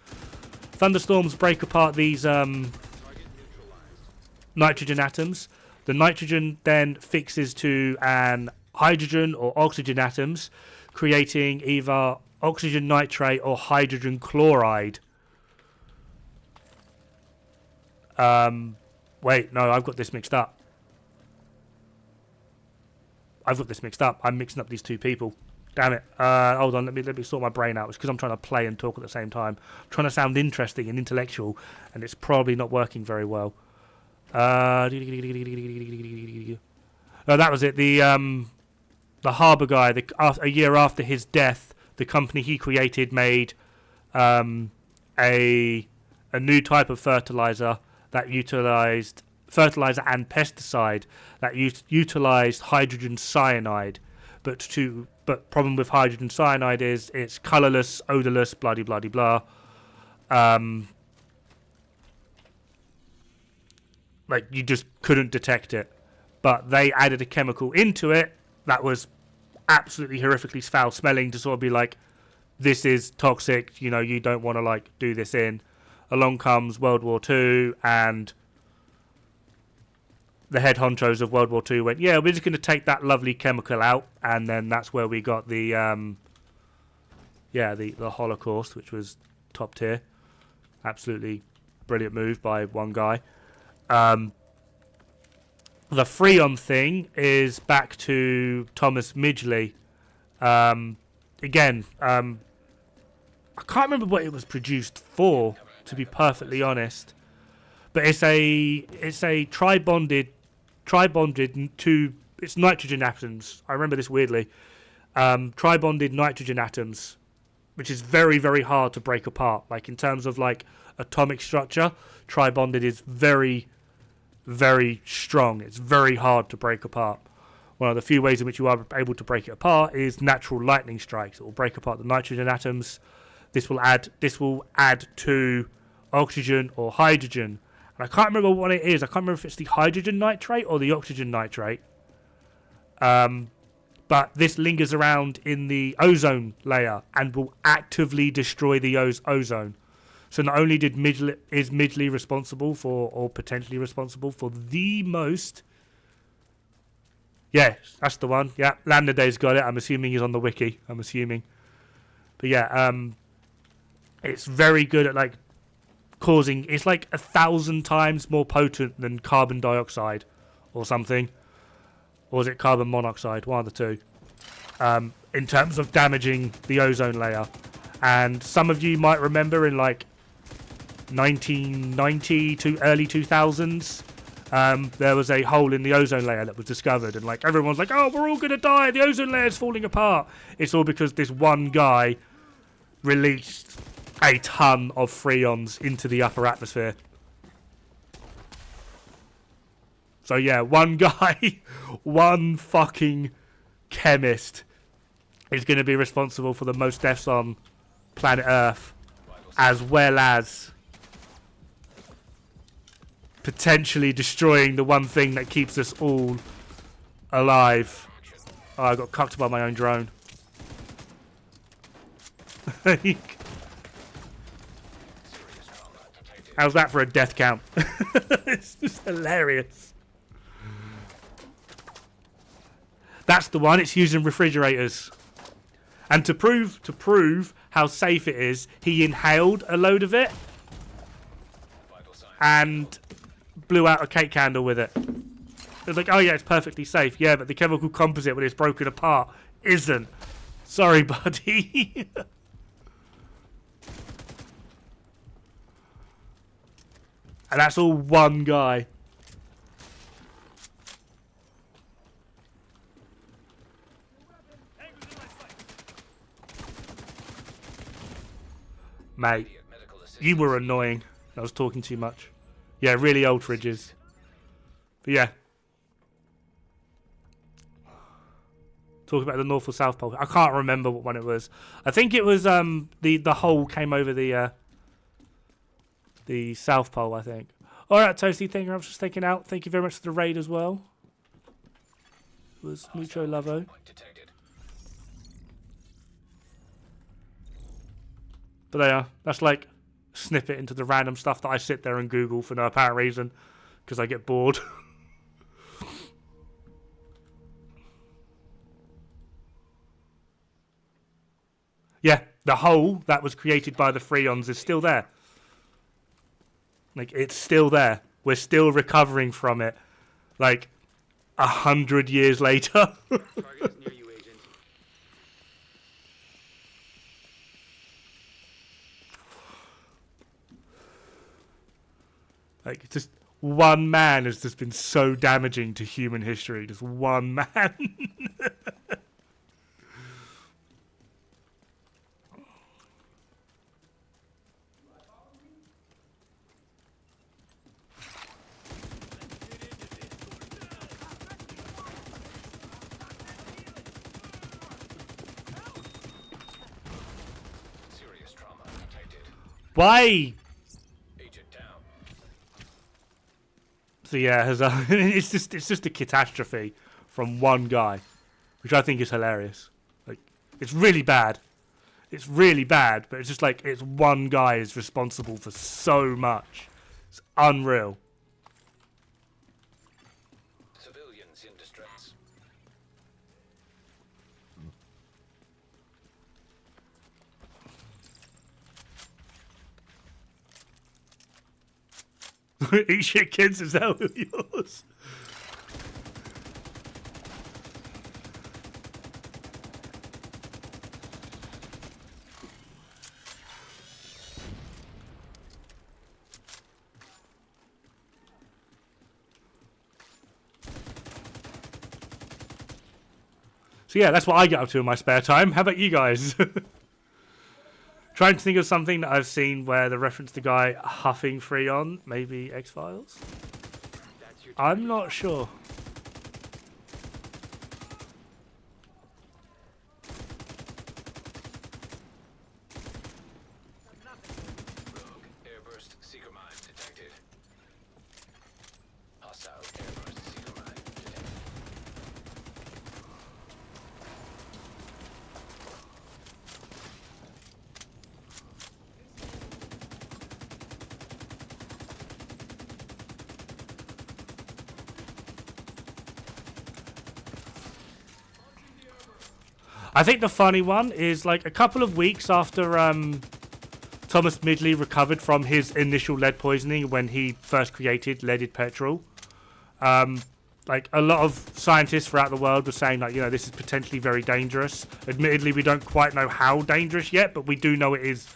Thunderstorms break apart these nitrogen atoms. The nitrogen then fixes to an hydrogen or oxygen atoms, creating either oxygen nitrate or hydrogen chloride. Wait, no, I've got this mixed up. I'm mixing up these two people. Damn it. Hold on, let me sort my brain out. It's because I'm trying to play and talk at the same time. I'm trying to sound interesting and intellectual, and it's probably not working very well. No, that was it. The Haber guy, a year after his death, the company he created made a new type of fertilizer that utilized fertilizer and pesticide that utilized hydrogen cyanide. But problem with hydrogen cyanide is it's colorless, odorless, blah blah blah. Like you just couldn't detect it. But they added a chemical into it that was absolutely horrifically foul smelling to sort of be like, this is toxic, you know, you don't want to like do this in. Along comes World War II, and the head honchos of World War II went, yeah, we're just going to take that lovely chemical out, and then that's where we got the Holocaust, which was top tier. Absolutely brilliant move by one guy. The Freon thing is back to Thomas Midgley. Again, I can't remember what it was produced for, to be perfectly honest. But it's a tri-bonded to, it's nitrogen atoms. I remember this weirdly. Tri-bonded nitrogen atoms, which is very, very hard to break apart. Like in terms of like atomic structure, tri-bonded is very, very strong. It's very hard to break apart. One of the few ways in which you are able to break it apart is natural lightning strikes. It will break apart the nitrogen atoms. This will add to oxygen or hydrogen. And I can't remember what it is. I can't remember if it's the hydrogen nitrate or the oxygen nitrate. But this lingers around in the ozone layer and will actively destroy the ozone. So not only is Midgley responsible for, or potentially responsible for, the most... Yes, that's the one. Yeah, Landerday's got it. I'm assuming he's on the wiki. I'm assuming. But yeah, it's very good at like causing... It's like 1,000 times more potent than carbon dioxide or something. Or is it carbon monoxide? One of the two. In terms of damaging the ozone layer. And some of you might remember in like 1990 to early 2000s, there was a hole in the ozone layer that was discovered, and like everyone's like, oh, we're all gonna die, the ozone layer's falling apart. It's all because this one guy released a ton of freons into the upper atmosphere. So yeah, one guy, one fucking chemist is going to be responsible for the most deaths on planet Earth, as well as potentially destroying the one thing that keeps us all alive. Oh, I got cucked by my own drone. How's that for a death count? It's just hilarious. That's the one. It's used in refrigerators. And to prove how safe it is, he inhaled a load of it Vital signs. and blew out a cake candle with it. It's like, oh yeah, it's perfectly safe. Yeah, but the chemical composite when it's broken apart isn't. Sorry, buddy. And that's all one guy. Mate, Immediate medical assistance. you were annoying. I was talking too much. Yeah, really old fridges. But yeah. Talk about the North or South Pole. I can't remember what one it was. I think it was the hole came over the South Pole, I think. Alright, Toasty, thank you very much for sticking out. Thank you very much for the raid as well. It was mucho lavo. Point detected. But there you are. That's like a snippet into the random stuff that I sit there and Google for no apparent reason. Because I get bored. Yeah, the hole that was created by the Freons is still there. Like, it's still there. We're still recovering from it. Like, 100 years later. Target is near you, Agent. Like, just one man has just been so damaging to human history. Just one man. Serious trauma detected. Why? Agent down. So yeah, it's just a catastrophe from one guy, which I think is hilarious. Like, it's really bad. It's really bad, but it's just like it's one guy is responsible for so much. It's unreal. Civilians in distress. Eat shit, kids. Is that yours? So yeah, that's what I get up to in my spare time. How about you guys? Trying to think of something that I've seen where the reference to guy huffing Freon, maybe X-Files? That's your I'm not sure. Rogue airburst seeker mine detected. Hostile airburst seeker mine detected. I think the funny one is like a couple of weeks after Thomas Midgley recovered from his initial lead poisoning when he first created leaded petrol. Like a lot of scientists throughout the world were saying like, you know, this is potentially very dangerous. Admittedly, we don't quite know how dangerous yet, but we do know it is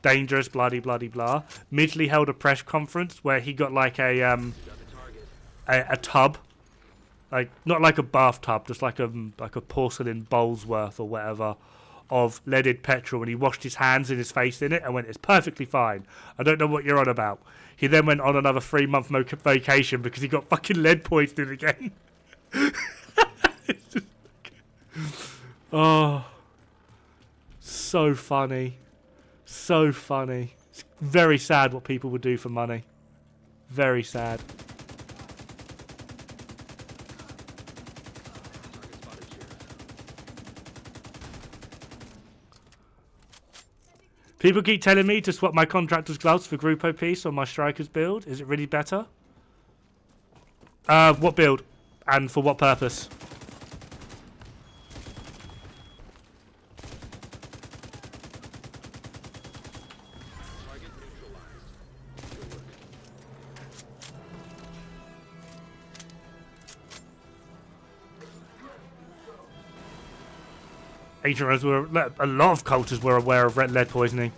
dangerous, bloody, bloody, blah. Midgley held a press conference where he got like got the target. a tub, like not like a bathtub, just like a porcelain bowl's worth or whatever of leaded petrol, and he washed his hands and his face in it and went, it's perfectly fine. I don't know what you're on about. He then went on another 3-month vacation because he got fucking lead poisoning again. It's just, oh, so funny. So funny. It's very sad what people would do for money. Very sad. Target spotted here. People keep telling me to swap my contractor's gloves for Grupo piece on my striker's build. Is it really better? What build? And for what purpose? Ancient Romans were, a lot of cultures were aware of lead poisoning.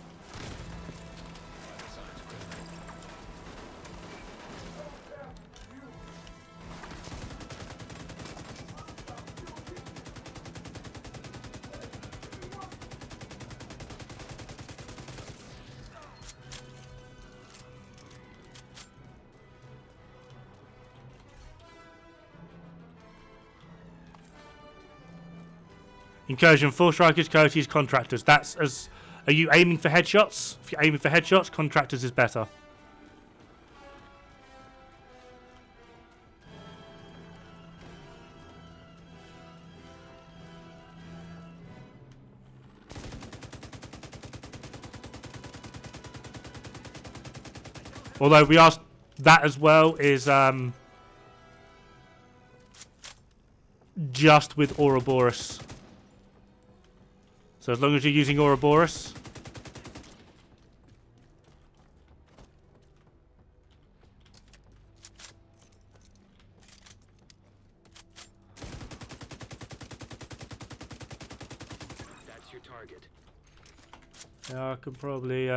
Incursion, 4 strikers, coyotes, contractors. That's as. Are you aiming for headshots? If you're aiming for headshots, contractors is better. Although we asked that as well is just with Ouroboros. So as long as you're using Ouroboros. That's your target. Yeah, I could probably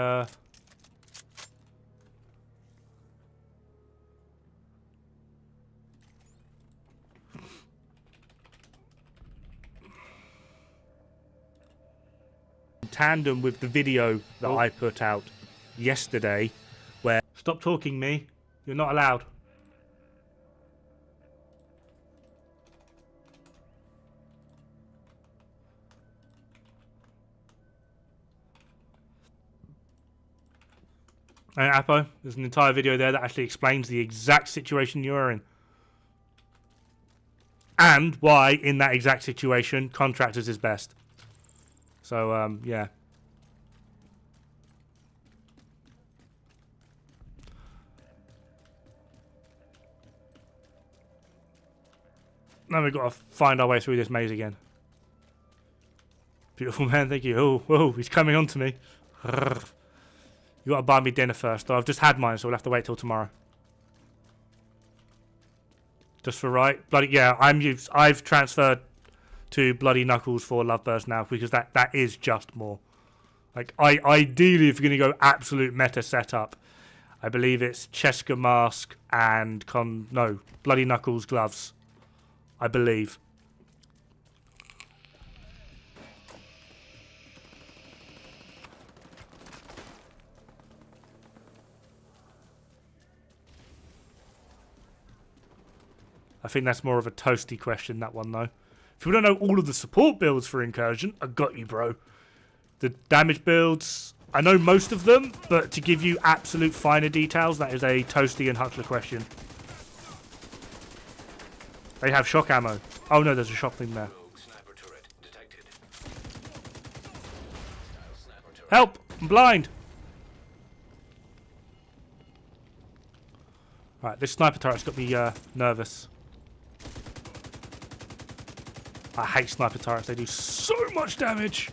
tandem with the video that I put out yesterday where stop talking me, you're not allowed. And Apo, there's an entire video there that actually explains the exact situation you're in and why in that exact situation contractors is best. So, yeah. Now we've got to find our way through this maze again. Beautiful man, thank you. Oh, whoa, he's coming on to me. You got to buy me dinner first. Though I've just had mine, so we'll have to wait till tomorrow. Just for right. Bloody, yeah, I've transferred to Bloody Knuckles for Lovebirds now because that is just more. Like, ideally, if you're going to go absolute meta setup, I believe it's Cheska Mask and Bloody Knuckles gloves. I believe. I think that's more of a toasty question, that one, though. If you don't know all of the support builds for Incursion, I got you, bro. The damage builds, I know most of them, but to give you absolute finer details, that is a toasty and Huckler question. They have shock ammo. Oh no, there's a shock thing there. Help! I'm blind! Right, this sniper turret's got me nervous. I hate sniper turrets, they do so much damage!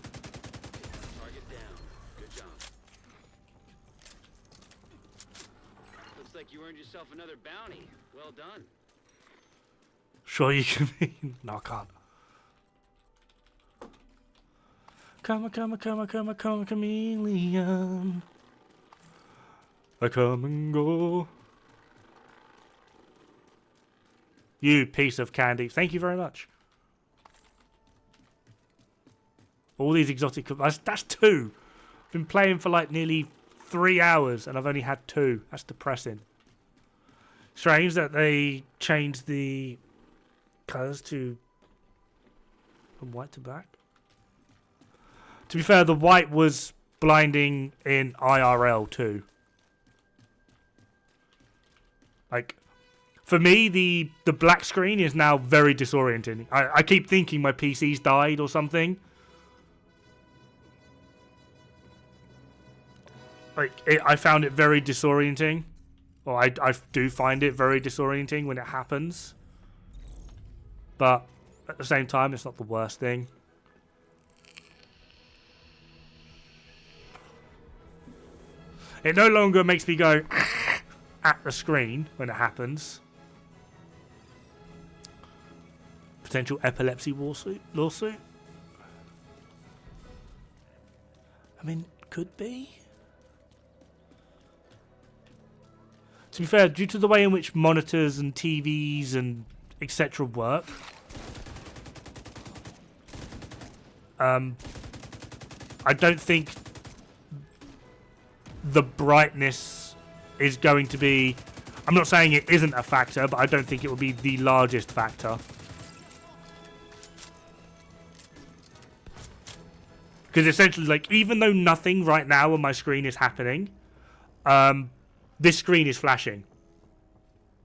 Target down. Good job. Looks like you earned yourself another bounty. Well done. Sure you can mean. No, I can't. Come on, chameleon. I come and go. You piece of candy. Thank you very much. All these exotic... That's 2. I've been playing for like nearly 3 hours and I've only had 2. That's depressing. Strange that they changed the colours from white to black. To be fair, the white was blinding in IRL too. Like, for me, the black screen is now very disorienting. I keep thinking my PC's died or something. Like, I found it very disorienting. Or I do find it very disorienting when it happens. But at the same time, it's not the worst thing. It no longer makes me go at the screen when it happens. Potential epilepsy lawsuit. I mean, could be. To be fair, due to the way in which monitors and TVs and etc. work, I don't think the brightness is going to be... I'm not saying it isn't a factor, but I don't think it will be the largest factor. Because essentially, like, even though nothing right now on my screen is happening, this screen is flashing.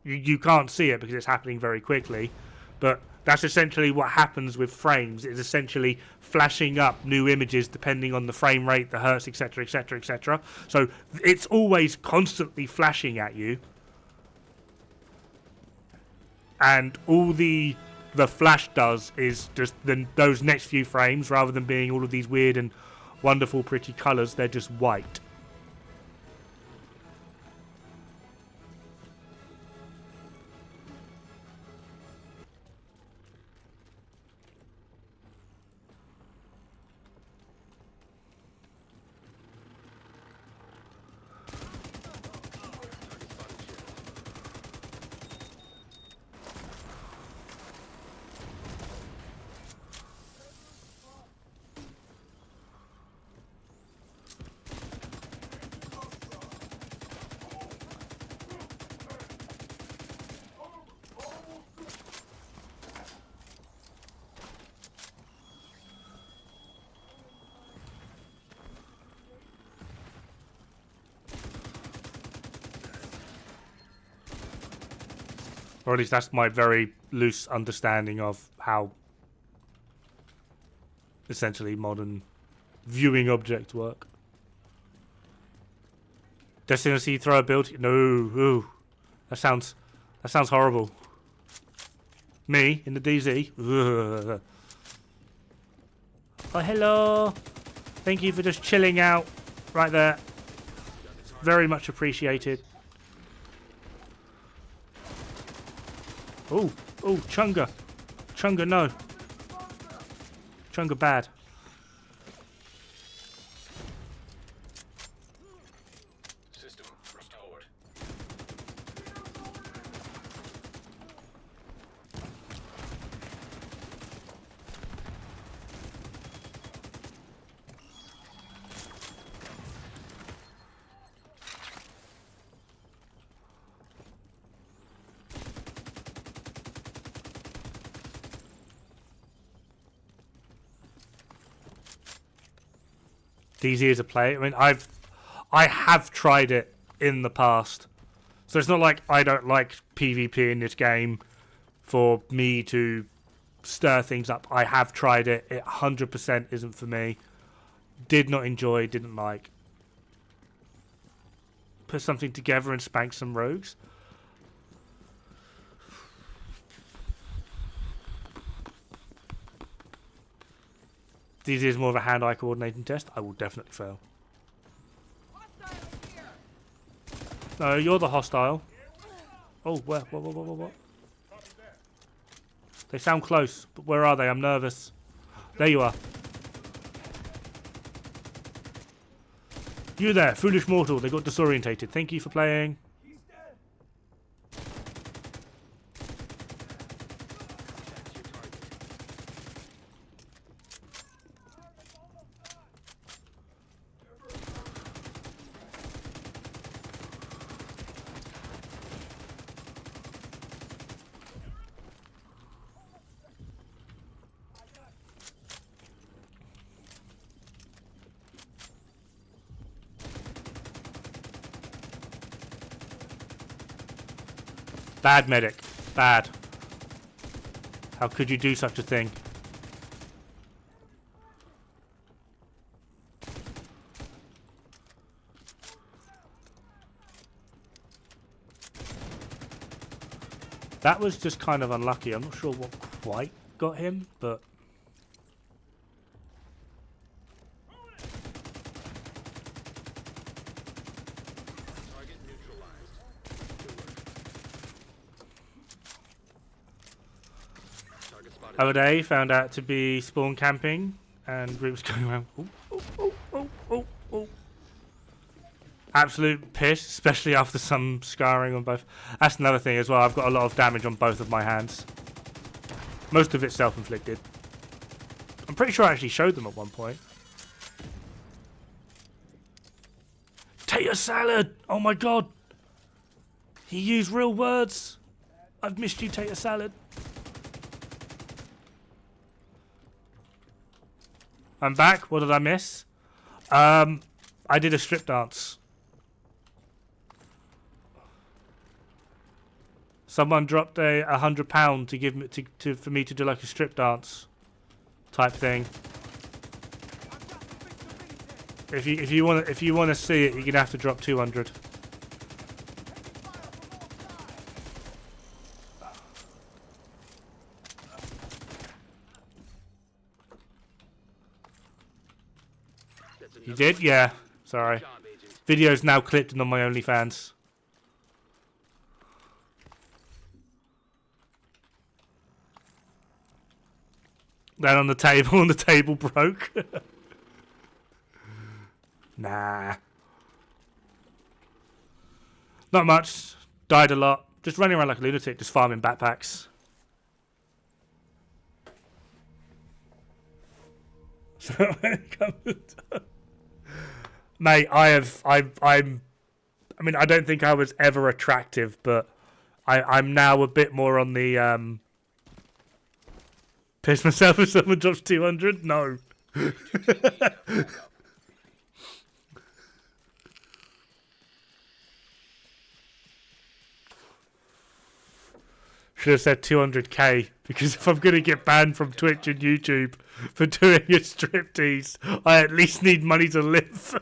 You can't see it because it's happening very quickly, but that's essentially what happens with frames. It's essentially flashing up new images depending on the frame rate, the hertz, etc., etc., etc. So it's always constantly flashing at you, and all the flash does is just those next few frames, rather than being all of these weird and wonderful pretty colors, they're just white. Or at least that's my very loose understanding of how essentially modern viewing objects work. Destined to see throw ability? No, ooh, that sounds horrible. Me in the DZ? Ugh. Oh, hello. Thank you for just chilling out right there. Very much appreciated. Oh, Chunga. Chunga, no. Chunga bad. System restored. DZ is a play. I mean, I have tried it in the past, so it's not like I don't like PvP in this game for me to stir things up. I have tried it. It 100% isn't for me. Did not enjoy. Didn't like. Put something together and spank some rogues. DZ is more of a hand-eye coordinating test. I will definitely fail. No, you're the hostile. Oh, where? What? They sound close, but where are they? I'm nervous. There you are. You there, foolish mortal. They got disorientated. Thank you for playing. Bad medic. Bad. How could you do such a thing? That was just kind of unlucky. I'm not sure what quite got him, but... Other day, found out to be spawn camping, and we was going around. Oh, absolute piss, especially after some scarring on both. That's another thing as well. I've got a lot of damage on both of my hands. Most of it self-inflicted. I'm pretty sure I actually showed them at one point. Tater salad! Oh my god! He used real words. I've missed you, tater salad. I'm back. What did I miss? I did a strip dance. Someone dropped a £100 to give me for me to do like a strip dance type thing. If you want to see it, you're gonna have to drop 200. You did? Yeah. Sorry. Video's now clipped and on my OnlyFans. Then on the table broke. Nah. Not much. Died a lot. Just running around like a lunatic, just farming backpacks. Mate, I mean, I don't think I was ever attractive, but I'm now a bit more on the piss myself if someone drops 200. No. Should have said 200k, because if I'm going to get banned from Twitch and YouTube for doing a striptease, I at least need money to live.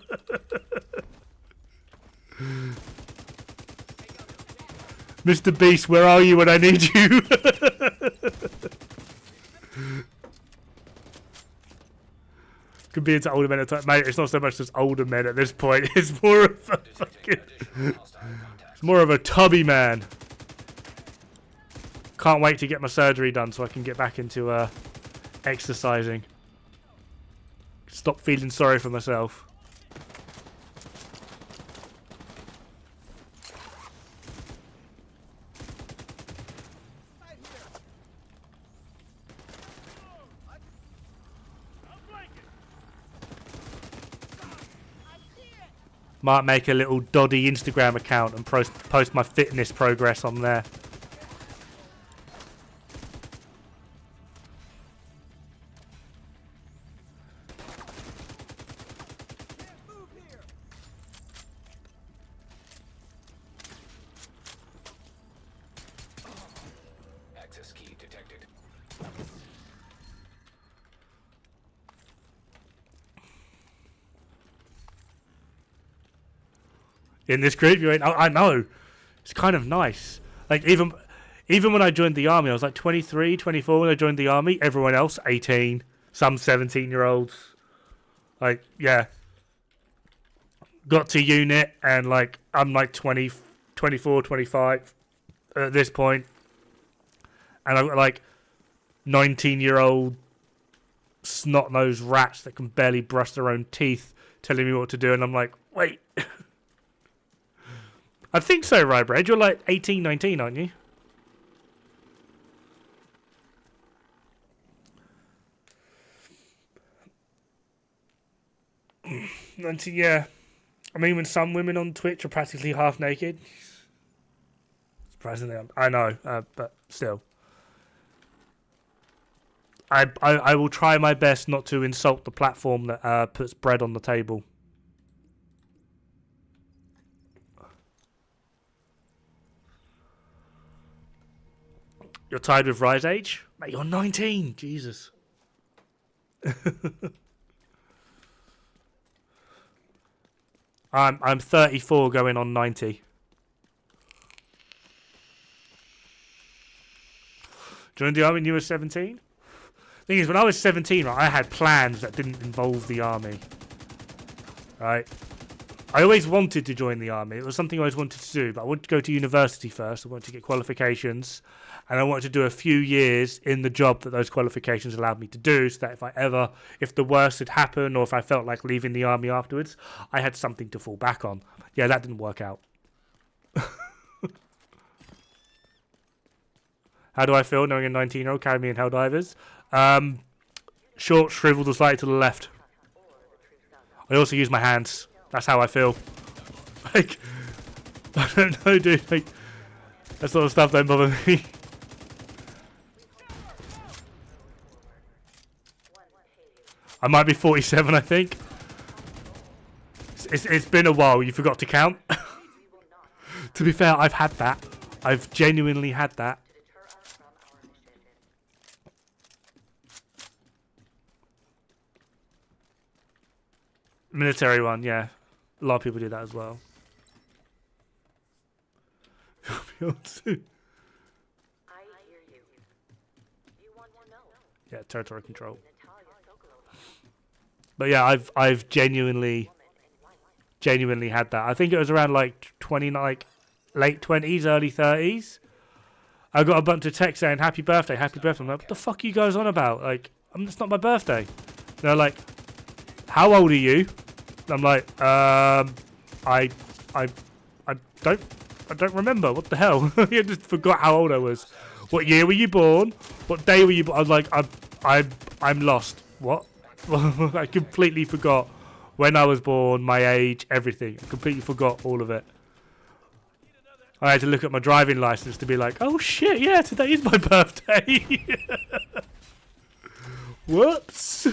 Mr. Beast, where are you when I need you? Could be into older men at times. Mate, it's not so much just older men at this point. It's more of a fucking... It's more of a tubby man. Can't wait to get my surgery done so I can get back into exercising. Stop feeling sorry for myself. Might make a little doddy Instagram account and post my fitness progress on there. Access key detected. In this group, you ain't. I know. It's kind of nice. Like, even when I joined the army, I was like 23, 24 when I joined the army. Everyone else, 18. Some 17-year-olds. Like, yeah. Got to unit, and, like, I'm like 20, 24, 25 at this point. And I've got, like, 19-year-old snot-nosed rats that can barely brush their own teeth telling me what to do. And I'm like, wait. I think so, Rybread. You're like 18, 19, aren't you? Yeah. I mean, when some women on Twitch are practically half naked. Surprisingly, I know, but still. I will try my best not to insult the platform that puts bread on the table. You're tied with Rise Age? Mate, you're 19. Jesus. I'm 34 going on 90. Joined the army when you were 17? Thing is, when I was 17, right, I had plans that didn't involve the army. Right? I always wanted to join the army. It was something I always wanted to do, but I wanted to go to university first. I wanted to get qualifications, and I wanted to do a few years in the job that those qualifications allowed me to do, so that if the worst had happened, or if I felt like leaving the army afterwards, I had something to fall back on. Yeah, that didn't work out. How do I feel knowing a 19-year-old carried me in Helldivers? Short, shriveled, or slightly to the left. I also use my hands. That's how I feel. Like, I don't know, dude. Like, that sort of stuff don't bother me. I might be 47, I think. It's been a while. You forgot to count. To be fair, I've had that. I've genuinely had that. Military one, yeah. A lot of people do that as well. Yeah, territory control. But yeah, I've genuinely had that. I think it was around like late 20s, early 30s. I got a bunch of texts saying happy birthday, happy birthday. I'm like, what the fuck are you guys on about? Like, it's not my birthday. They're like, how old are you? I'm like, I don't remember. What the hell? I just forgot how old I was. What year were you born? What day were you born? I was like, I'm lost. What? I completely forgot when I was born, my age, everything. I completely forgot all of it. I had to look at my driving license to be like, oh shit, yeah, today is my birthday. Whoops.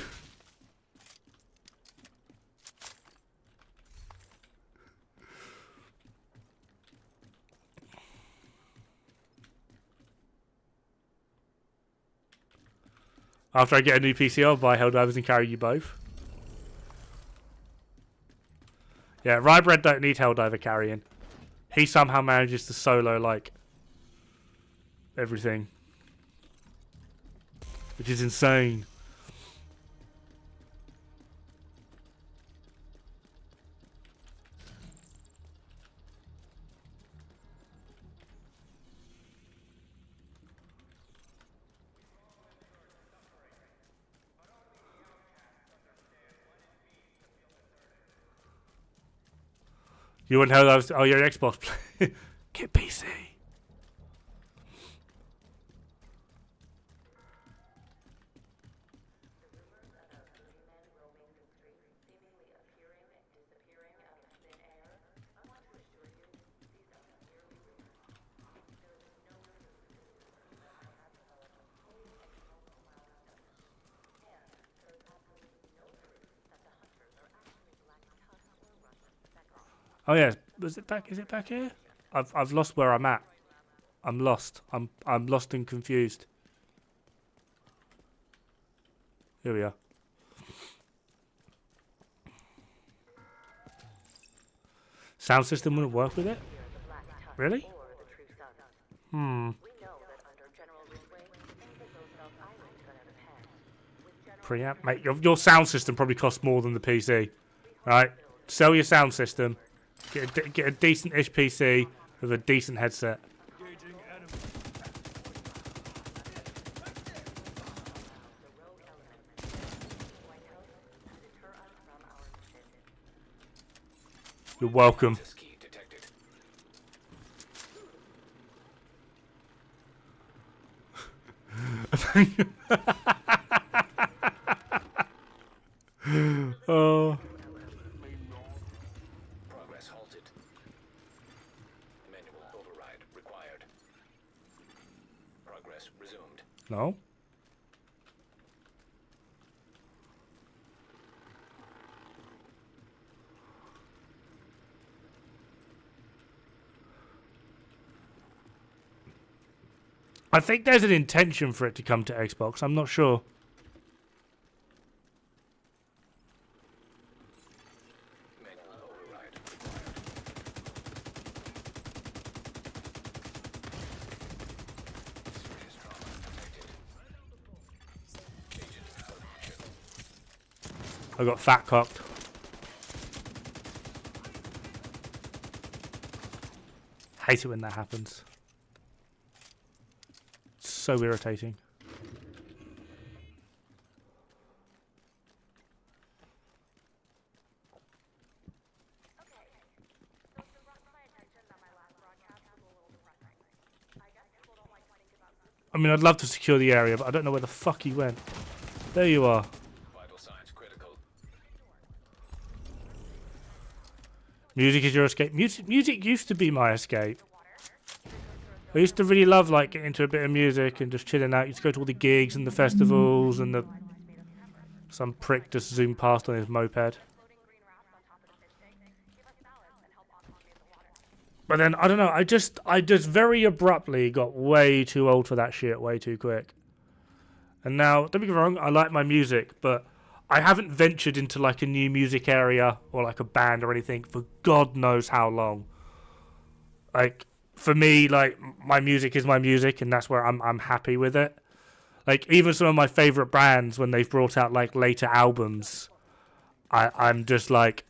After I get a new PC, I'll buy Helldivers and carry you both. Yeah, Rybread don't need Helldiver carrying. He somehow manages to solo, like, everything. Which is insane. You wouldn't know that. Oh, you're an Xbox player. Get PC. Oh yeah, is it back here? I've lost where I'm at. I'm lost. I'm lost and confused. Here we are. Sound system wouldn't work with it? Really? Preamp, mate. Your sound system probably costs more than the PC. Right? Sell your sound system. Get a decent-ish PC with a decent headset. You're welcome. Oh. Progress halted. Manual override required. Progress resumed. No. I think there's an intention for it to come to Xbox. I'm not sure. Manual override required. Serious trauma detected. Agents out of mission. I got fat cocked. hate it when that happens. It's so irritating. I mean, I'd love to secure the area, but I don't know where the fuck he went. There you are. Vital signs critical. Music is your escape. Music used to be my escape. I used to really love like getting into a bit of music and just chilling out. Used to go to all the gigs and the festivals and the some prick just zoomed past on his moped. But then I don't know. I just very abruptly got way too old for that shit way too quick. And now, don't get me wrong, I like my music, but I haven't ventured into like a new music area or like a band or anything for God knows how long. Like for me, like my music is my music, and that's where I'm happy with it. Like even some of my favorite bands, when they've brought out like later albums, I'm just like,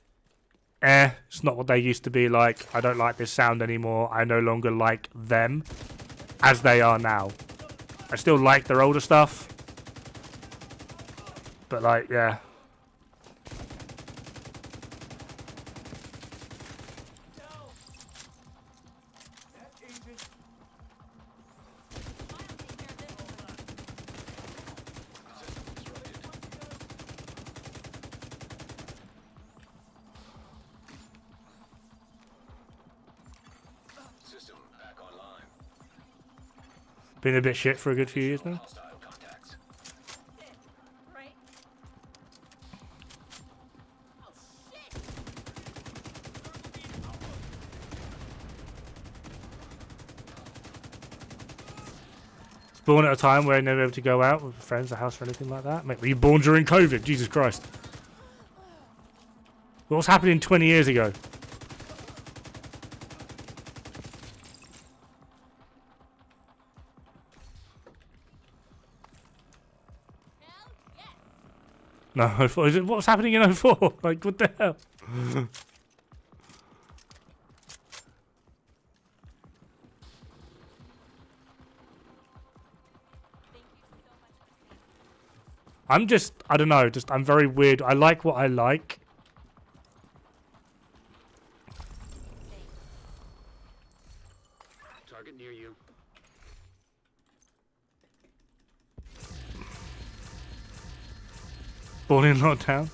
it's not what they used to be like. I don't like this sound anymore. I no longer like them as they are now. I still like their older stuff. But like, yeah. System back online. Been a bit shit for a good few years now. Hostile contacts. Born at a time where I never able to go out with friends, the house, or anything like that. Mate, were you born during COVID? Jesus Christ. What was happening 20 years ago? No, 04. Is it, what was happening in 04? Like, what the hell? I'm just, I don't know, just, I'm very weird. I like what I like. Target near you. Born in lockdown.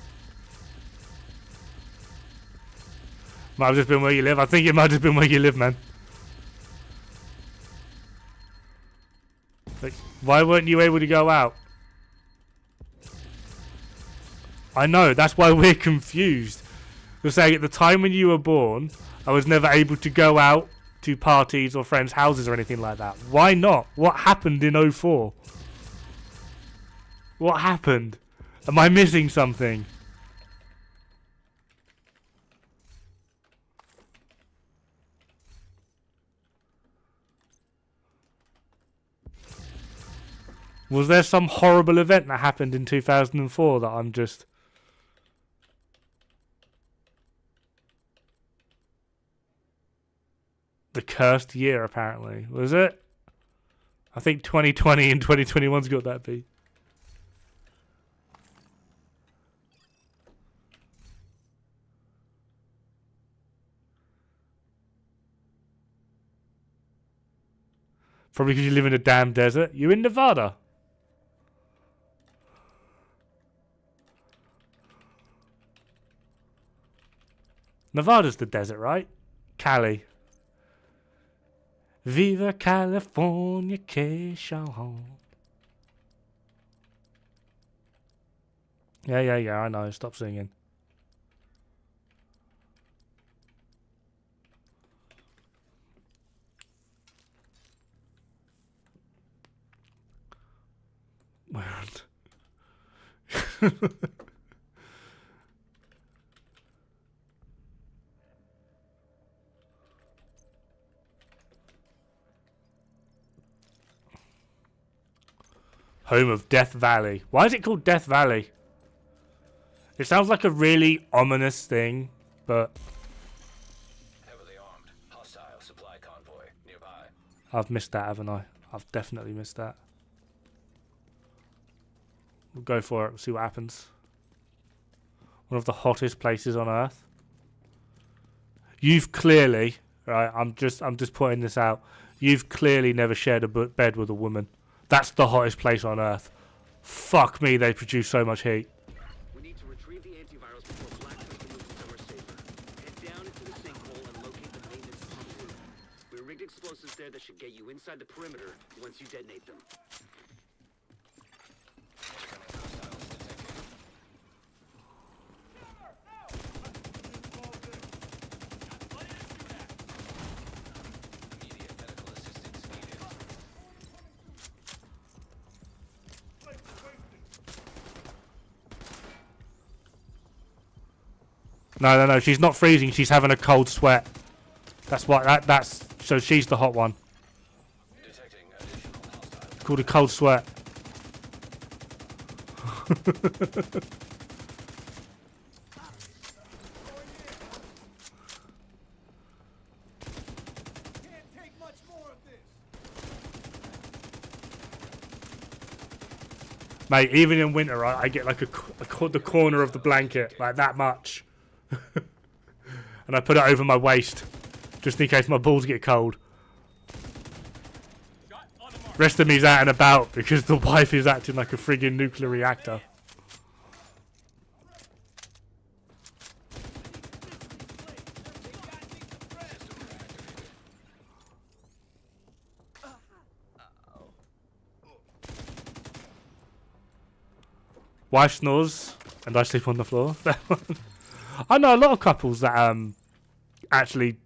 Might have just been where you live. I think it might have been where you live, man. Like, why weren't you able to go out? I know, that's why we're confused. We're saying at the time when you were born, I was never able to go out to parties or friends' houses or anything like that. Why not? What happened in 04? What happened? Am I missing something? Was there some horrible event that happened in 2004 that I'm just... The cursed year, apparently. Was it? I think 2020 and 2021's got that beat. Probably because you live in a damn desert. You in Nevada? Nevada's the desert, right? Cali. Viva California, Cation. Yeah, I know. Stop singing. Home of Death Valley. Why is it called Death Valley? It sounds like a really ominous thing, but... Heavily armed. Hostile supply convoy. I've missed that, haven't I? I've definitely missed that. We'll go for it. We'll see what happens. One of the hottest places on Earth. You've clearly, right? I'm just pointing this out. You've clearly never shared a bed with a woman. That's the hottest place on Earth. Fuck me, they produce so much heat. We need to retrieve the antivirals before Black Crystal moves somewhere safer. Head down into the sinkhole and locate the maintenance pump room. We rigged explosives there that should get you inside the perimeter once you detonate them. Immediate medical assistance needed. No. She's not freezing. She's having a cold sweat. That's what. That's so. She's the hot one. Detecting additional hostiles. It's called a cold sweat. Mate, even in winter, I get like the corner of the blanket, like that much. And I put it over my waist, just in case my balls get cold. Rest of me's out and about because the wife is acting like a friggin' nuclear reactor. Wife snores and I sleep on the floor. I know a lot of couples that actually,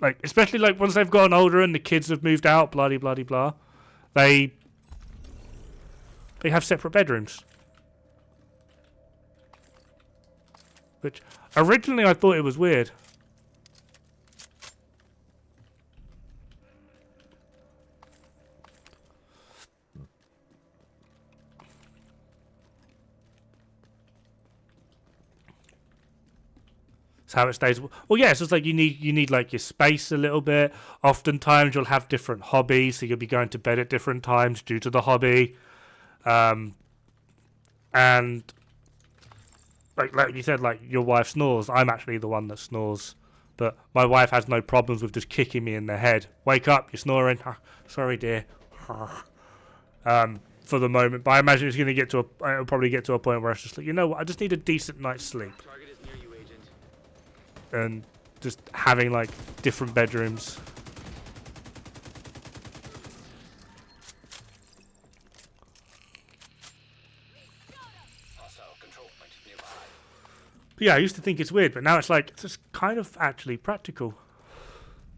like, especially like once they've gotten older and the kids have moved out, blah blah blah blah, they have separate bedrooms. Which originally I thought it was weird. It's how it stays. Well, yeah, so it's like you need like your space a little bit. Oftentimes you'll have different hobbies, so you'll be going to bed at different times due to the hobby. And like you said, like your wife snores. I'm actually the one that snores, but my wife has no problems with just kicking me in the head. Wake up, you're snoring. Sorry, dear. For the moment, but I imagine it's going to get to it'll probably get to a point where it's just like, you know what, I just need a decent night's sleep. Target is near you, Agent. And just having like different bedrooms. Hostile control point nearby. But yeah, I used to think it's weird, but now it's like, it's just kind of actually practical.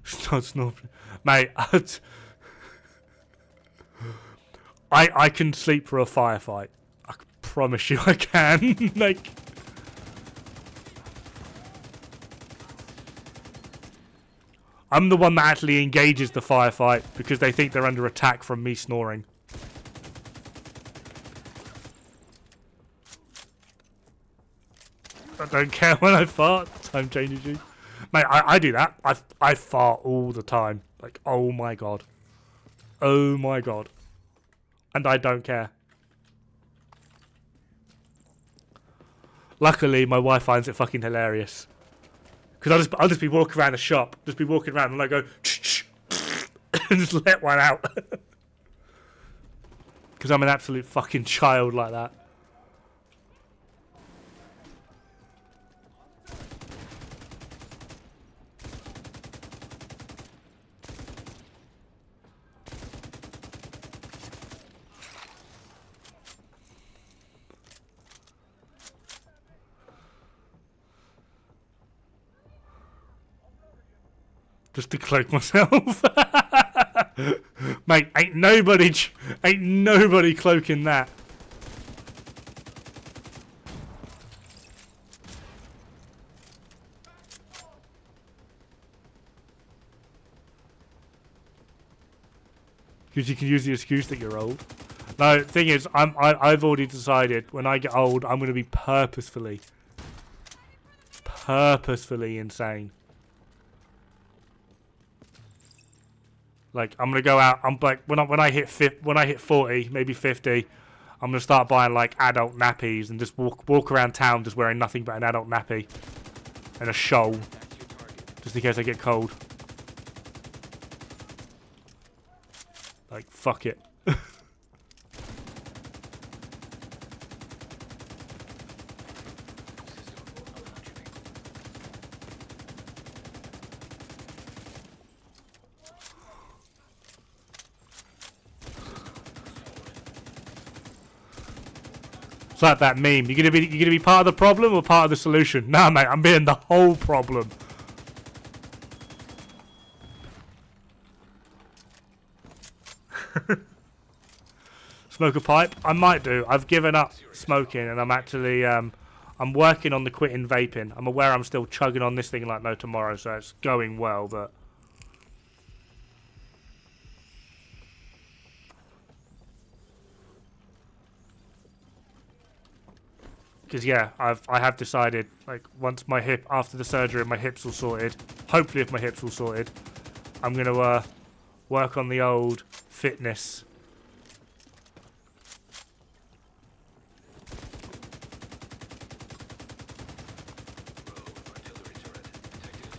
Start snoring. Mate, I can sleep for a firefight. I promise you I can. Like, I'm the one that actually engages the firefight because they think they're under attack from me snoring. I don't care when I fart. Time changes you. Mate, I do that. I fart all the time. Like, oh my god. Oh my god. And I don't care. Luckily, my wife finds it fucking hilarious. Because I'll just be walking around the shop. Just be walking around and I go... and just let one out. Because I'm an absolute fucking child like that. Just to cloak myself. Mate, ain't nobody cloaking that. Because you can use the excuse that you're old. No, the thing is, I've already decided when I get old, I'm going to be purposefully insane. Like, I'm gonna go out. I'm like, when I hit 40, maybe 50, I'm gonna start buying like adult nappies and just walk around town just wearing nothing but an adult nappy and a shawl, That's your target. just in case I get cold. Like, fuck it. It's like that meme. You gonna be part of the problem or part of the solution? Nah, mate, I'm being the whole problem. Smoke a pipe? I might do. I've given up smoking, and I'm actually I'm working on the quitting vaping. I'm aware I'm still chugging on this thing like no tomorrow, so it's going well, but. Because yeah, I have decided, like, once after the surgery my hips all sorted, hopefully if my hips all sorted, I'm gonna work on the old fitness. Artillery turret detected.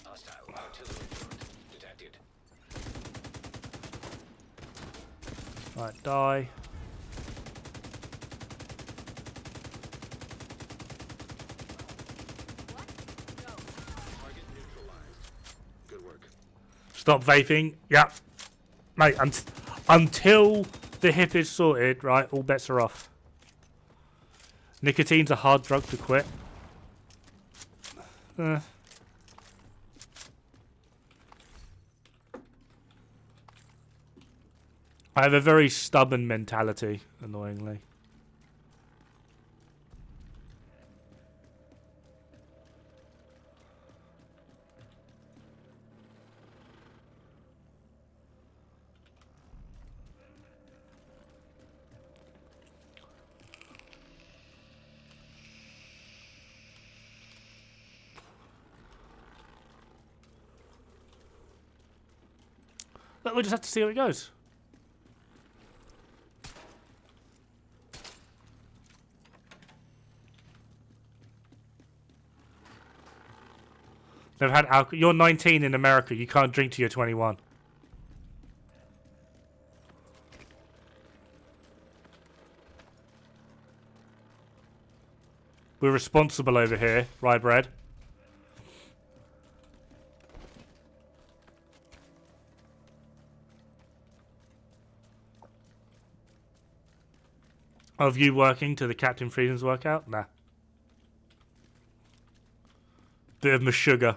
Hostile artillery turret detected. Right, die. Target neutralized. Good work. Stop vaping. Yep. Mate, until the hip is sorted, right, all bets are off. Nicotine's a hard drug to quit. I have a very stubborn mentality, annoyingly. But we'll just have to see how it goes. They've had alcohol. You're 19 in America. You can't drink till you're 21. We're responsible over here, rye bread. Of you working to the Captain Freedom's workout? Nah. Bit of my sugar.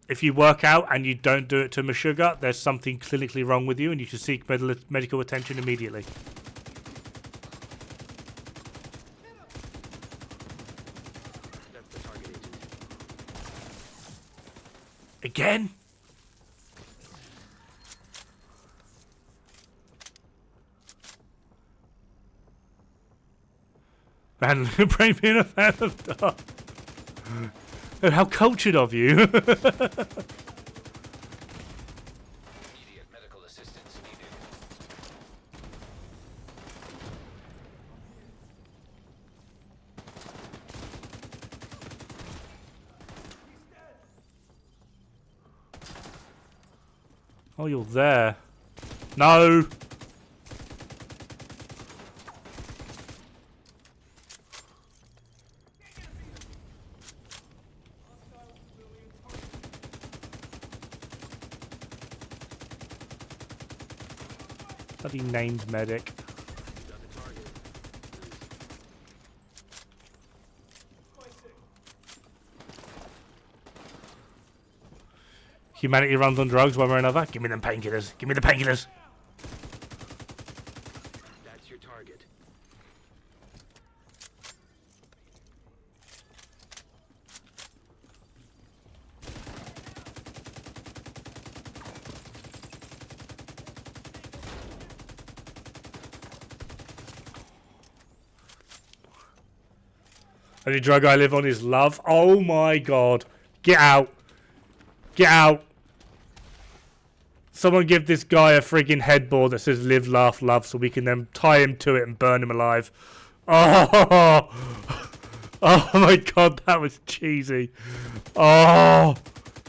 If you work out and you don't do it to my sugar, there's something clinically wrong with you and you should seek medical attention immediately. That's the target agent. Again? Man, brain being a fan of Dod. Oh, how cultured of you. Immediate medical assistance needed. Oh, you're there. No. Bloody named medic. You got the target. Humanity runs on drugs one way or another. Give me them painkillers. Give me the painkillers. That's your target. Only drug I live on is love. Oh my god. Get out. Get out. Someone give this guy a friggin' headboard that says live, laugh, love so we can then tie him to it and burn him alive. Oh, oh my god, that was cheesy. Oh,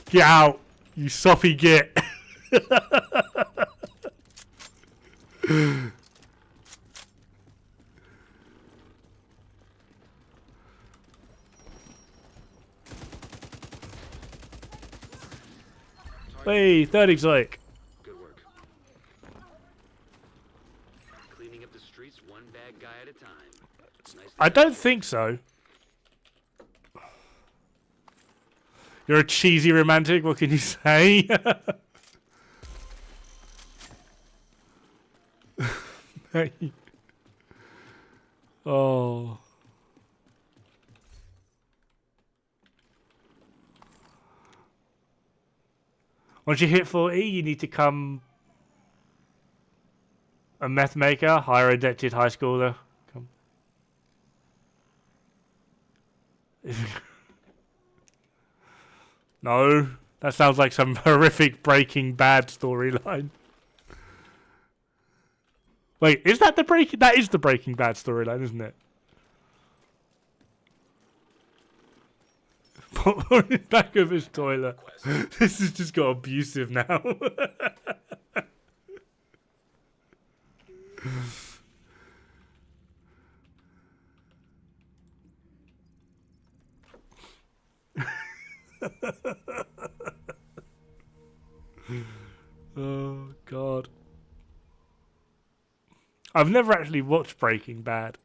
get out, you soppy git. Hey, third exotic. Good work. Cleaning up the streets one bad guy at a time. It's nice. I don't think so. You're a cheesy romantic, what can you say? Oh. Once you hit 40, you need to become a meth maker, hire a addicted high schooler. Come. No, that sounds like some horrific Breaking Bad storyline. Wait, is that the Breaking? That is the Breaking Bad storyline, isn't it? Put on the back of his toilet. This has just got abusive now. Oh god. I've never actually watched Breaking Bad.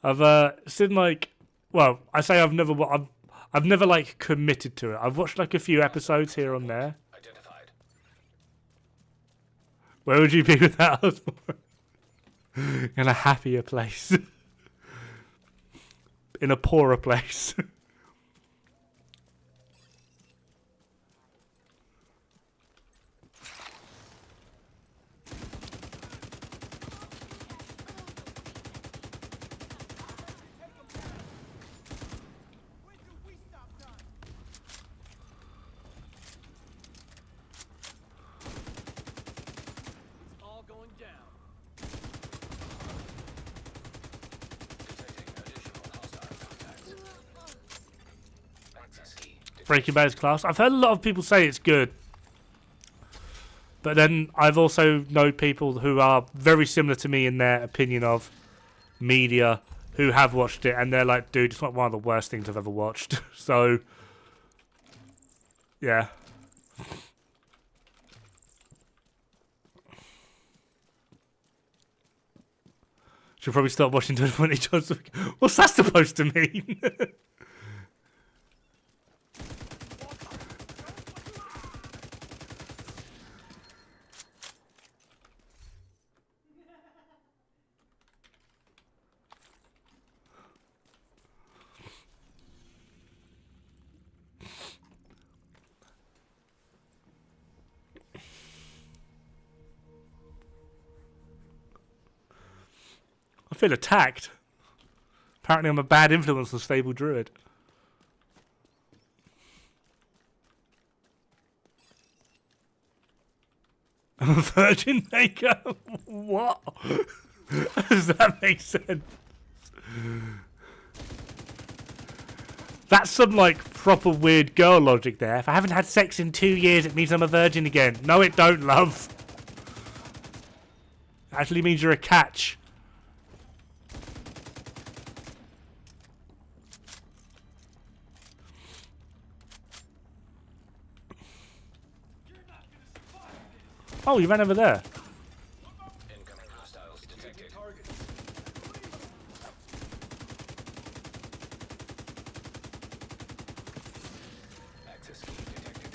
I've seen like, well, I say I've never I've never like committed to it. I've watched like a few episodes here and there. Identified. Where would you be without us? In a happier place. In a poorer place. Breaking Bad's class. I've heard a lot of people say it's good. But then I've also known people who are very similar to me in their opinion of media who have watched it and they're like, dude, it's not one of the worst things I've ever watched. So, yeah. Should probably start watching 20 times. What's that supposed to mean? I feel attacked. Apparently I'm a bad influence on Stable Druid. I'm a virgin maker? What? Does that make sense? That's some like proper weird girl logic there. If I haven't had sex in 2 years, it means I'm a virgin again. No, it don't, love. It actually means you're a catch. Oh, you ran over there. Incoming hostiles detected. Access key detected.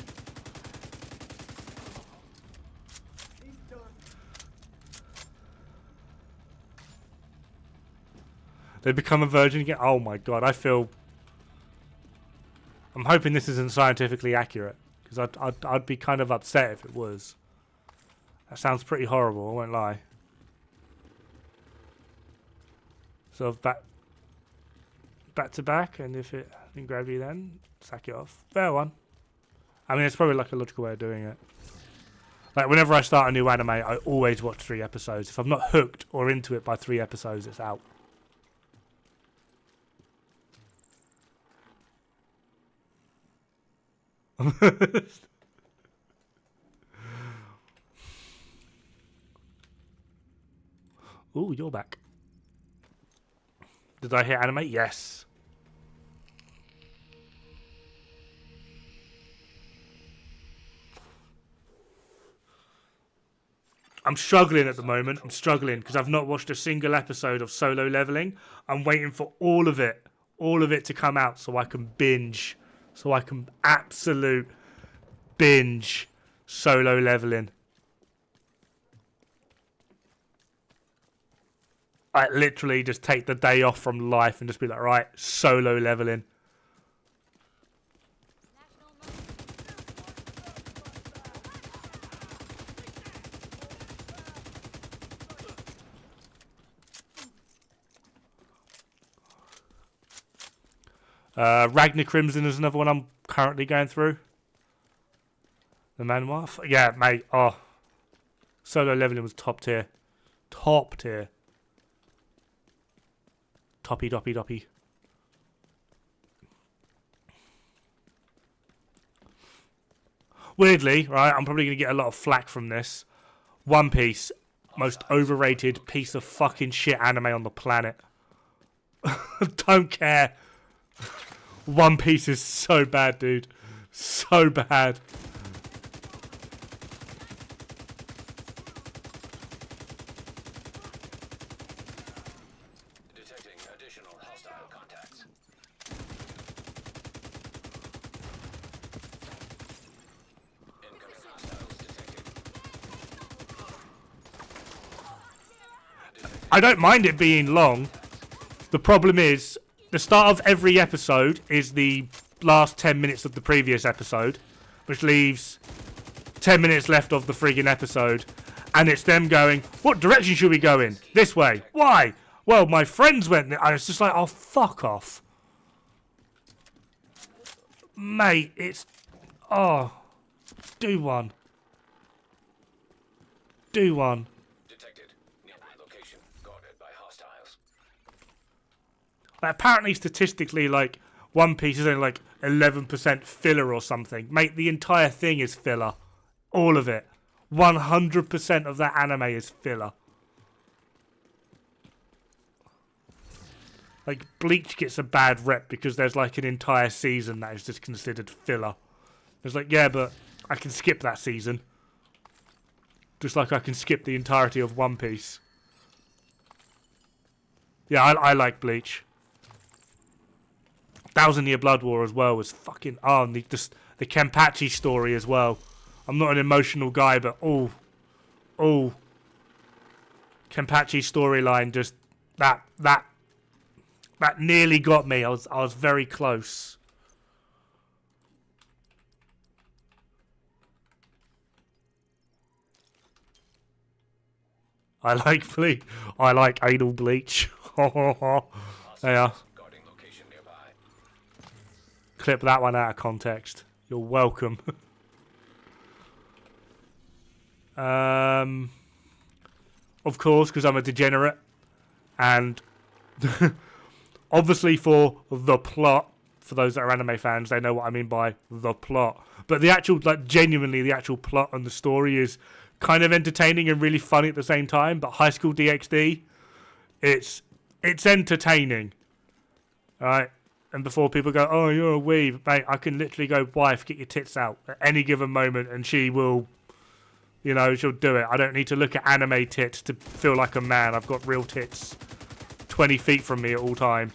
They become a virgin again. Oh my god, I feel. I'm hoping this isn't scientifically accurate because I'd be kind of upset if it was. That sounds pretty horrible, I won't lie. So back to back, and if it didn't grab you then, sack it off. Fair one. I mean, it's probably like a logical way of doing it. Like, whenever I start a new anime, I always watch 3 episodes. If I'm not hooked or into it by 3 episodes, it's out. Ooh, you're back. Did I hit anime? Yes. I'm struggling at the moment. I'm struggling because I've not watched a single episode of Solo Leveling. I'm waiting for all of it to come out so I can binge. So I can absolute binge Solo Leveling. I literally just take the day off from life and just be like, right, Solo Leveling. Ragnar Crimson is another one I'm currently going through. The Manoir. Yeah, mate. Oh. Solo Leveling was top tier. Top tier. Toppy, doppy, doppy. Weirdly, right, I'm probably going to get a lot of flack from this. One Piece. Most overrated piece of fucking shit anime on the planet. Don't care. One Piece is so bad, dude. So bad. Detecting additional hostile contacts. Incoming hostiles detected. I don't mind it being long. The problem is, the start of every episode is the last 10 minutes of the previous episode, which leaves 10 minutes left of the friggin' episode. And it's them going, what direction should we go in? This way. Why? Well, my friends went there. And it's just like, oh, fuck off. Mate, it's... Oh. Do one. Do one. Detected. Nearby location guarded by hostiles. Like, apparently, statistically, like, One Piece is only like 11% filler or something. Mate, the entire thing is filler. All of it. 100% of that anime is filler. Like, Bleach gets a bad rep because there's like an entire season that is just considered filler. It's like, yeah, but I can skip that season. Just like I can skip the entirety of One Piece. Yeah, I like Bleach. Thousand Year Blood War as well was fucking... Oh, and the Kenpachi story as well. I'm not an emotional guy, but oh. Kenpachi storyline just... That nearly got me. I was very close. I like Bleach. I like anal bleach. Yeah. Guarding location nearby. Clip that one out of context. You're welcome. Of course, because I'm a degenerate. And obviously for the plot, for those that are anime fans, they know what I mean by the plot. But the actual, like, genuinely, the actual plot and the story is kind of entertaining and really funny at the same time. But High School DxD, it's entertaining. Alright? And before people go, oh, you're a weeb, mate, I can literally go, wife, get your tits out at any given moment and she will, you know, she'll do it. I don't need to look at anime tits to feel like a man. I've got real tits 20 feet from me at all time.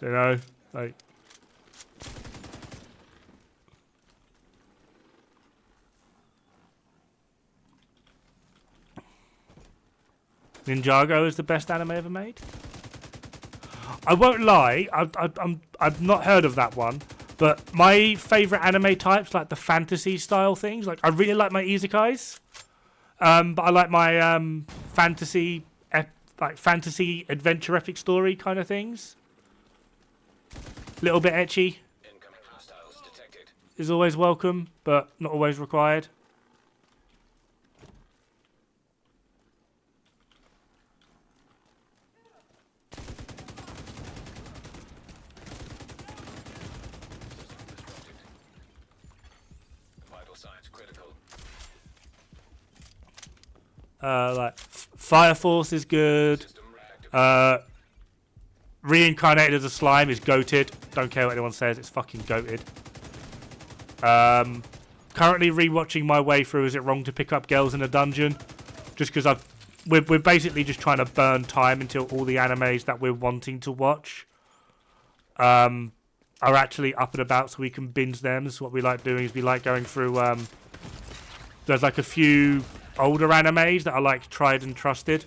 You know? Like... Ninjago is the best anime ever made? I won't lie, I've not heard of that one, but my favourite anime types, like the fantasy style things, like I really like my isekais, but I like my fantasy adventure epic story kind of things. Little bit ecchi. Incoming hostiles detected. is always welcome, but not always required. Vital signs critical. Like Fire Force is good. System reactive. Reincarnated as a slime is goated. Don't care what anyone says, it's fucking goated. Currently rewatching my way through Is It Wrong to Pick Up Girls in a Dungeon? Just because we're basically just trying to burn time until all the animes that we're wanting to watch are actually up and about so we can binge them. So what we like doing is we like going through there's like a few older animes that are like tried and trusted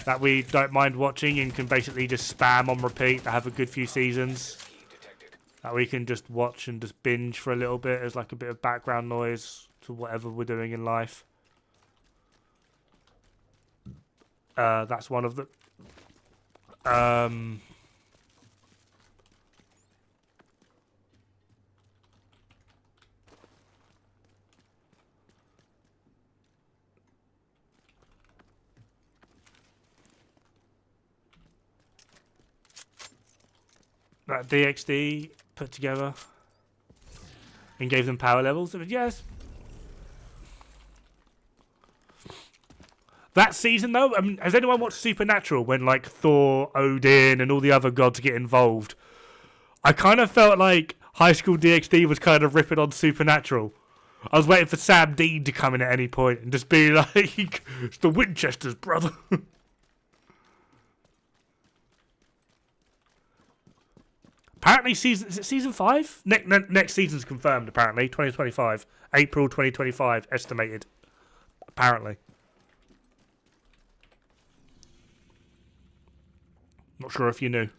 that we don't mind watching and can basically just spam on repeat that have a good few seasons that we can just watch and just binge for a little bit as like a bit of background noise to whatever we're doing in life. That's one of the that DXD put together and gave them power levels. Yes. That season, though, I mean, has anyone watched Supernatural when, like, Thor, Odin, and all the other gods get involved? I kind of felt like High School DxD was kind of ripping on Supernatural. I was waiting for Sam Dean to come in at any point and just be like, it's the Winchesters, brother. Apparently, is it season 5? Next season's confirmed, apparently. 2025. April 2025, estimated. Apparently. Not sure if you knew.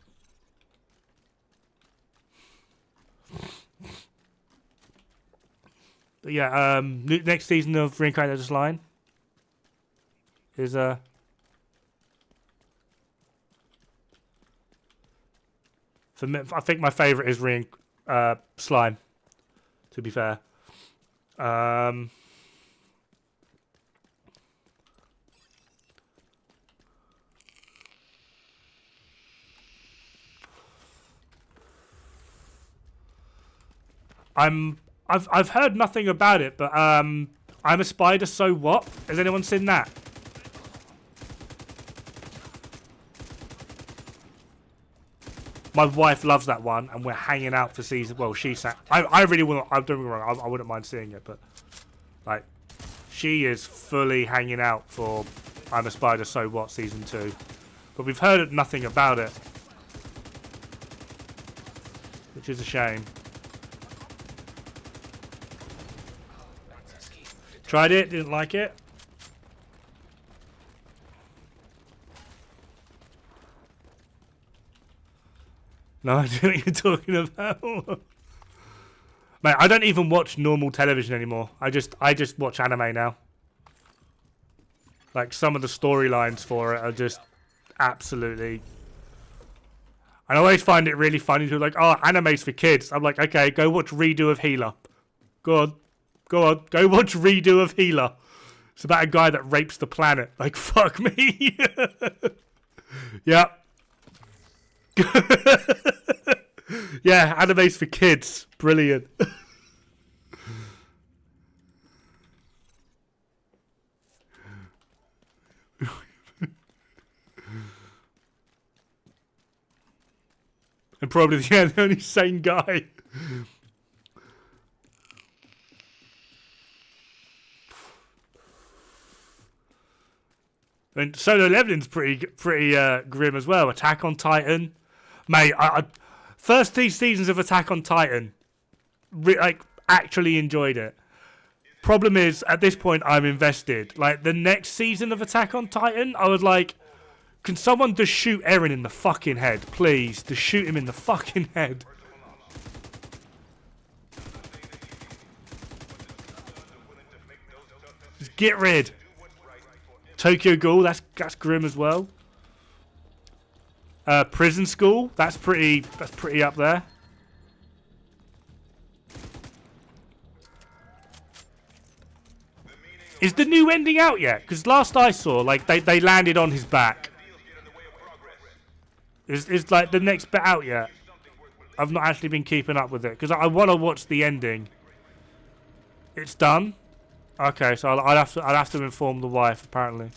But yeah, next season of Reincarnated as a Line is for me, I think my favourite is Slime, to be fair. I've heard nothing about it, but I'm a Spider, so what? Has anyone seen that? My wife loves that one, and we're hanging out for season. Well, I really want. I'm doing wrong. I wouldn't mind seeing it, but like, she is fully hanging out for I'm a Spider, so what? Season 2, but we've heard nothing about it, which is a shame. Tried it, didn't like it. No idea what you're talking about. Mate, I don't even watch normal television anymore. I just watch anime now. Like, some of the storylines for it are just absolutely... And I always find it really funny to like, oh, anime's for kids. I'm like, okay, go watch Redo of Healer. Go on. Go watch Redo of Healer. It's about a guy that rapes the planet. Like, fuck me. Yep. Yeah, anime's for kids. Brilliant. And probably the only sane guy. And Solo Leveling's pretty grim as well. Attack on Titan, mate. I first 2 seasons of Attack on Titan, actually enjoyed it. Problem is, at this point, I'm invested. Like, the next season of Attack on Titan, I was like, can someone just shoot Eren in the fucking head, please? Just shoot him in the fucking head. Just get rid. Tokyo Ghoul, that's grim as well. Prison School, that's pretty up there. Is the new ending out yet? Because last I saw, like, they landed on his back. Is like the next bit out yet? I've not actually been keeping up with it because I want to watch the ending. It's done. Okay, so I'll have to inform the wife apparently.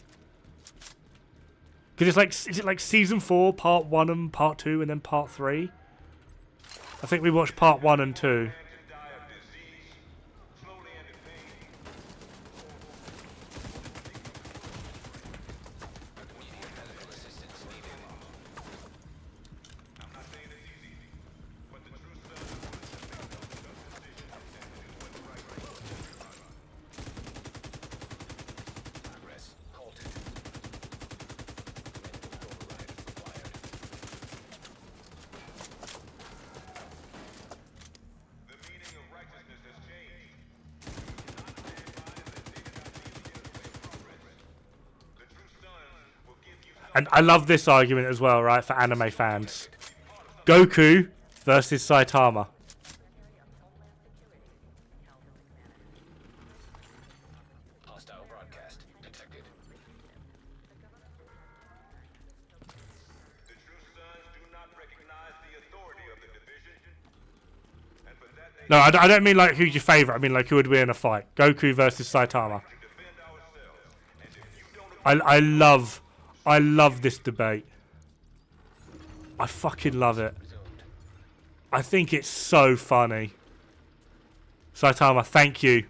Because it's like, is it like season 4, part 1 and part 2, and then part 3? I think we watched part 1 and 2. And I love this argument as well, right, for anime fans. Goku versus Saitama. Hostile broadcast detected. The true sons do not recognize the authority of the division. And for that they No, I don't mean like who's your favourite. I mean like who would win in a fight. Goku versus Saitama. defend ourselves. And if you don't I love this debate. I fucking love it. I think it's so funny. Saitama, thank you.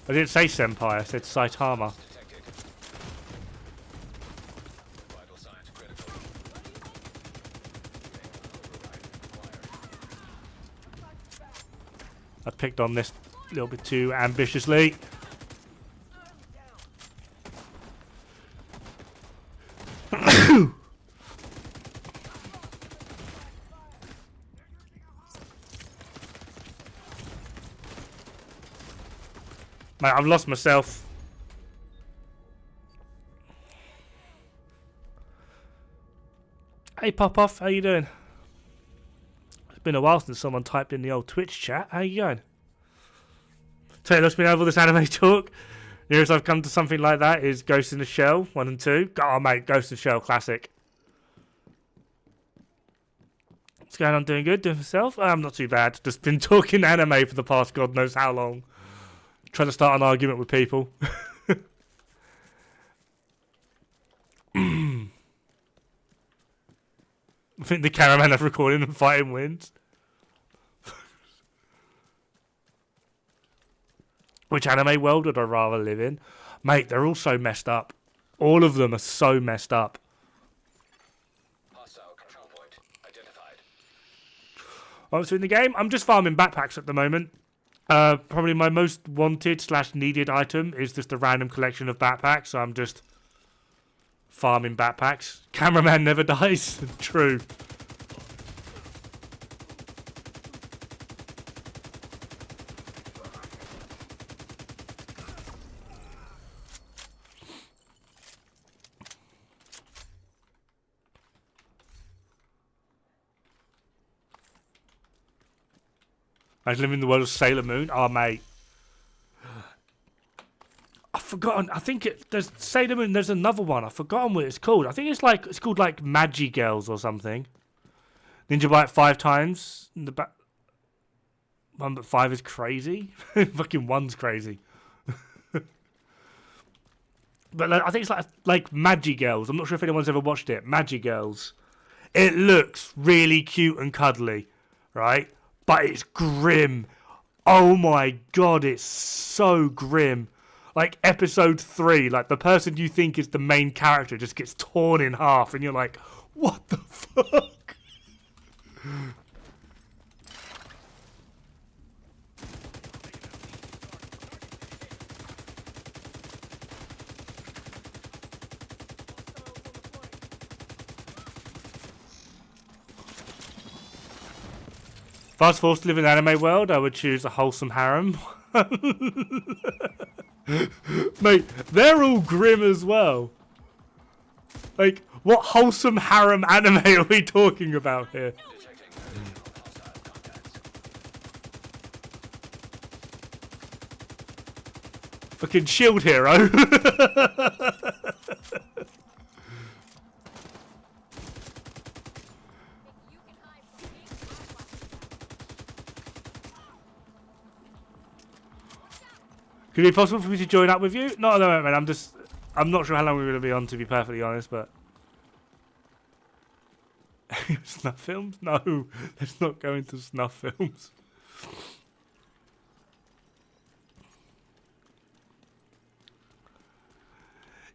I didn't say senpai, I said Saitama. detected. Vital signs critical. I picked on this a little bit too ambitiously. Mate, I've lost myself. Hey Pop-Off, how you doing? It's been a while since someone typed in the old Twitch chat. How you going? So let's been over all this anime talk. Nearest I've come to something like that is Ghost in the Shell 1 and 2. Oh mate, Ghost in the Shell classic. What's going on? Doing good? Doing myself? I'm not too bad. Just been talking anime for the past God knows how long. Trying to start an argument with people. I think the cameraman of recording and fighting wins. Which anime world would I rather live in? Mate, they're all so messed up. All of them are so messed up. Hostile control point identified. What's in the game? I'm just farming backpacks at the moment. Probably my most wanted / needed item is just a random collection of backpacks. So I'm just farming backpacks. Cameraman never dies. True. I live in the world of Sailor Moon. Oh, mate. I've forgotten. I think there's Sailor Moon. There's another one. I've forgotten what it's called. I think it's called like Magi Girls or something. Ninja Bite 5 times. In the back. 1 but 5 is crazy. Fucking 1's crazy. But like, I think it's like Magi Girls. I'm not sure if anyone's ever watched it. Magi Girls. It looks really cute and cuddly, right? But it's grim. Oh my god, it's so grim. Like episode 3, like the person you think is the main character just gets torn in half and you're like, what the fuck? If I was forced to live in an anime world, I would choose a wholesome harem. Mate, they're all grim as well. Like, what wholesome harem anime are we talking about here? Fucking shield hero. Could it be possible for me to join up with you? Not at the moment, man. I'm not sure how long we're going to be on, to be perfectly honest, but... Snuff films? No, let's not go into snuff films.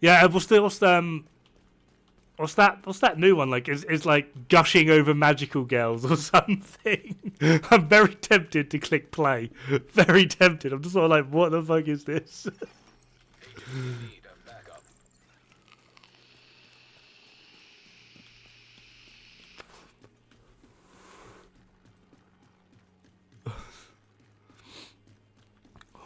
Yeah, what's that new one like? Is like gushing over magical girls or something? I'm very tempted to click play. Very tempted. I'm just sort of like, what the fuck is this?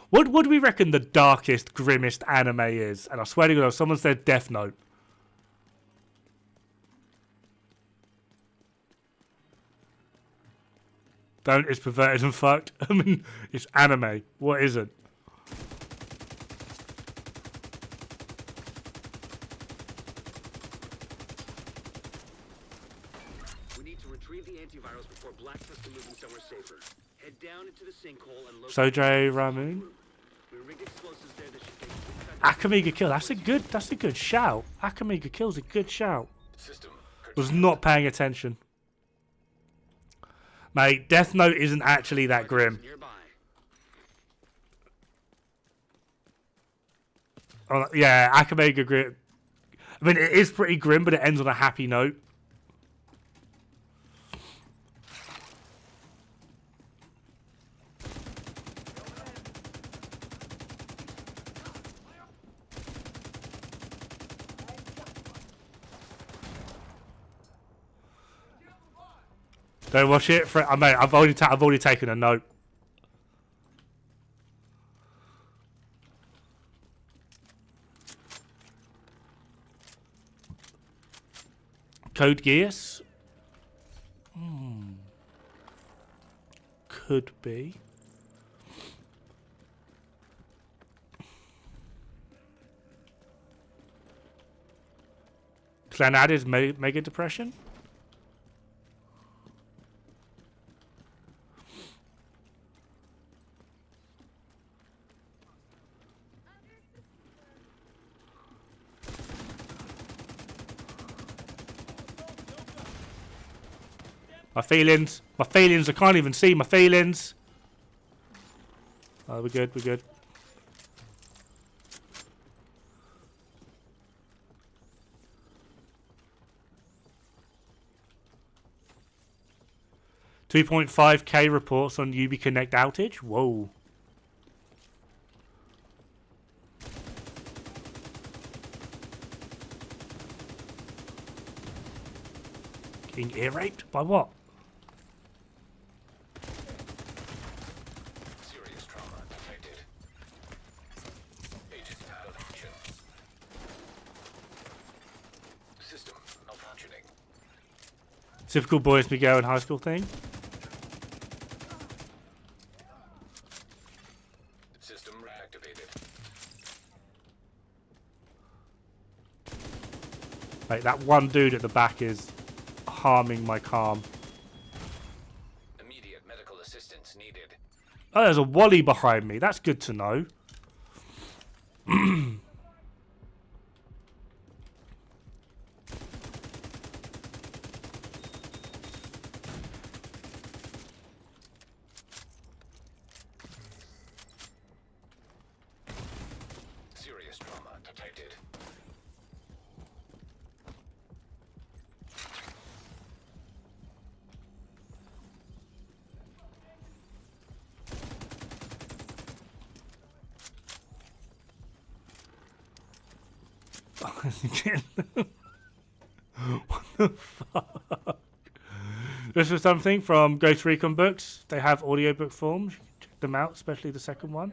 What do we reckon the darkest, grimmest anime is? And I swear to God, someone said Death Note. Don't, it's perverted and fucked. I mean, it's anime. What isn't? We need to retrieve the antivirals before Black System moves somewhere safer. Head down into the sinkhole and locate Sojay Ramoon. We rigged explosives there that should get you inside the Akamiga kill. That's a good shout. Akamiga kill's a good shout. Was not paying attention. Mate, Death Note isn't actually that grim. nearby. Oh, yeah, Akamiga grim. I mean, it is pretty grim, but it ends on a happy note. Don't watch it, mate. I've already taken a note. Code Geass? Could be. Clanada's Mega Depression? My feelings, I can't even see my feelings. Oh, we're good, we're good. $2.5K reports on UB Connect outage. Whoa. Getting ear raped? By what? Serious trauma detected. Agent malfunction. System malfunctioning. Typical Boys Miguel in high school thing. System reactivated. Like that one dude at the back is harming my calm. Immediate medical assistance needed. Oh, there's a Wally behind me. That's good to know. Serious trauma detected. What the fuck? This is something from Ghost Recon books. They have audiobook forms. You can check them out, especially the second one.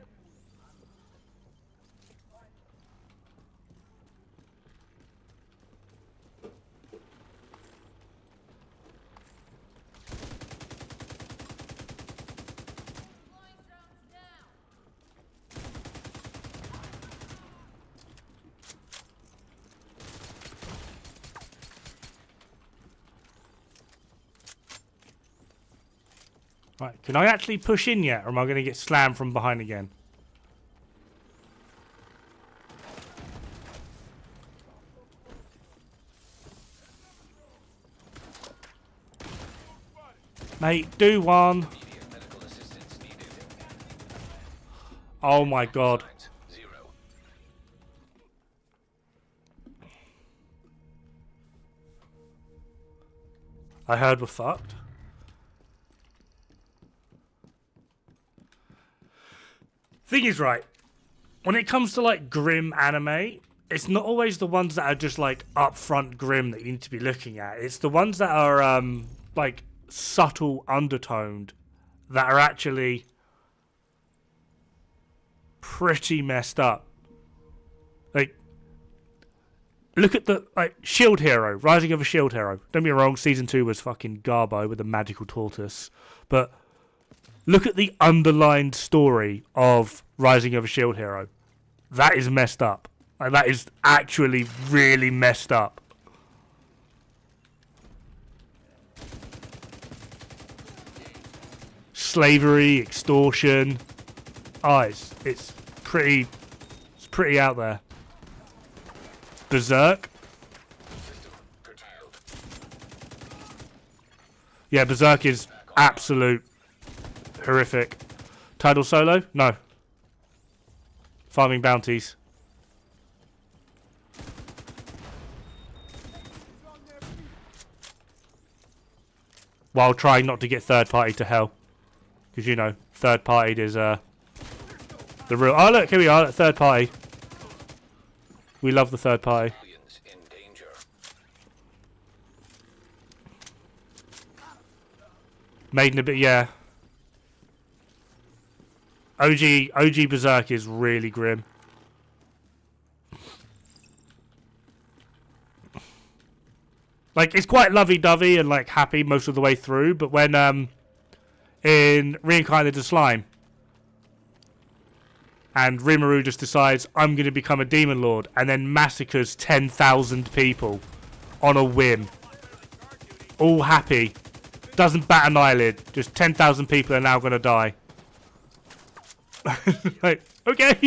Right, can I actually push in yet, or am I going to get slammed from behind again? Mate, do one. Immediate medical assistance needed. Oh my god. Signs, 0. I heard we're fucked. Thing is, right, when it comes to like grim anime, it's not always the ones that are just like upfront grim that you need to be looking at. It's the ones that are like subtle undertoned that are actually pretty messed up. Like, look at the like Shield Hero, Rising of a Shield Hero. Don't be wrong, season 2 was fucking Garbo with a magical tortoise, but look at the underlined story of Rising of a Shield Hero. That is messed up. Like, that is actually really messed up. Slavery, extortion. Oh, it's pretty out there. Berserk. System curtailed. Yeah, Berserk is absolute horrific. Tidal Solo? No. Farming bounties. While trying not to get third party to hell. Because, you know, third party is the real... Oh, look, here we are, third party. We love the third party. Civilians in danger. Maiden a bit, yeah. OG Berserk is really grim. Like, it's quite lovey-dovey and, like, happy most of the way through, but when, in Reincarnated as Slime, and Rimuru just decides, I'm going to become a Demon Lord, and then massacres 10,000 people on a whim. All happy. Doesn't bat an eyelid. Just 10,000 people are now going to die. Like, okay.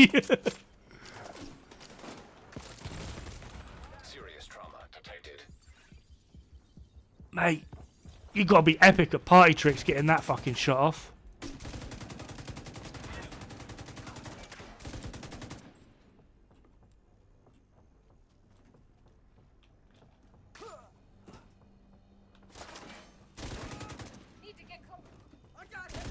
Serious trauma detected. Mate, you got to be epic at party tricks getting that fucking shot off. Need to get cover. I got him.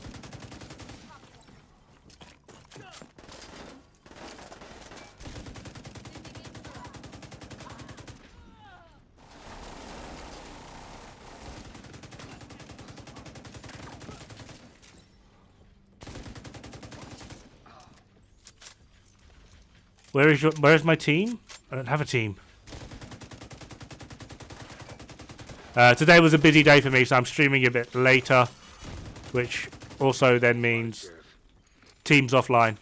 Where's my team? I don't have a team. Today was a busy day for me, so I'm streaming a bit later, which also then means team's offline.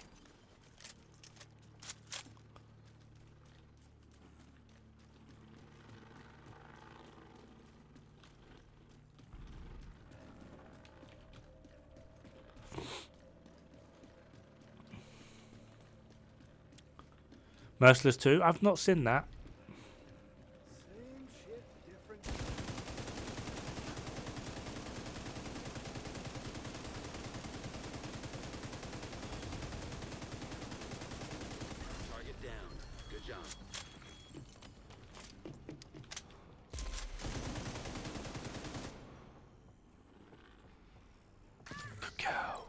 Merciless 2? I've not seen that. Target down. Good job. Go.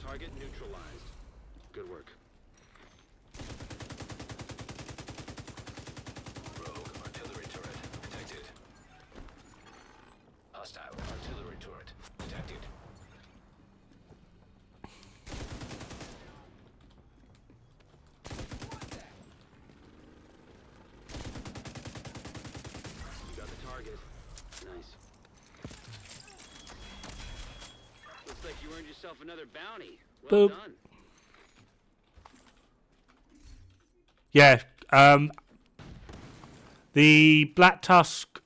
Target neutralized. Good work. Rogue artillery turret detected. Hostile artillery turret detected. You got the target. Nice. Looks like you earned yourself another bounty. Well Boop. done. Yeah, the Black Tusk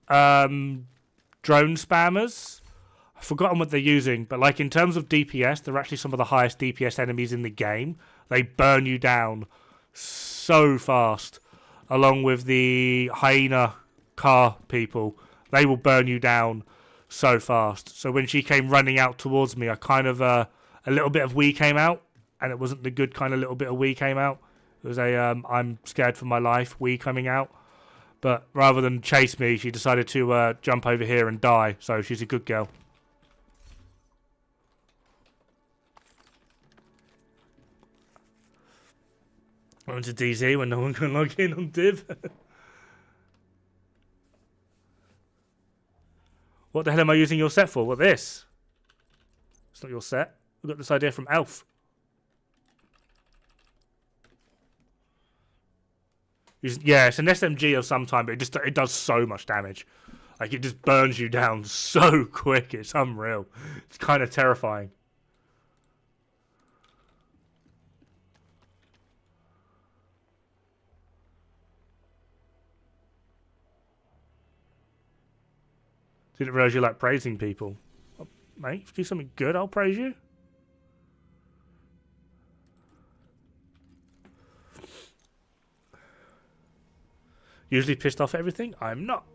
drone spammers, I forgotten what they're using, but like in terms of DPS, they're actually some of the highest DPS enemies in the game. They burn you down so fast, along with the hyena car people. They will burn you down so fast. So when she came running out towards me, I kind of a little bit of wee came out, and it wasn't the good kind of little bit of wee came out. It was a I'm scared for my life wee coming out. But rather than chase me, she decided to jump over here and die. So she's a good girl. I went to DZ when no one can log in on Div. What the hell am I using your set for? What, this? It's not your set. We got this idea from Elf. Yeah, it's an SMG of some time, but it does so much damage. Like, it just burns you down so quick. It's unreal. It's kind of terrifying. Didn't realise you like praising people. Oh, mate, if you do something good, I'll praise you. Usually pissed off at everything? I'm not.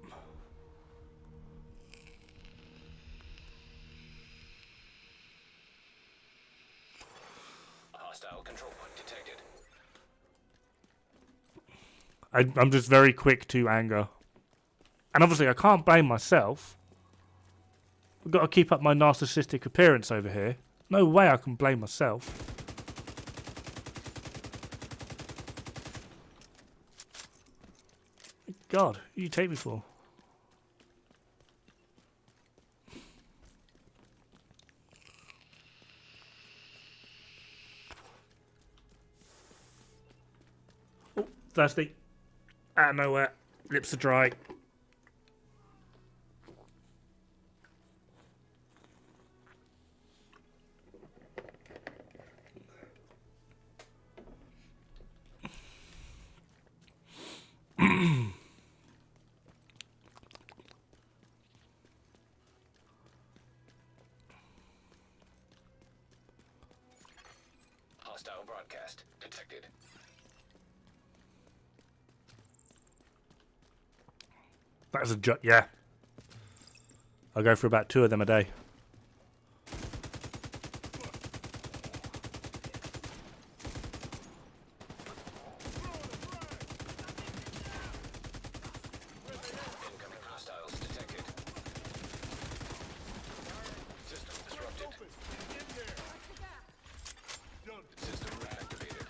Hostile control point detected. I'm just very quick to anger. And obviously I can't blame myself. I've got to keep up my narcissistic appearance over here. No way I can blame myself. God, who you take me for? Oh, thirsty. Out of nowhere. Lips are dry. Hostile broadcast detected. That's a yeah. I go for about 2 of them a day. Incoming hostiles detected. System disrupted. System reactivated.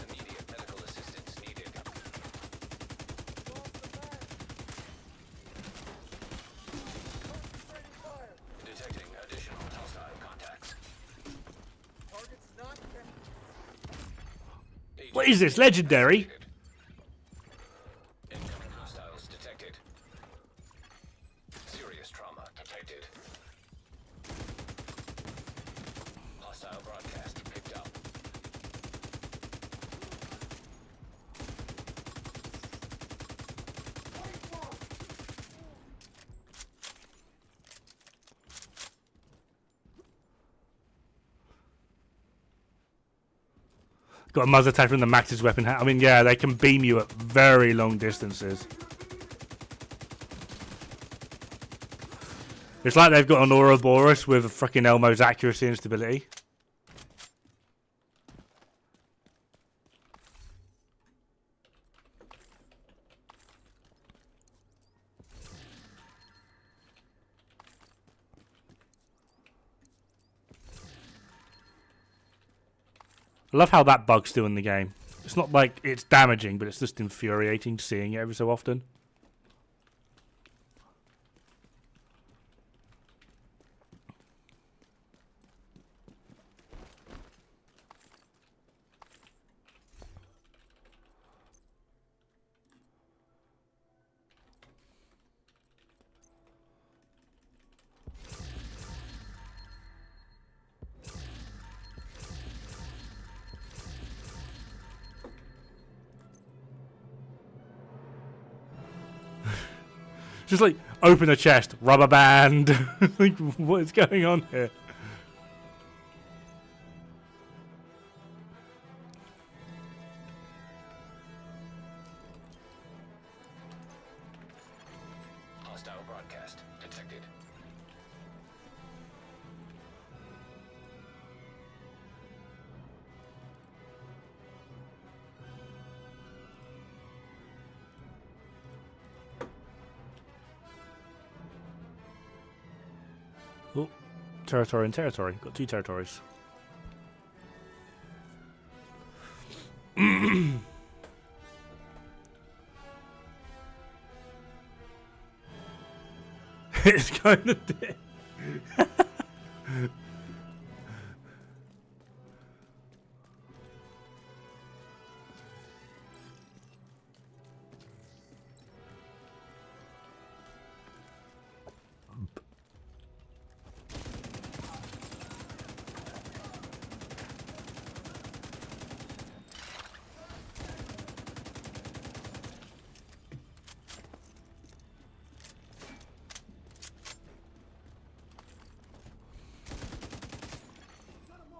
Immediate medical assistance needed. Detecting additional hostile contacts. What is this? Legendary? Incoming hostiles detected. Serious trauma detected. Hostile broadcast picked up. Got a muzzle attack from the Max's weapon. I mean, yeah, they can beam you at very long distances. It's like they've got an Ouroboros with a fucking Elmo's accuracy and stability. I love how that bug's still in the game. It's not like it's damaging, but it's just infuriating seeing it every so often. Just like, Open a chest. Rubber band. Like, what is going on here? Hostile broadcast detected. Oh, territory and territory. Got 2 territories. It's kind of dead.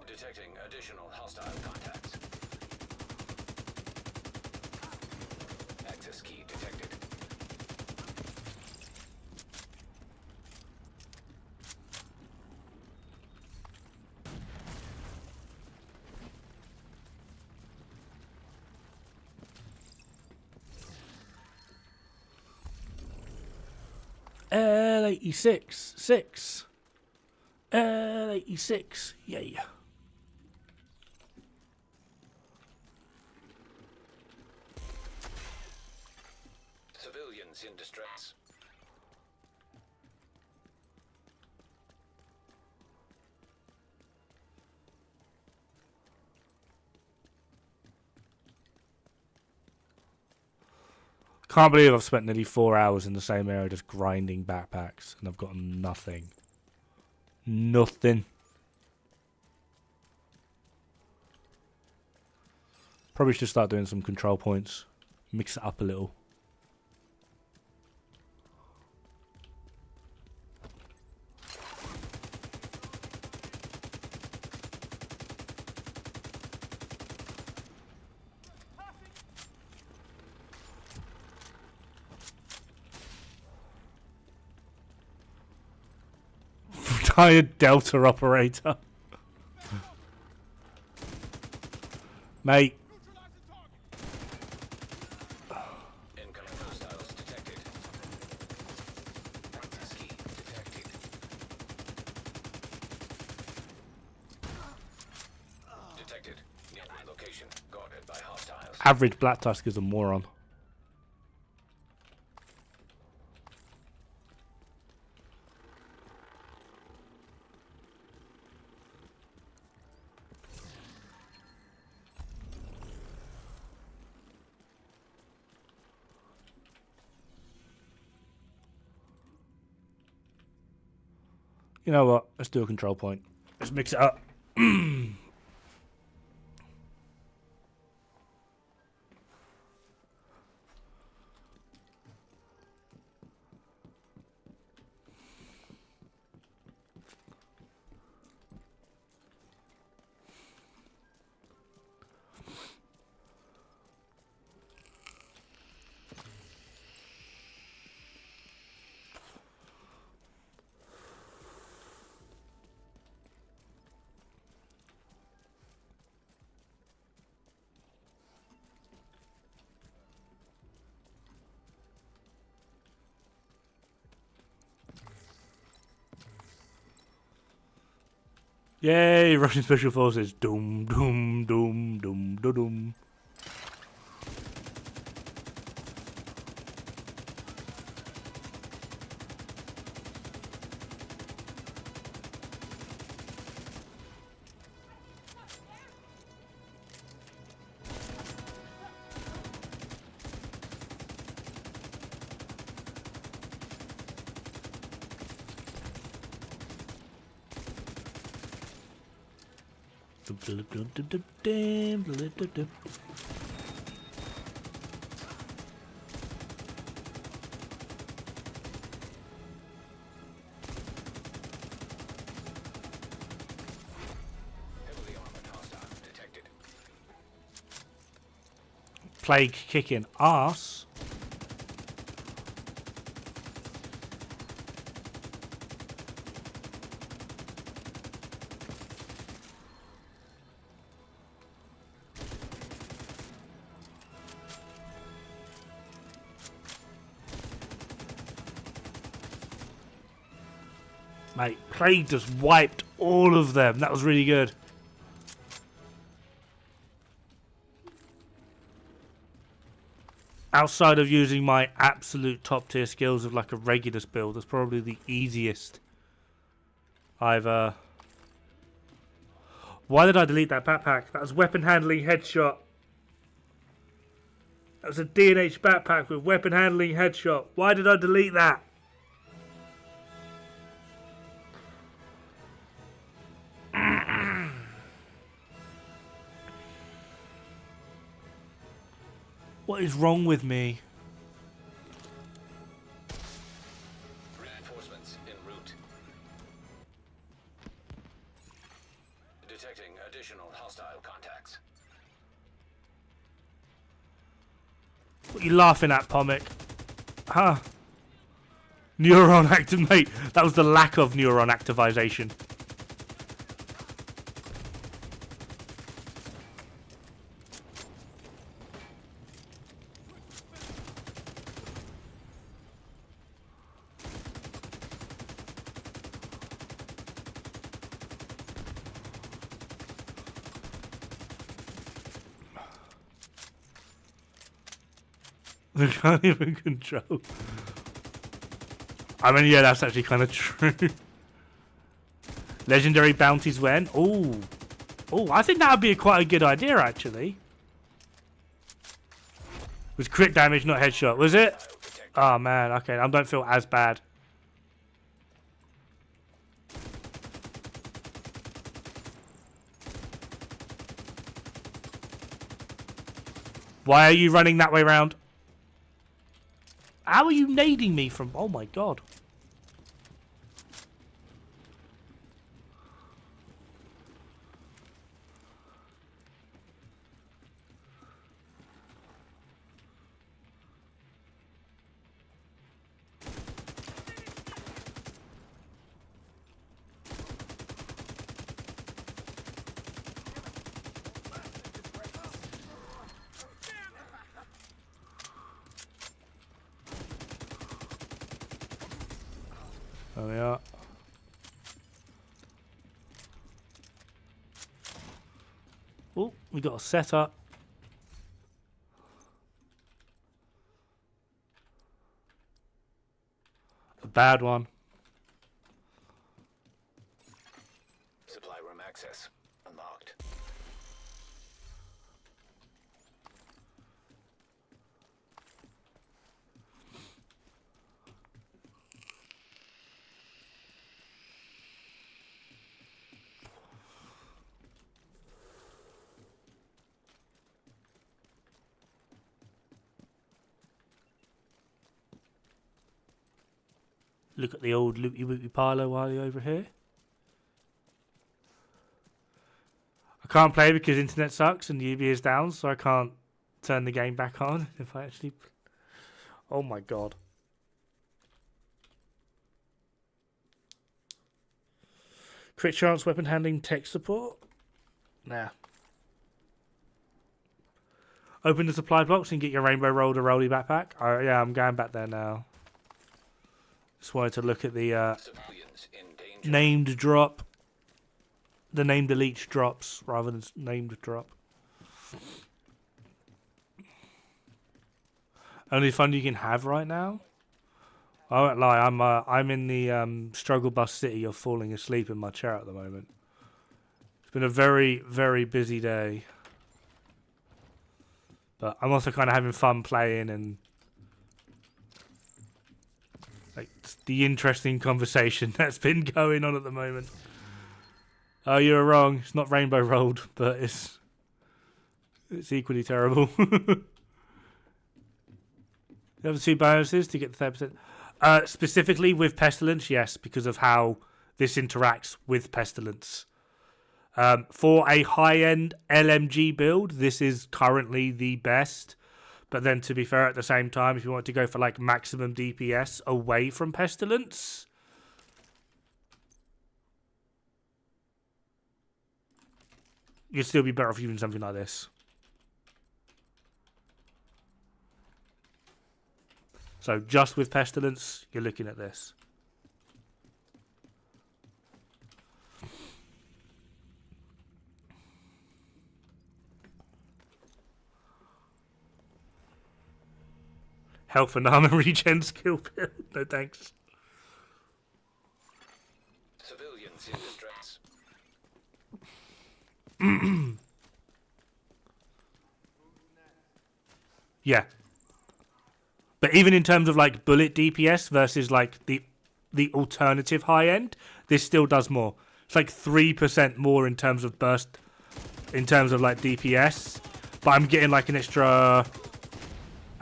Detecting additional hostile contacts. Access key detected. L86 6. L86. Yay. Civilians in distress. Can't believe I've spent nearly 4 hours in the same area just grinding backpacks and I've got nothing. Nothing. Probably should start doing some control points. Mix it up a little. Retired Delta operator. Mate. Incoming hostiles detected. Access key detected. Detected. Nearby location guarded by hostiles. Average Black Tusk is a moron. You know what? Let's do a control point. Let's mix it up. Yay, Russian Special Forces. Doom, doom, doom, doom, doom, doom. plague kicking ass. Mate, plague just wiped all of them. That was really good. Outside of using my absolute top tier skills of like a Regulus build, that's probably the easiest I've Why did I delete that backpack? That was weapon handling headshot. That was a D&H backpack with weapon handling headshot. Why did I delete that? What is wrong with me? Reinforcements en route. Detecting additional hostile contacts. What are you laughing at, Pomic? Huh? Neuron activate. That was the lack of neuron activation. They can't even control. I mean, yeah, that's actually kind of true. Legendary bounties when? Oh, I think that would be quite a good idea, actually. It was crit damage, not headshot, was it? Oh, man, okay, I don't feel as bad. Why are you running that way round? How are you nading me from... Oh my god. There we are. Oh, we got a setup. A bad one. Supply room access unlocked. Look at the old looty wooty parlour while you're over here. I can't play because internet sucks and the UV is down, so I can't turn the game back on if I actually... Oh my god. Crit chance, weapon handling, tech support? Nah. Open the supply box and get your rainbow rolled or rolly backpack. Oh, yeah, I'm going back there now. Just wanted to look at the Civilians in danger. named drop. The named elite drops rather than named drop. Only fun you can have right now? I won't lie, I'm in the struggle bus city of falling asleep in my chair at the moment. It's been a very, very busy day. But I'm also kind of having fun playing and like the interesting conversation that's been going on at the moment. Oh, you were wrong. It's not rainbow rolled, but it's equally terrible. The other two bonuses to get the 30%. Specifically with Pestilence, yes, because of how this interacts with Pestilence. For a high-end LMG build, this is currently the best. But then, to be fair, at the same time, if you want to go for like maximum DPS away from Pestilence, you'd still be better off using something like this. So just with Pestilence, you're looking at this. Health and armor regen skill build. No thanks. Civilians in distress. Yeah. But even in terms of like bullet DPS versus like the alternative high end, this still does more. It's like 3% more in terms of burst, in terms of like DPS. But I'm getting like an extra,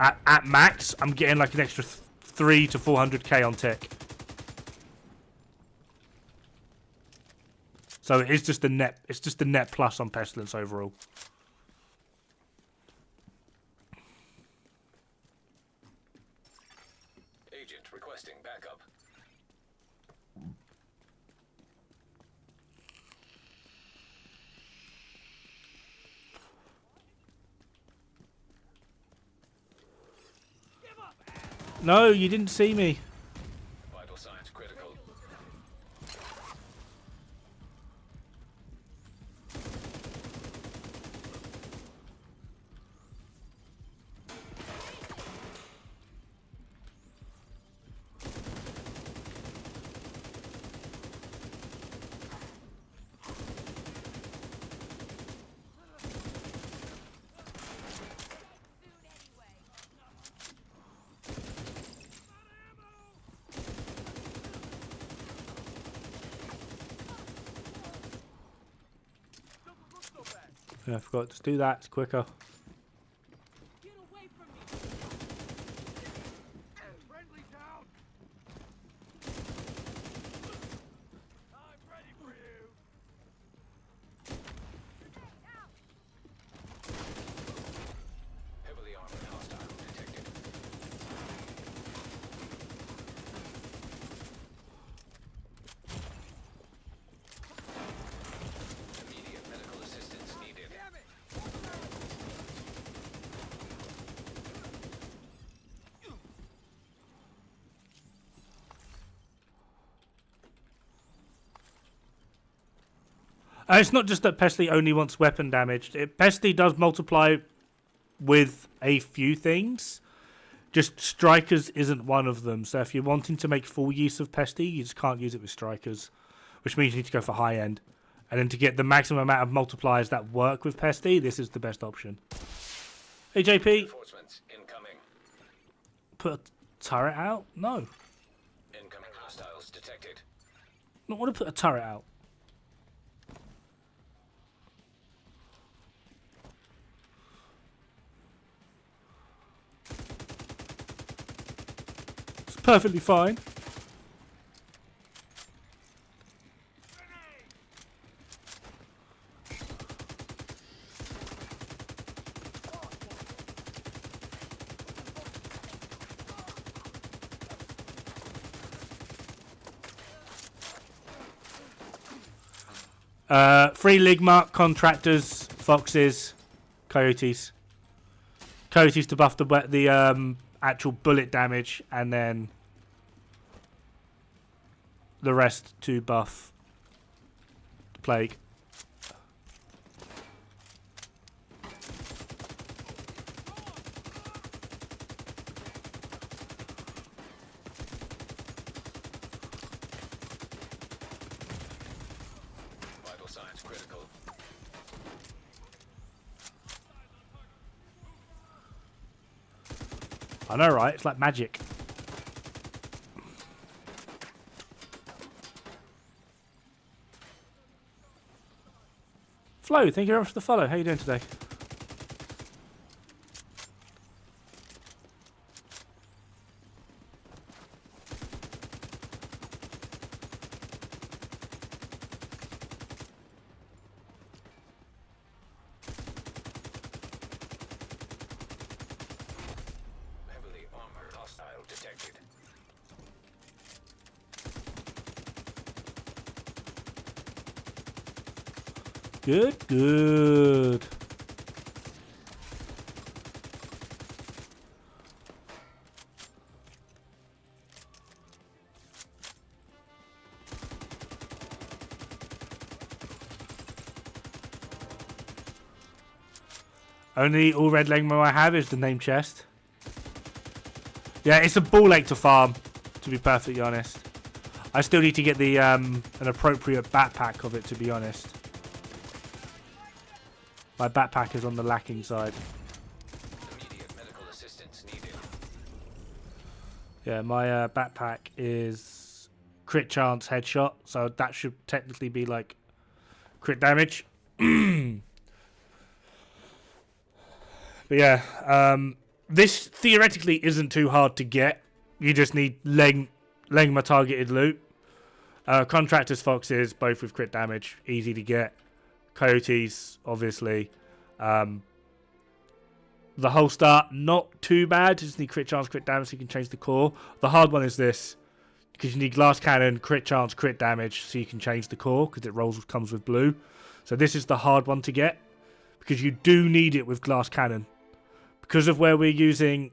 at max, I'm getting like an extra 3 to 400k on tick. So it's just a net. It's just a net plus on Pestilence overall. Agent requesting backup. No, you didn't see me. Vital signs critical. Yeah, I forgot to do that. It's quicker. Get away from me! Friendly down! I'm ready for you! Heavily armored hostile detected. Immediate medical assistance needed. It's not just that Pesty only wants weapon damage. Pesty does multiply with a few things. Just Strikers isn't one of them. So if you're wanting to make full use of Pesty, you just can't use it with Strikers. Which means you need to go for high end. And then to get the maximum amount of multipliers that work with Pesty, this is the best option. Hey JP, Reinforcements incoming. put a turret out? No. Incoming hostiles detected. I don't want to put a turret out. It's perfectly fine. Free Ligmark, contractors, foxes, coyotes. Coyotes to buff the actual bullet damage, and then the rest to buff the plague. Vital signs critical. I know, right? It's like magic. Flo, thank you very much for the follow. How you doing today? Good, good. Only all red Legmo I have is the name chest. Yeah, it's a ball ache to farm, to be perfectly honest. I still need to get the an appropriate backpack of it, to be honest. My backpack is on the lacking side. Immediate medical assistance needed. Yeah, my backpack is crit chance headshot, so that should technically be like crit damage. But yeah, this theoretically isn't too hard to get. You just need Legma targeted loot. Contractors, foxes, both with crit damage, easy to get. Coyotes, obviously. The whole start, not too bad. Just need crit chance, crit damage, so you can change the core. The hard one is this, because you need glass cannon, crit chance, crit damage, so you can change the core, because it comes with blue. So this is the hard one to get, because you do need it with glass cannon. Because of where we're using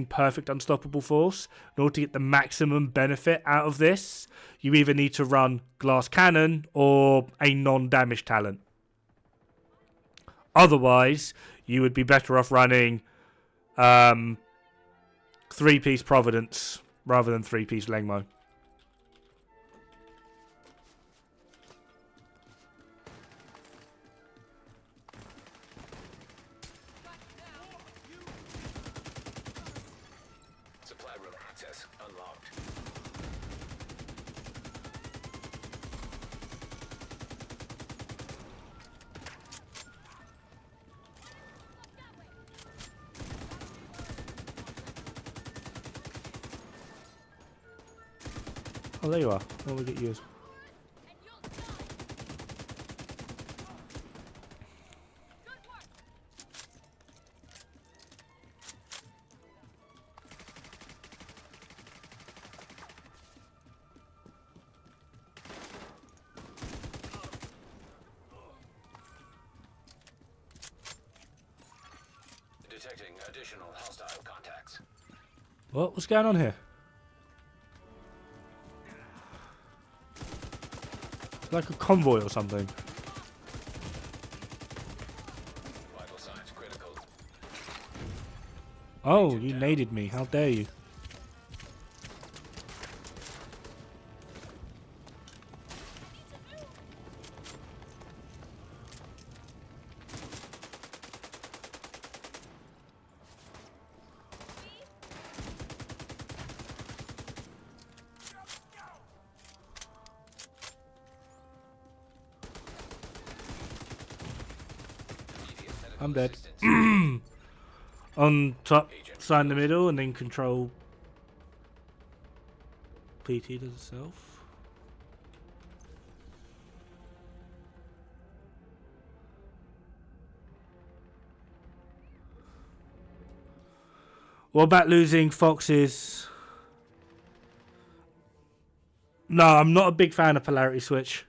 perfect unstoppable force, in order to get the maximum benefit out of this, you either need to run glass cannon or a non-damage talent. Otherwise, you would be better off running 3-piece Providence rather than 3-piece Legmo. Supply room access unlocked. Oh, there you are. What will we get you as? Detecting additional hostile contacts. What's going on here? Like a convoy or something. Vital signs critical. Oh, you naded me. How dare you? I'm dead. On top, side in the middle, and then control PT does itself. What about losing foxes? No, I'm not a big fan of polarity switch.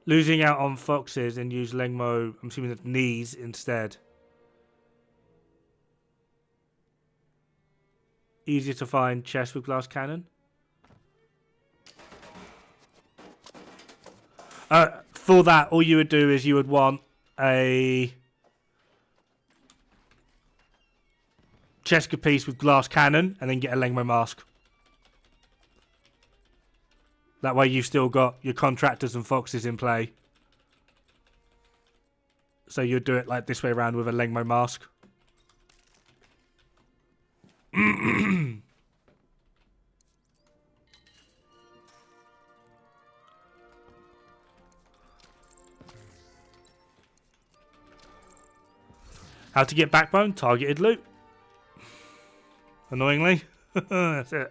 Losing out on foxes and use Legmo, I'm assuming that's knees instead. Easier to find chest with glass cannon. For that, all you would do is you would want a chest piece with glass cannon and then get a Legmo mask. That way you've still got your contractors and foxes in play. So you'd do it like this way around with a Legmo mask. How to get backbone? Targeted loot. Annoyingly. That's it.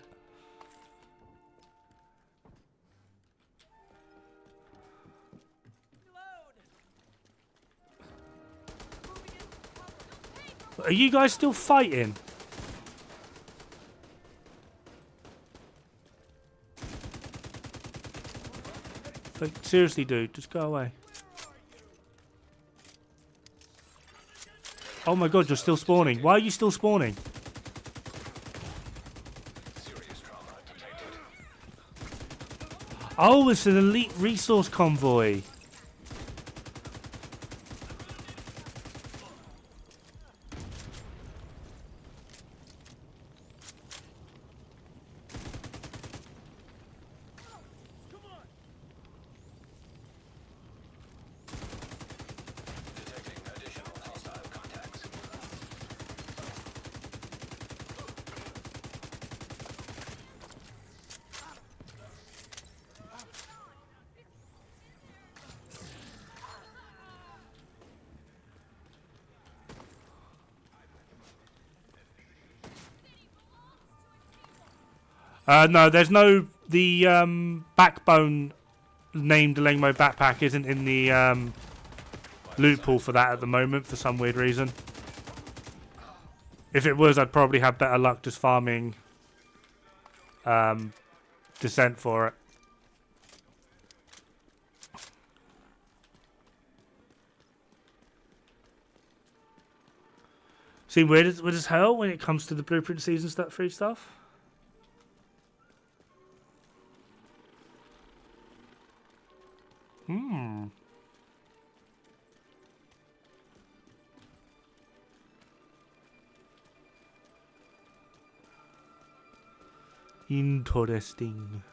Are you guys still fighting? Like, seriously, dude, just go away. Oh my god, you're still spawning. Why are you still spawning? Serious trauma detected. Oh, it's an elite resource convoy. Detecting additional hostile contacts. No, there's no... The backbone named Dod-Regnbue backpack isn't in the loot pool for that at the moment for some weird reason. If it was, I'd probably have better luck just farming Descent for it. Seem weird as hell when it comes to the blueprint season stuff, free stuff. Interesting.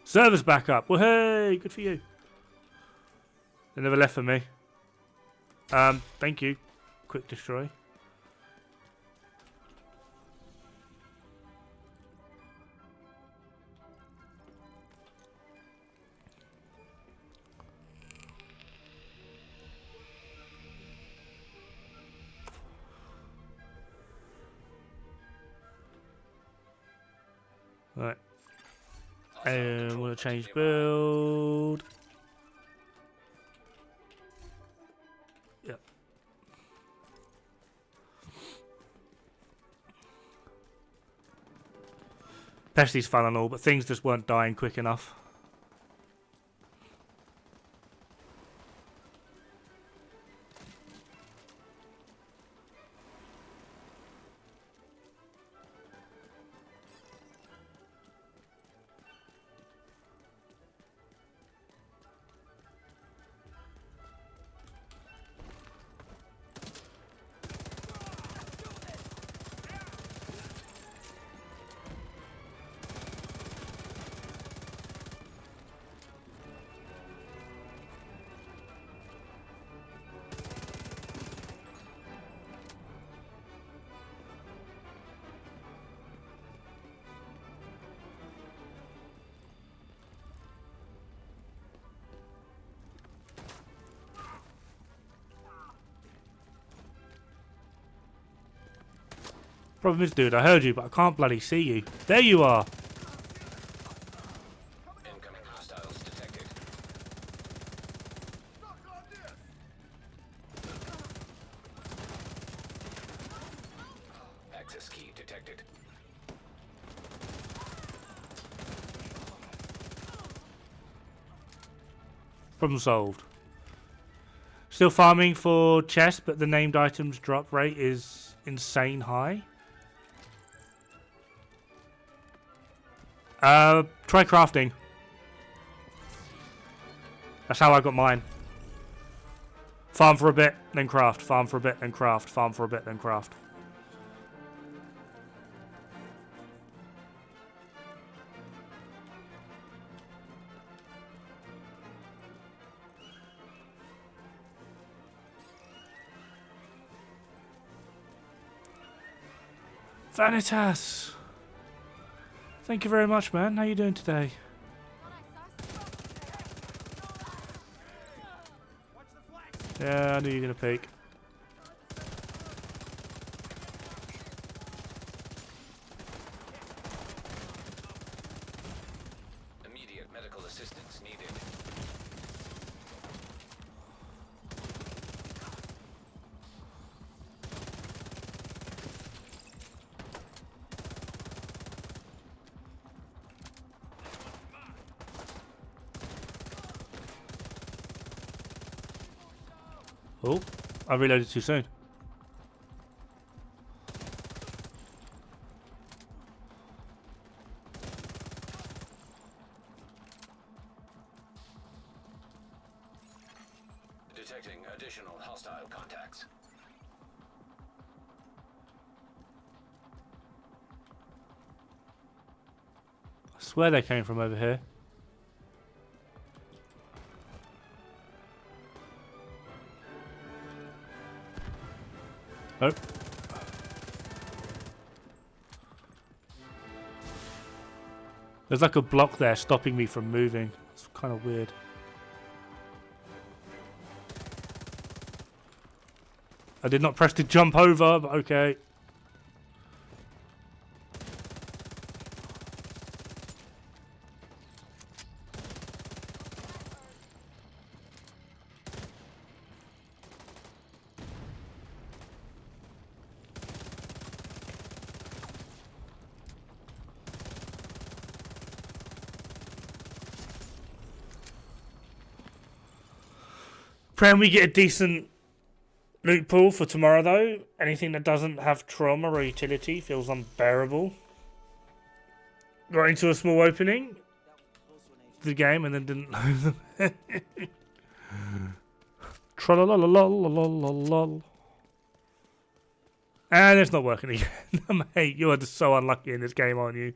Servers back up. Well, hey, good for you. They never left for me. Thank you. Quick destroy. Right. And we'll change build. Yep. Pesty's fun and all, but things just weren't dying quick enough. Problem is, dude, I heard you, but I can't bloody see you. There you are. Incoming hostiles detected. Access key detected. Problem solved. Still farming for chests, but the named items drop rate is insane high. Try crafting. That's how I got mine. Farm for a bit, then craft. Farm for a bit, then craft. Farm for a bit, then craft. Vanitas! Thank you very much, man. How you doing today? Yeah, I knew you were going to peek. Immediate medical assistance needed. Oh, I reloaded too soon. Detecting additional hostile contacts. I swear they came from over here. Oh. There's like a block there stopping me from moving. It's kind of weird. I did not press to jump over, but okay. Can we get a decent loot pool for tomorrow though? Anything that doesn't have trauma or utility feels unbearable. Got into a small opening of the game and then didn't know them. Tra-la-la-la-la-la-la-la. And it's not working again. Mate, you are just so unlucky in this game, aren't you?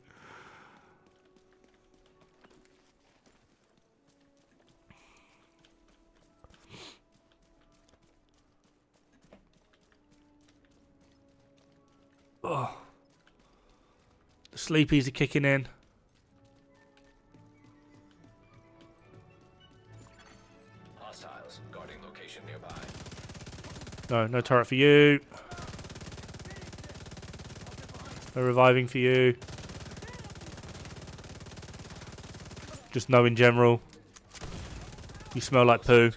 Oh. The sleepies are kicking in. Hostiles guarding location nearby. No turret for you. No reviving for you. Just no in general. You smell like poo.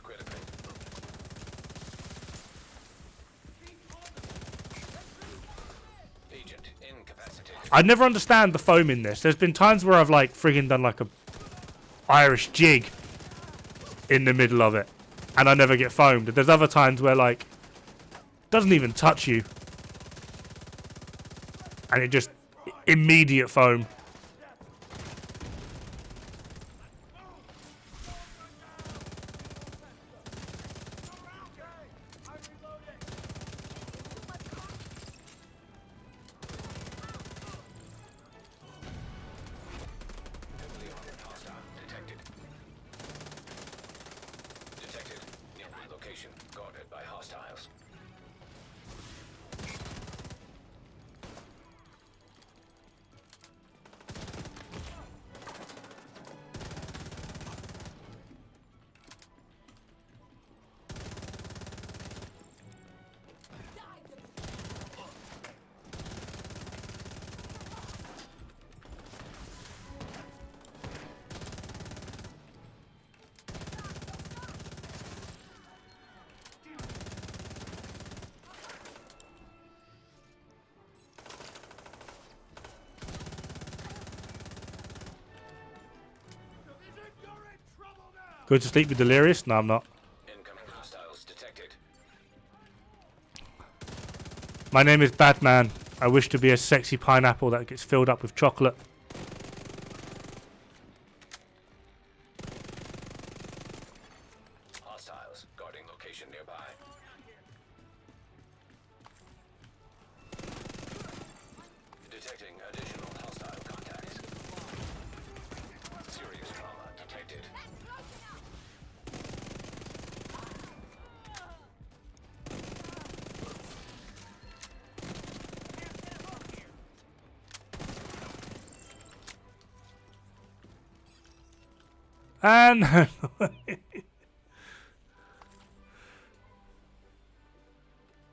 I never understand the foam in this. There's been times where I've like friggin' done like a Irish jig in the middle of it and I never get foamed. There's other times where like it doesn't even touch you and it just immediate foam. Going to sleep with Delirious? No, I'm not. Incoming hostiles detected. My name is Batman. I wish to be a sexy pineapple that gets filled up with chocolate. Hostiles guarding location nearby. Detecting additional hostile contacts. Serious trauma detected. And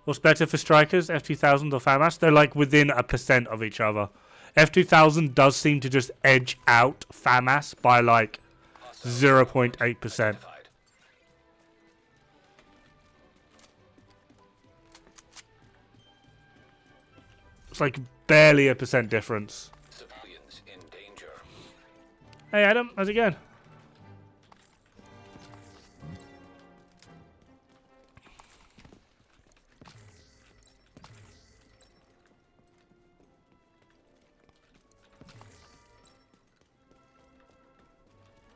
what's better for strikers, F2000 or FAMAS? They're like within a percent of each other. F2000 does seem to just edge out FAMAS by like 0.8%. It's like barely a percent difference. Civilians in danger. Hey Adam, how's it going?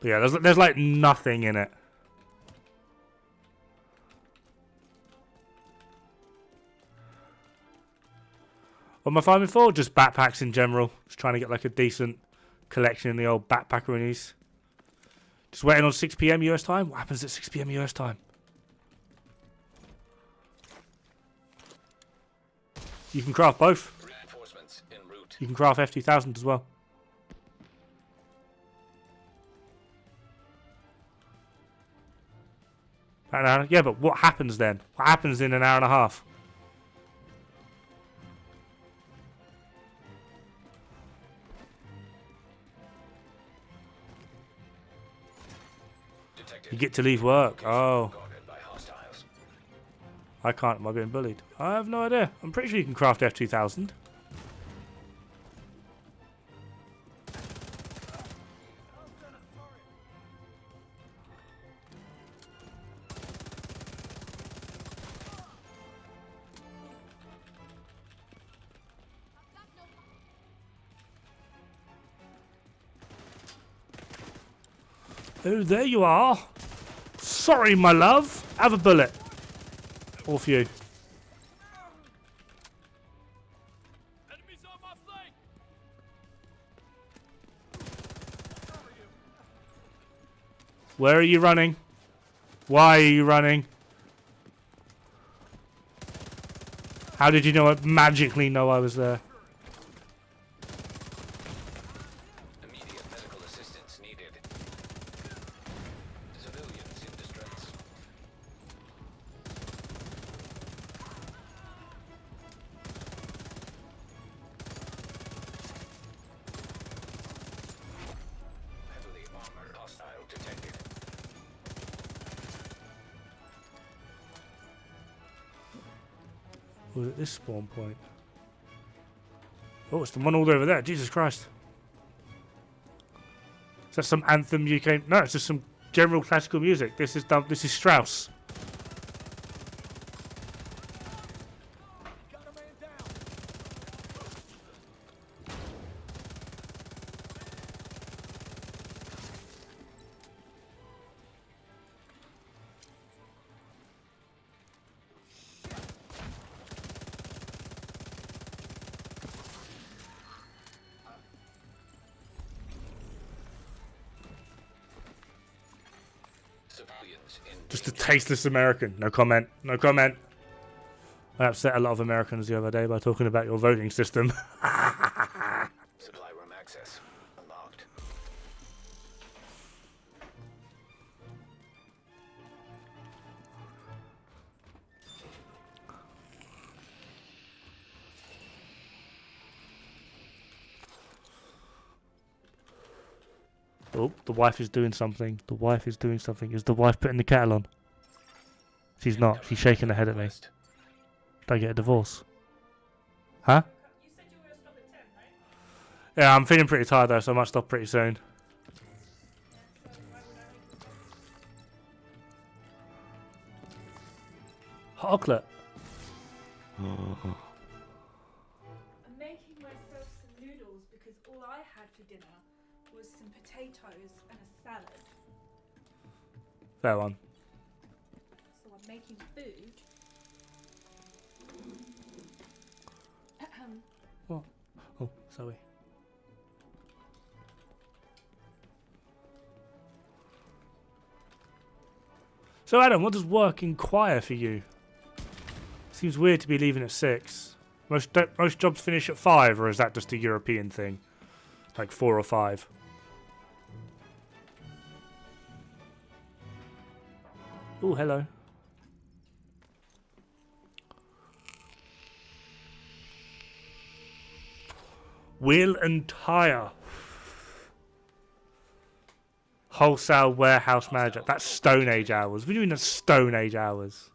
But yeah, there's like nothing in it. What am I farming for? Just backpacks in general. Just trying to get like a decent collection in the old backpackeroonies. Just waiting on 6 PM US time. What happens at 6 PM US time? You can craft both. Reinforcements en route. You can craft F2000 as well. About an hour. Yeah, but what happens then? What happens in an hour and a half? Detected. You get to leave work. Oh, Guarded by hostiles. I can't. Am I being bullied? I have no idea. I'm pretty sure you can craft F2000. Oh, there you are. Sorry, my love. Have a bullet. All for you. Where are you running? Why are you running? How did you know? Magically know I was there. Immediate medical assistance needed. Civilians in distress. Heavily armored hostile detected. Was it this spawn point? Oh, it's the one all over there. Jesus Christ. Is that some anthem you came? No, it's just some general classical music. This is done. This is Strauss. Civilians in Just a danger. tasteless American. No comment. No comment. I upset a lot of Americans the other day by talking about your voting system. Supply room access unlocked. Oh, the wife is doing something. The wife is doing something. Is the wife putting the kettle on? She's not. She's shaking her head at me. West. Don't get a divorce. Huh? You said you were going to stop at 10, right? Yeah, I'm feeling pretty tired though, so I might stop pretty soon. So why would I make you Chocolate. I'm making myself some noodles because all I had for dinner was some potatoes and a salad. Fair one. So I'm making food. What? Oh, sorry. So Adam, what does work inquire for you? Seems weird to be leaving at 6. Most jobs finish at 5, or is that just a European thing? Like 4 or 5? Oh, hello. Wheel and tire. Wholesale warehouse manager. That's Stone Age hours. We're doing the Stone Age hours.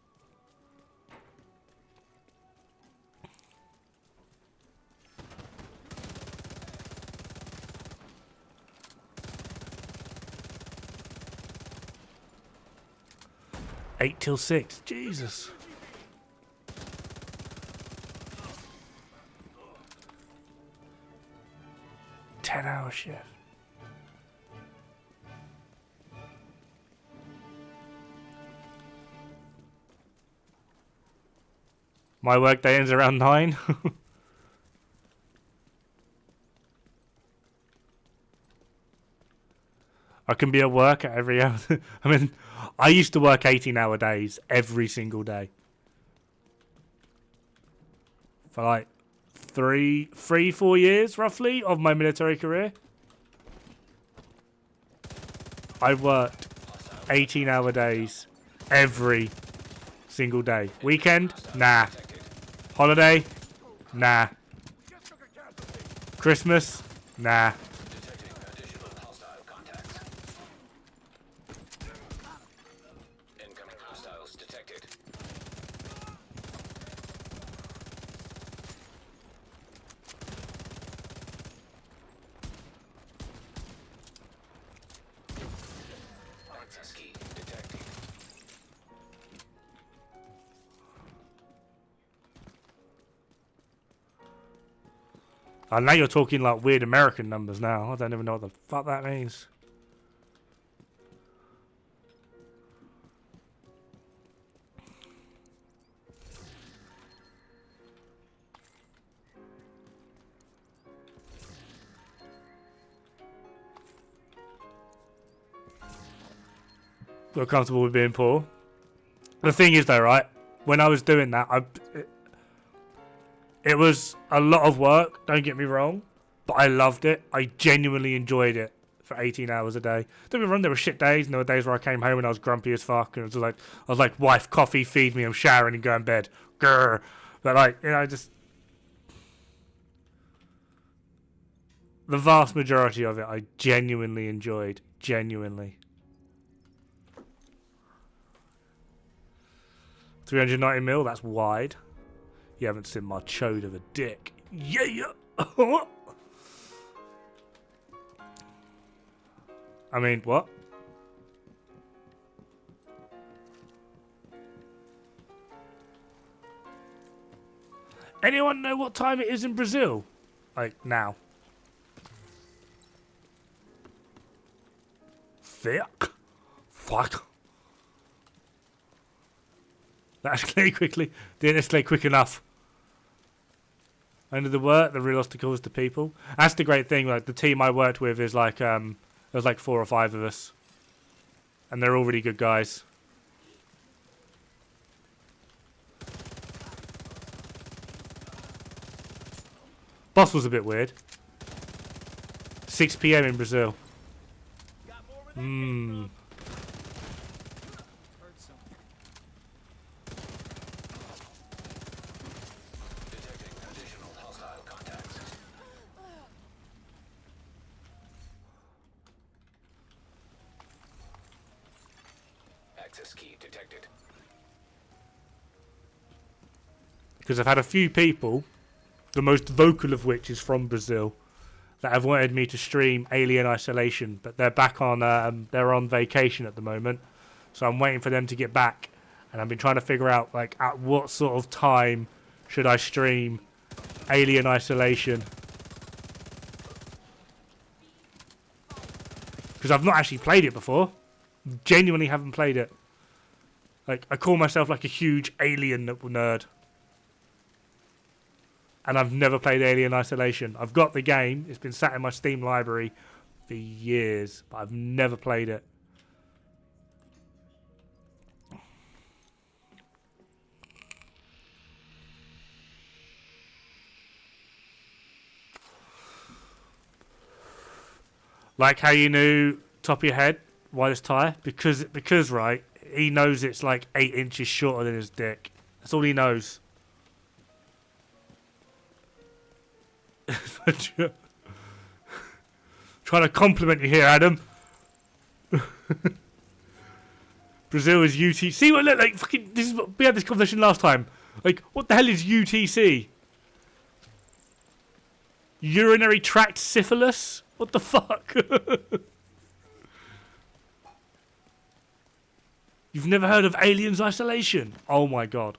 Eight till 6. Jesus. 10-hour shift. My work day ends around 9. I can be at work at every hour. I mean, I used to work 18-hour days every single day. For like 4 years, roughly, of my military career. I worked 18-hour days every single day. Weekend? Nah. Holiday? Nah. Christmas? Nah. Detecting additional hostile contacts. Incoming hostiles detected. Access key detected. I know you're talking like weird American numbers now. I don't even know what the fuck that means. Feel comfortable with being poor. The thing is though, right? When I was doing that, it was a lot of work, don't get me wrong, but I loved it. I genuinely enjoyed it for 18 hours a day. Don't get me wrong, there were shit days, and there were days where I came home and I was grumpy as fuck, and it was like, I was like, wife, coffee, feed me, I'm showering and going to bed. Grr. But like, you know, just... The vast majority of it I genuinely enjoyed. Genuinely. 390 mil, that's wide. You haven't seen my chode of a dick. Yeah! I mean, what? Anyone know what time it is in Brazil? Like, now. Thick. Fuck. That escalated quickly. Didn't escalate quick enough. Under the work, the real obstacle is the people. That's the great thing. Like the team I worked with is like there's like 4 or 5 of us, and they're all really good guys. Boss was a bit weird. 6 PM in Brazil. Hmm. Access key detected. Because I've had a few people, the most vocal of which is from Brazil, that have wanted me to stream Alien Isolation, but they're back on, they're on vacation at the moment, so I'm waiting for them to get back, and I've been trying to figure out, like, at what sort of time should I stream Alien Isolation. Because I've not actually played it before. Genuinely haven't played it. Like, I call myself like a huge Alien nerd. And I've never played Alien Isolation. I've got the game. It's been sat in my Steam library for years, but I've never played it. Like how you knew top of your head why this tyre? Because right, he knows it's like 8 inches shorter than his dick. That's all he knows. Trying to compliment you here, Adam. Brazil is UTC. See what look like? Fucking. This is what we had this conversation last time. Like, what the hell is UTC? Urinary tract syphilis? What the fuck? You've never heard of Aliens Isolation? Oh my god.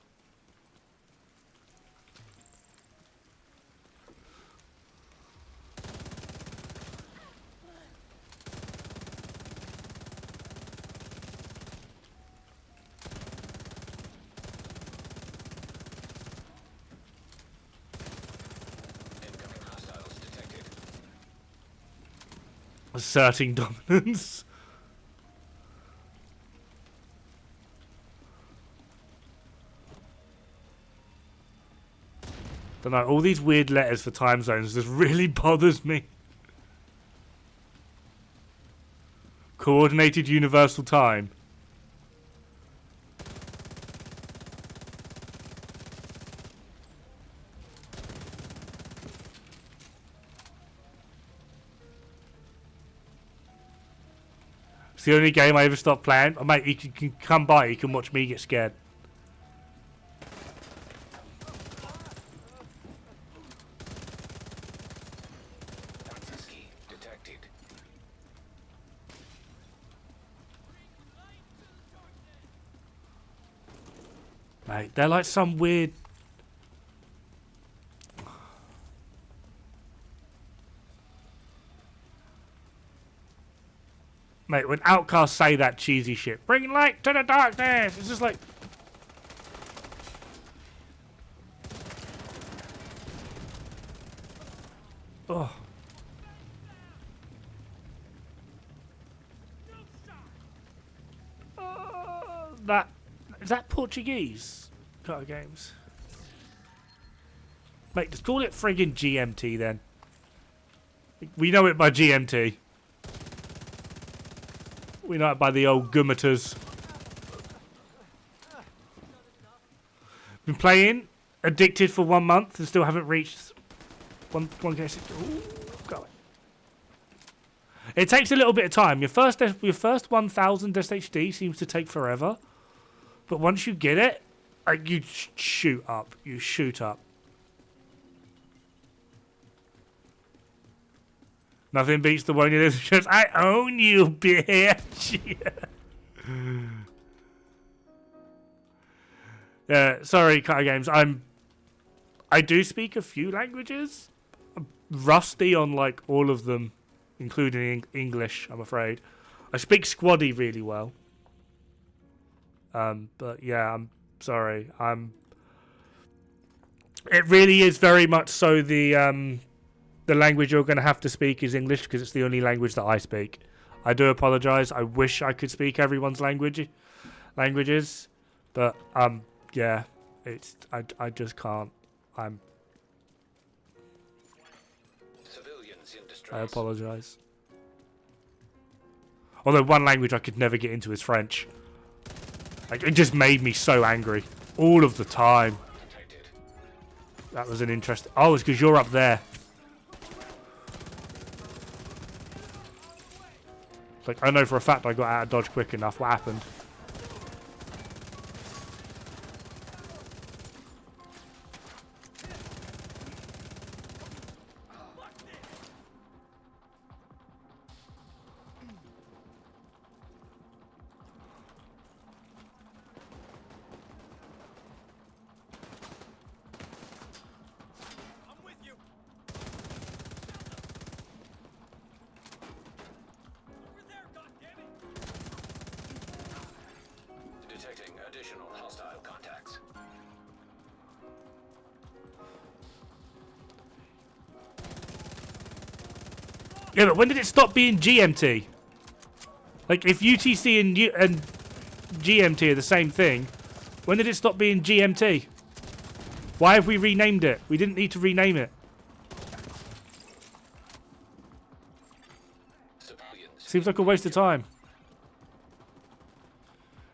Asserting dominance. Don't know, all these weird letters for time zones just really bothers me. Coordinated Universal Time. It's the only game I ever stopped playing. Oh, mate, you can come by, you can watch me get scared. Access key detected. Mate, they're like some weird... Mate, when Outcasts say that cheesy shit, bring light to the darkness, it's just like... Oh. That... Is that Portuguese? Card games. Mate, just call it friggin' GMT then. We know it by GMT. We know it by the old gummeters. Been playing, addicted for 1 month and still haven't reached one case. Ooh, go on. It takes a little bit of time. Your first 1,000 SHD seems to take forever, but once you get it, like you shoot up. You shoot up. Nothing beats the one you live because I own you, bitch. Yeah, sorry, Cutter Games. I do speak a few languages. I'm rusty on like all of them, including English, I'm afraid. I speak Squaddy really well. But yeah, I'm sorry. It really is very much so the language you're going to have to speak is English because it's the only language that I speak. I do apologise. I wish I could speak everyone's languages, but yeah, I just can't. Civilians in distress. I apologise. Although one language I could never get into is French. Like, it just made me so angry all of the time. Detected. That was an interesting... Oh, it's because you're up there. Like, I know for a fact I got out of dodge quick enough. What happened? Detecting additional hostile contacts. Yeah, but when did it stop being GMT? Like, if UTC and GMT are the same thing, when did it stop being GMT? Why have we renamed it? We didn't need to rename it. Civilians. Seems like a waste of time.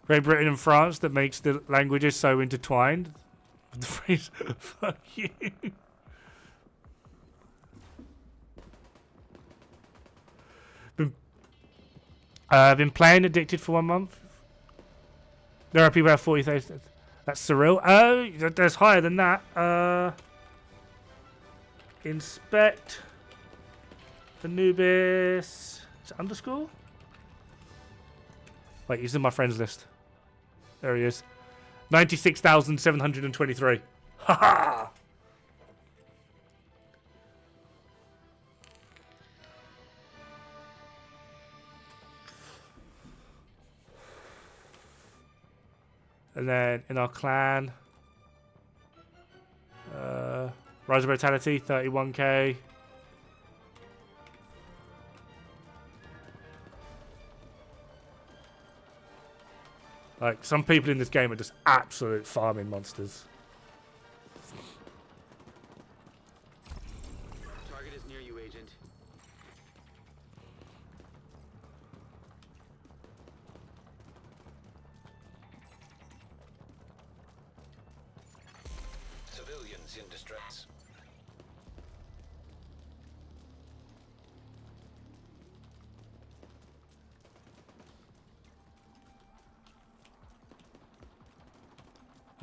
Great Britain and France that makes the languages so intertwined. The phrase, fuck you. Been playing Addicted for 1 month. There are people who have 40,000. That's surreal. Oh, there's higher than that. Inspect. Anubis. Is it underscore? Wait, he's in my friends list. There he is. 96,723. Haha! And then in our clan, Rise of Brutality, 31k. Like, some people in this game are just absolute farming monsters. Target is near you, Agent. Civilians in distress.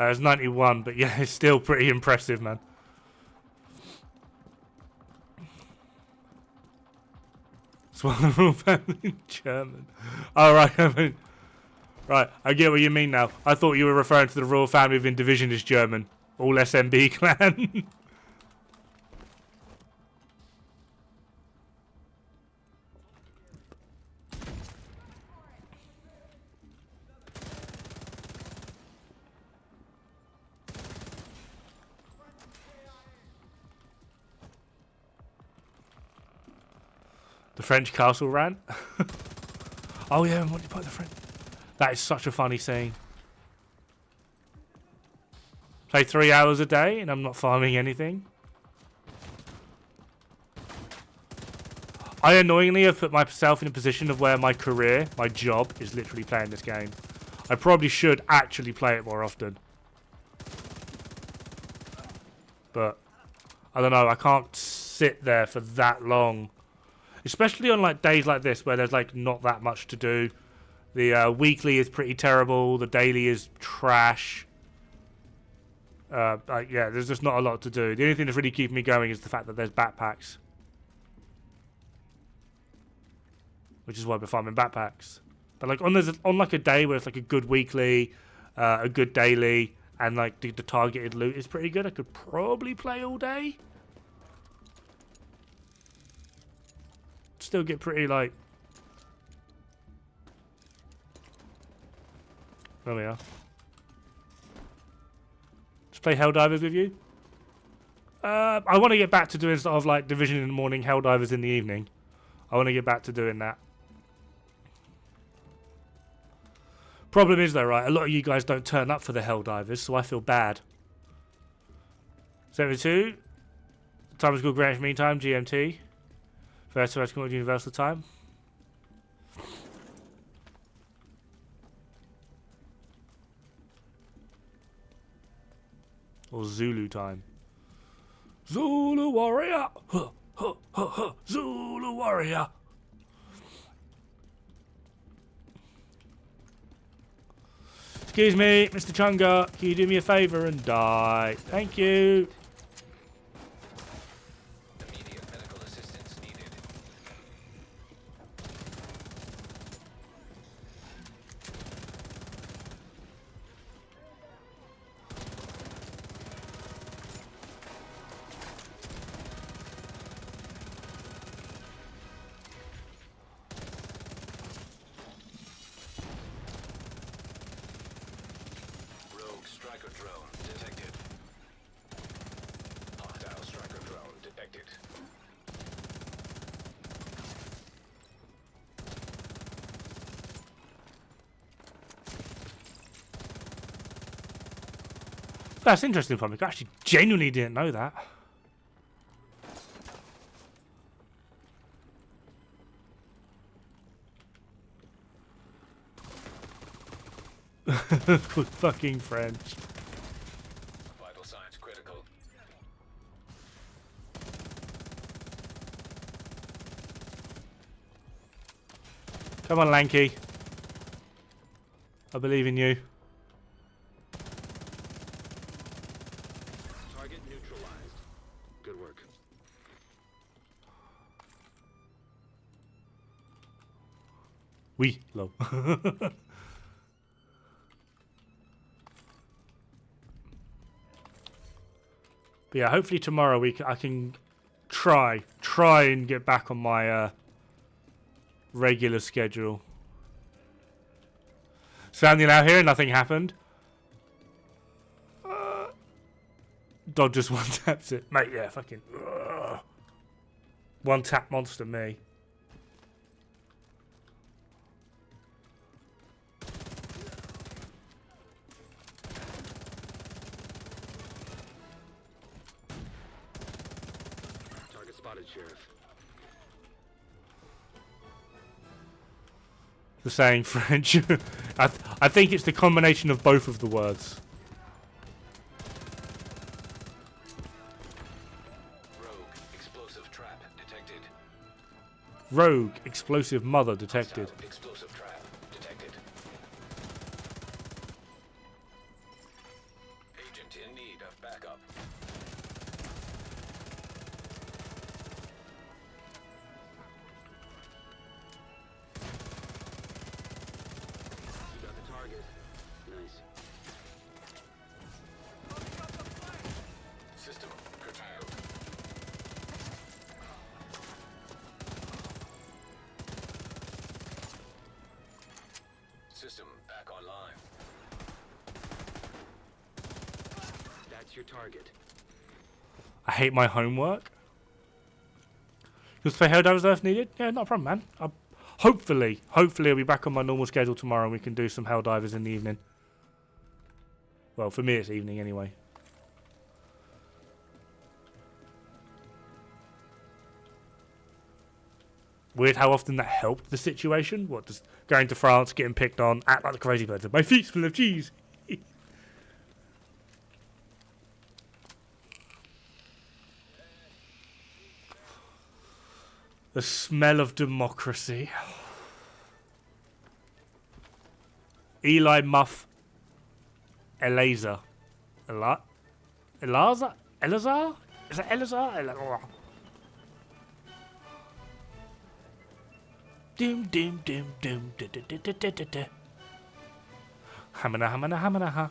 It's 91, but yeah, it's still pretty impressive, man. It's one of the royal family in German. Oh, right, I mean, right, I get what you mean now. I thought you were referring to the royal family within Division as German. All SMB clan. The French castle rant. Oh yeah, what did you put the French? That is such a funny saying. Play 3 hours a day and I'm not farming anything. I annoyingly have put myself in a position of where my career, my job, is literally playing this game. I probably should actually play it more often. But I don't know, I can't sit there for that long. Especially on like days like this where there's like not that much to do. The weekly is pretty terrible. The daily is trash. Yeah, there's just not a lot to do. The only thing that's really keeping me going is the fact that there's backpacks. Which is why we're farming backpacks. But like on like a day where it's like a good weekly, a good daily, and like the targeted loot is pretty good, I could probably play all day. Still get pretty like... There we are. Just play Helldivers with you. I want to get back to doing sort of like Division in the morning, Helldivers in the evening. I want to get back to doing that. Problem is though, right, a lot of you guys don't turn up for the Helldivers, so I feel bad. 72. Time is called Greenwich Mean Time, GMT. First vertical universal time. Or Zulu time. Zulu warrior! Huh, huh, huh, huh. Zulu warrior! Excuse me, Mr. Chunga, can you do me a favour and die? Thank you. Immediate medical assistance needed. Rogue striker drone detected. Hostile striker drone detected. That's interesting, public. I actually genuinely didn't know that. Good fucking French. Vital signs critical. Come on, Lanky. I believe in you. Target neutralized. Good work. We low. But yeah, hopefully tomorrow I can try and get back on my regular schedule. Standing out here, nothing happened. Dod just one taps it, mate. Yeah, fucking one tap monster, me. spotted, Sheriff. The saying French. I think it's the combination of both of the words. Rogue explosive trap detected. Rogue explosive mother detected. Hostile explosive trap detected. Agent in need of backup. You got the target. Nice. System curtailed. System back online. That's your target. I hate my homework. Just play Helldivers Earth needed? Yeah, not a problem, man. Hopefully I'll be back on my normal schedule tomorrow and we can do some Helldivers in the evening. Well, for me it's evening anyway. Weird how often that helped the situation. What, just going to France, getting picked on, act like the crazy person. My feet's full of cheese. The smell of democracy. Eli Muff. Eleazar. Eleazar? Eleazar? Is that Eleazar? Doom, doom, doom, doom, da da da da da da da. Hamana, hamana, hamana, ha.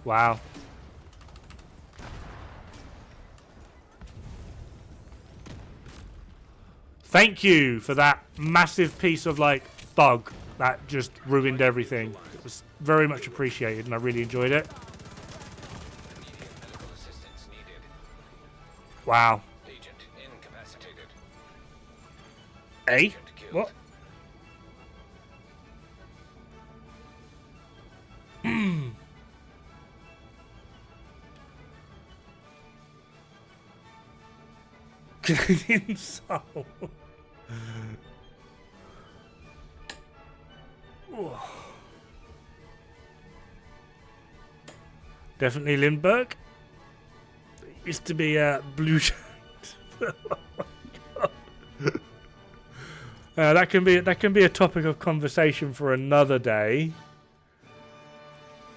Wow. Thank you for that massive piece of, like, bug that just ruined everything. It was very much appreciated and I really enjoyed it. Immediate medical assistance needed. Wow. Agent incapacitated. Eh? Agent killed. What? Canadian soul. Definitely Lindbergh. Used to be blue. Oh my God. That can be a topic of conversation for another day.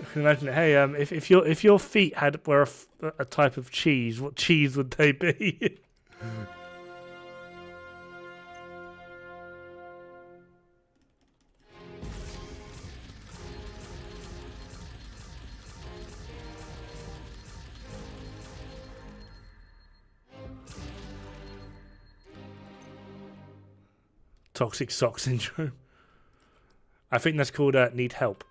I can imagine it. Hey, if your feet were a type of cheese, what cheese would they be? Toxic sock syndrome. I think that's called need help.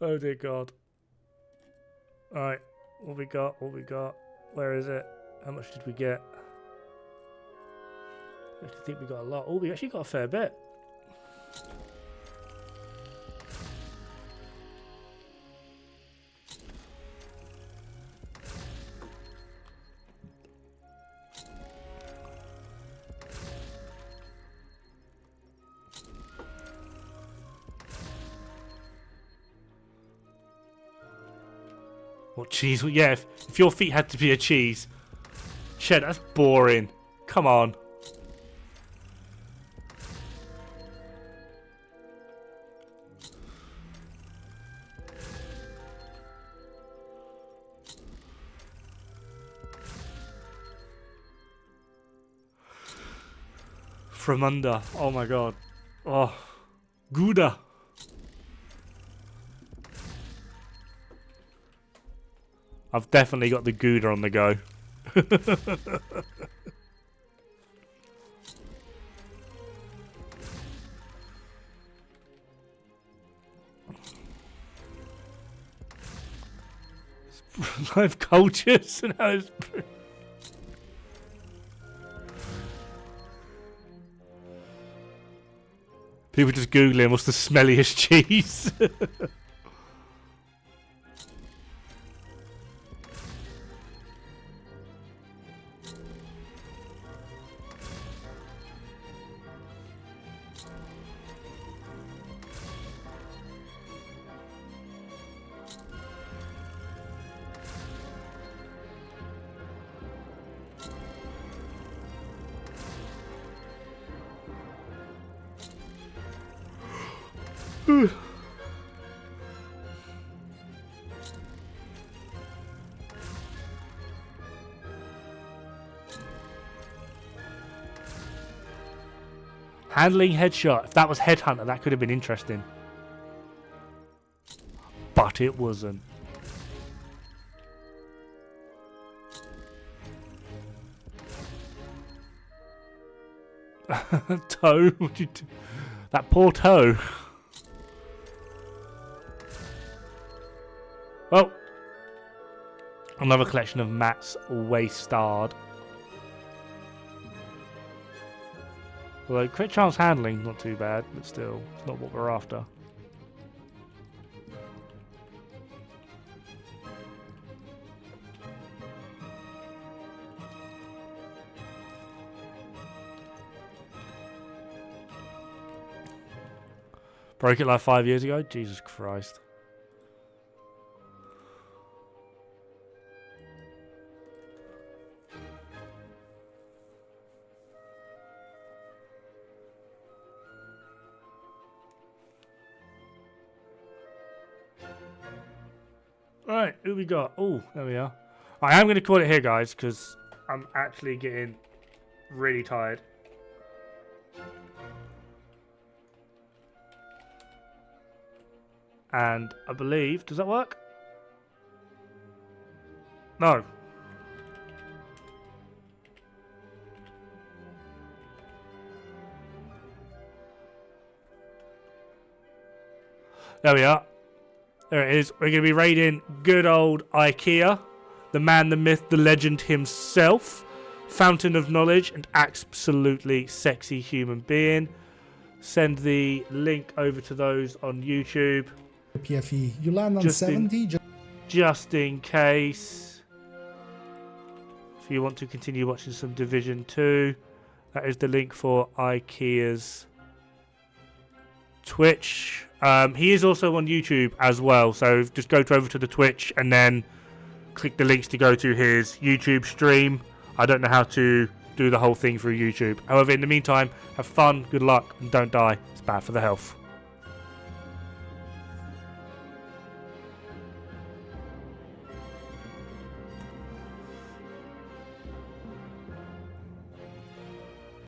Oh dear God. Alright, what we got? Where is it? How much did we get? I actually think we got a lot. Oh, we actually got a fair bit. What cheese? Yeah, if your feet had to be a cheese. Shed, that's boring. Come on. From under. Oh my god. Oh. Gouda. I've definitely got the Gouda on the go. Live cultures and how it's... People just googling what's the smelliest cheese. Handling headshot. If that was Headhunter, that could have been interesting. But it wasn't. Toe? What'd you do? That poor toe. Well, another collection of Matt's Waystard. Although crit chance handling, not too bad, but still, it's not what we're after. Broke it like 5 years ago? Jesus Christ. Alright, who we got? Oh, there we are. I am going to call it here, guys, because I'm actually getting really tired. And I believe... Does that work? No. There we are. There it is. We're going to be raiding good old IKEA. The man, the myth, the legend himself. Fountain of knowledge and absolutely sexy human being. Send the link over to those on YouTube. PFE. You land on 70. Just in case. If you want to continue watching some Division 2. That is the link for IKEA's Twitch. He is also on YouTube as well, so just go over to the Twitch and then click the links to go to his YouTube stream. I don't know how to do the whole thing through YouTube. However, in the meantime, have fun, good luck, and don't die. It's bad for the health.